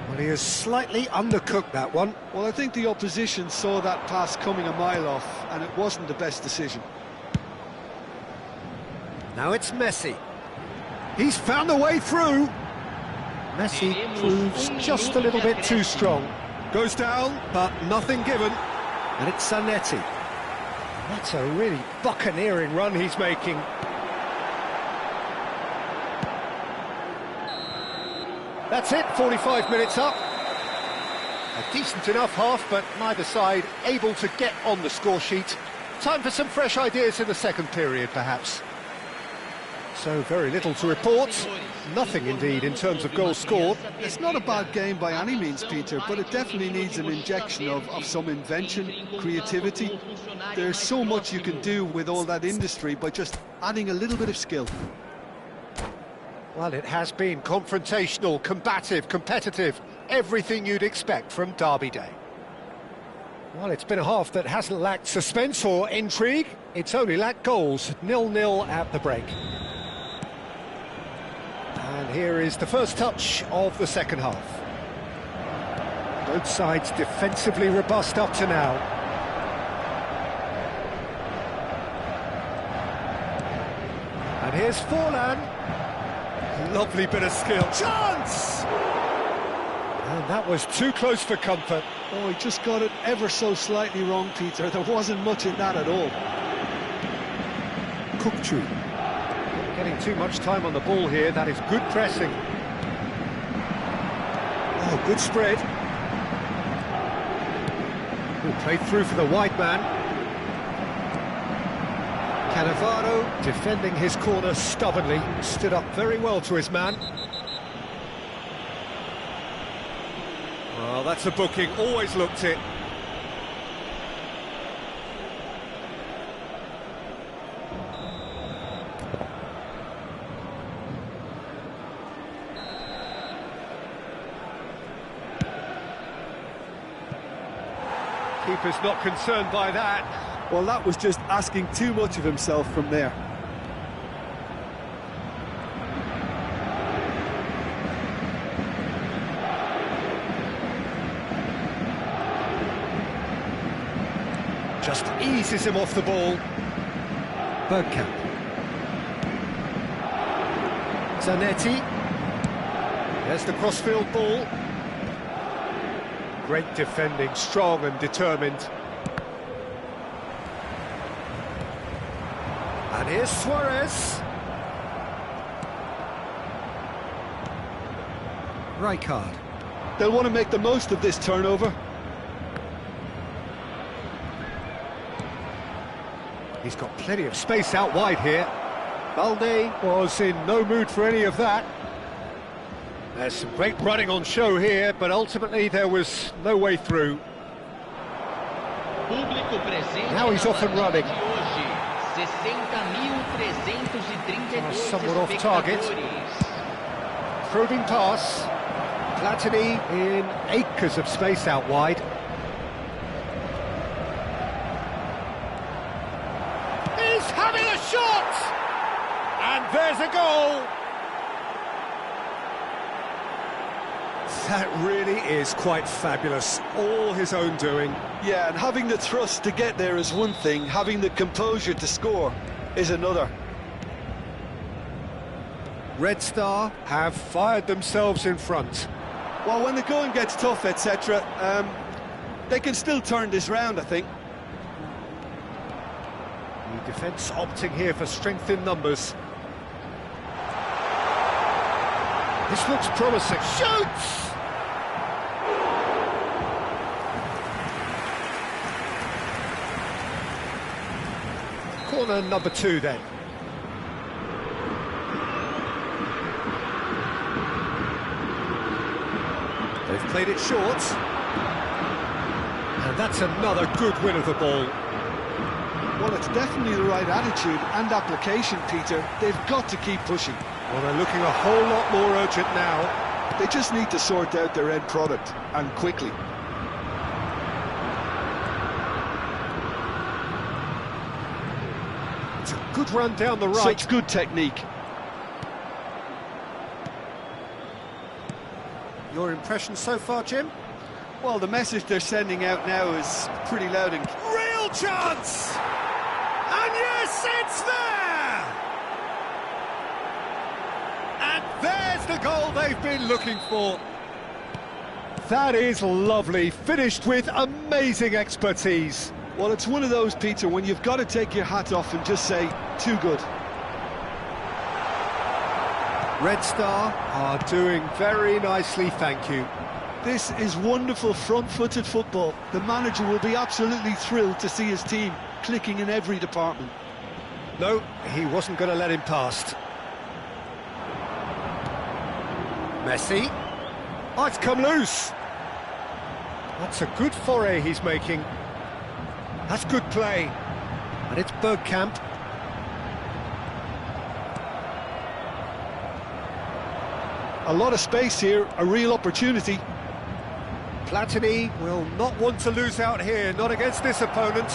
[SPEAKER 1] Well, he has slightly undercooked that one.
[SPEAKER 2] Well, I think the opposition saw that pass coming a mile off, and it wasn't the best decision.
[SPEAKER 1] Now it's Messi. He's found a way through. Messi proves just a little bit too strong. Goes down, but nothing given. And it's Zanetti. That's a really buccaneering run he's making. That's it, 45 minutes up. A decent enough half, but neither side able to get on the score sheet. Time for some fresh ideas in the second period, perhaps. So very little to report. Nothing, indeed, in terms of goals scored.
[SPEAKER 2] It's not a bad game by any means, Peter, but it definitely needs an injection of some invention, creativity. There's so much you can do with all that industry by just adding a little bit of skill.
[SPEAKER 1] Well, it has been confrontational, combative, competitive, everything you'd expect from Derby Day. Well, it's been a half that hasn't lacked suspense or intrigue. It's only lacked goals, 0-0 at the break. And here is the first touch of the second half. Both sides defensively robust up to now. And here's Forlan. Lovely bit of skill. Chance! And that was too close for comfort.
[SPEAKER 2] Oh, he just got it ever so slightly wrong, Peter. There wasn't much in that at all.
[SPEAKER 1] Cooktree. Getting too much time on the ball here. That is good pressing. Oh, good spread. Ooh, played through for the wide man. Cannavaro defending his corner stubbornly. Stood up very well to his man. Well, that's a booking. Always looked it. Keeper's not concerned by that.
[SPEAKER 2] Well, that was just asking too much of himself from there.
[SPEAKER 1] Just eases him off the ball. Bergkamp. Zanetti. There's the crossfield ball. Great defending, strong and determined. And here's Suarez. Rijkaard.
[SPEAKER 2] They'll want to make the most of this turnover.
[SPEAKER 1] He's got plenty of space out wide here. Balde was in no mood for any of that. There's some great running on show here, but ultimately there was no way through. Now he's off and running. Somewhat off target. Probing pass. Platini in acres of space out wide. He's having a shot! And there's a goal! That really is quite fabulous. All his own doing.
[SPEAKER 2] Yeah, and having the thrust to get there is one thing, having the composure to score is another.
[SPEAKER 1] Red Star have fired themselves in front.
[SPEAKER 2] Well, when the going gets tough, etc., they can still turn this round, I think.
[SPEAKER 1] The defence opting here for strength in numbers. This looks promising. Shoots! Corner number 2 then. They've played it short. And that's another good win of the ball.
[SPEAKER 2] Well, it's definitely the right attitude and application, Peter. They've got to keep pushing.
[SPEAKER 1] Well, they're looking a whole lot more urgent now.
[SPEAKER 2] They just need to sort out their end product, and quickly.
[SPEAKER 1] It's a good run down the right.
[SPEAKER 2] Such good technique.
[SPEAKER 1] Your impression so far, Jim?
[SPEAKER 2] Well, the message they're sending out now is pretty loud and...
[SPEAKER 1] Real chance! And yes, it's there! And there's the goal they've been looking for. That is lovely, finished with amazing expertise.
[SPEAKER 2] Well, it's one of those, Peter, when you've got to take your hat off and just say, too good.
[SPEAKER 1] Red Star are doing very nicely, thank you.
[SPEAKER 2] This is wonderful front-footed football. The manager will be absolutely thrilled to see his team clicking in every department.
[SPEAKER 1] No, he wasn't going to let him past. Messi. Oh, it's come loose. That's a good foray he's making. That's good play. And it's Bergkamp.
[SPEAKER 2] A lot of space here, a real opportunity.
[SPEAKER 1] Platini will not want to lose out here, not against this opponent.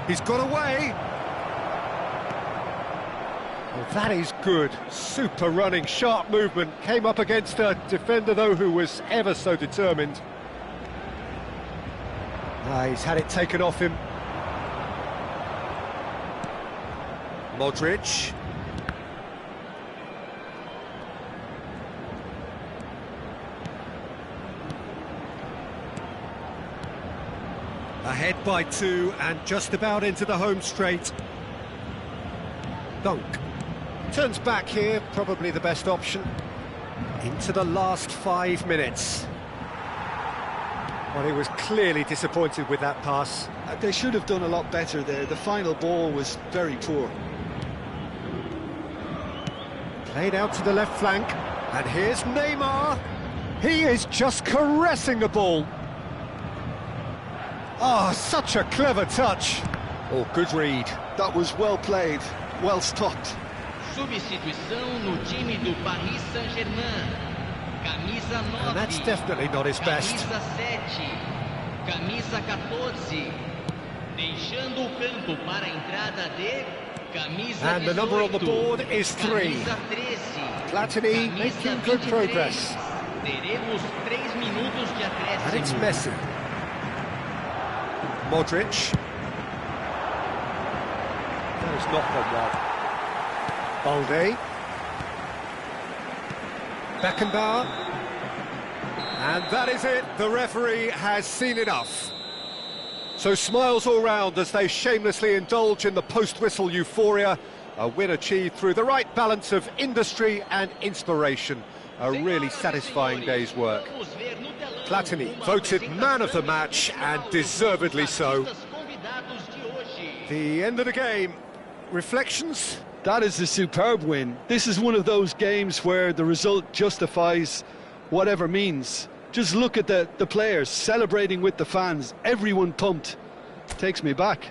[SPEAKER 1] He's got away. Well, that is good. Super running, sharp movement. Came up against a defender, though, who was ever so determined. He's had it taken off him. Modric. Ahead by 2 and just about into the home straight. Dunk. Turns back here, probably the best option. Into the last 5 minutes. Well, he was clearly disappointed with that pass.
[SPEAKER 2] They should have done a lot better there. The final ball was very poor.
[SPEAKER 1] Played out to the left flank. And here's Neymar. He is just caressing the ball. Oh, such a clever touch. Oh, good read.
[SPEAKER 2] That was well played, well stopped.
[SPEAKER 5] Substituição no time do Paris Saint-Germain. Camisa 9.
[SPEAKER 1] And that's definitely not his best.
[SPEAKER 5] Camisa 7. Camisa 14. Deixando o campo para a entrada de camisa 18.
[SPEAKER 1] And the number on the board is 3.
[SPEAKER 5] Camisa 13.
[SPEAKER 1] Platini making good progress.
[SPEAKER 5] Teremos 3 minutos de acréscimo.
[SPEAKER 1] And it's Messi. Modric. That has not gone well. Balde. Beckenbauer. And that is it. The referee has seen enough. So smiles all round as they shamelessly indulge in the post-whistle euphoria. A win achieved through the right balance of industry and inspiration. A really satisfying day's work. Platini voted man of the match, and deservedly so. The end of the game. Reflections?
[SPEAKER 2] That is a superb win. This is one of those games where the result justifies whatever means. Just look at the players celebrating with the fans. Everyone pumped. Takes me back.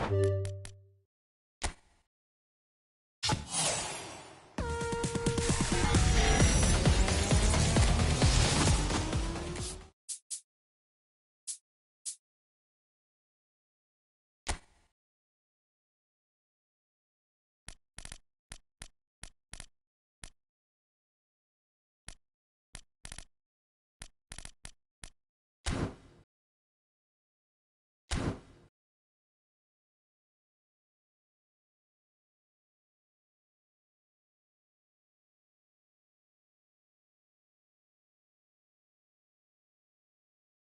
[SPEAKER 1] you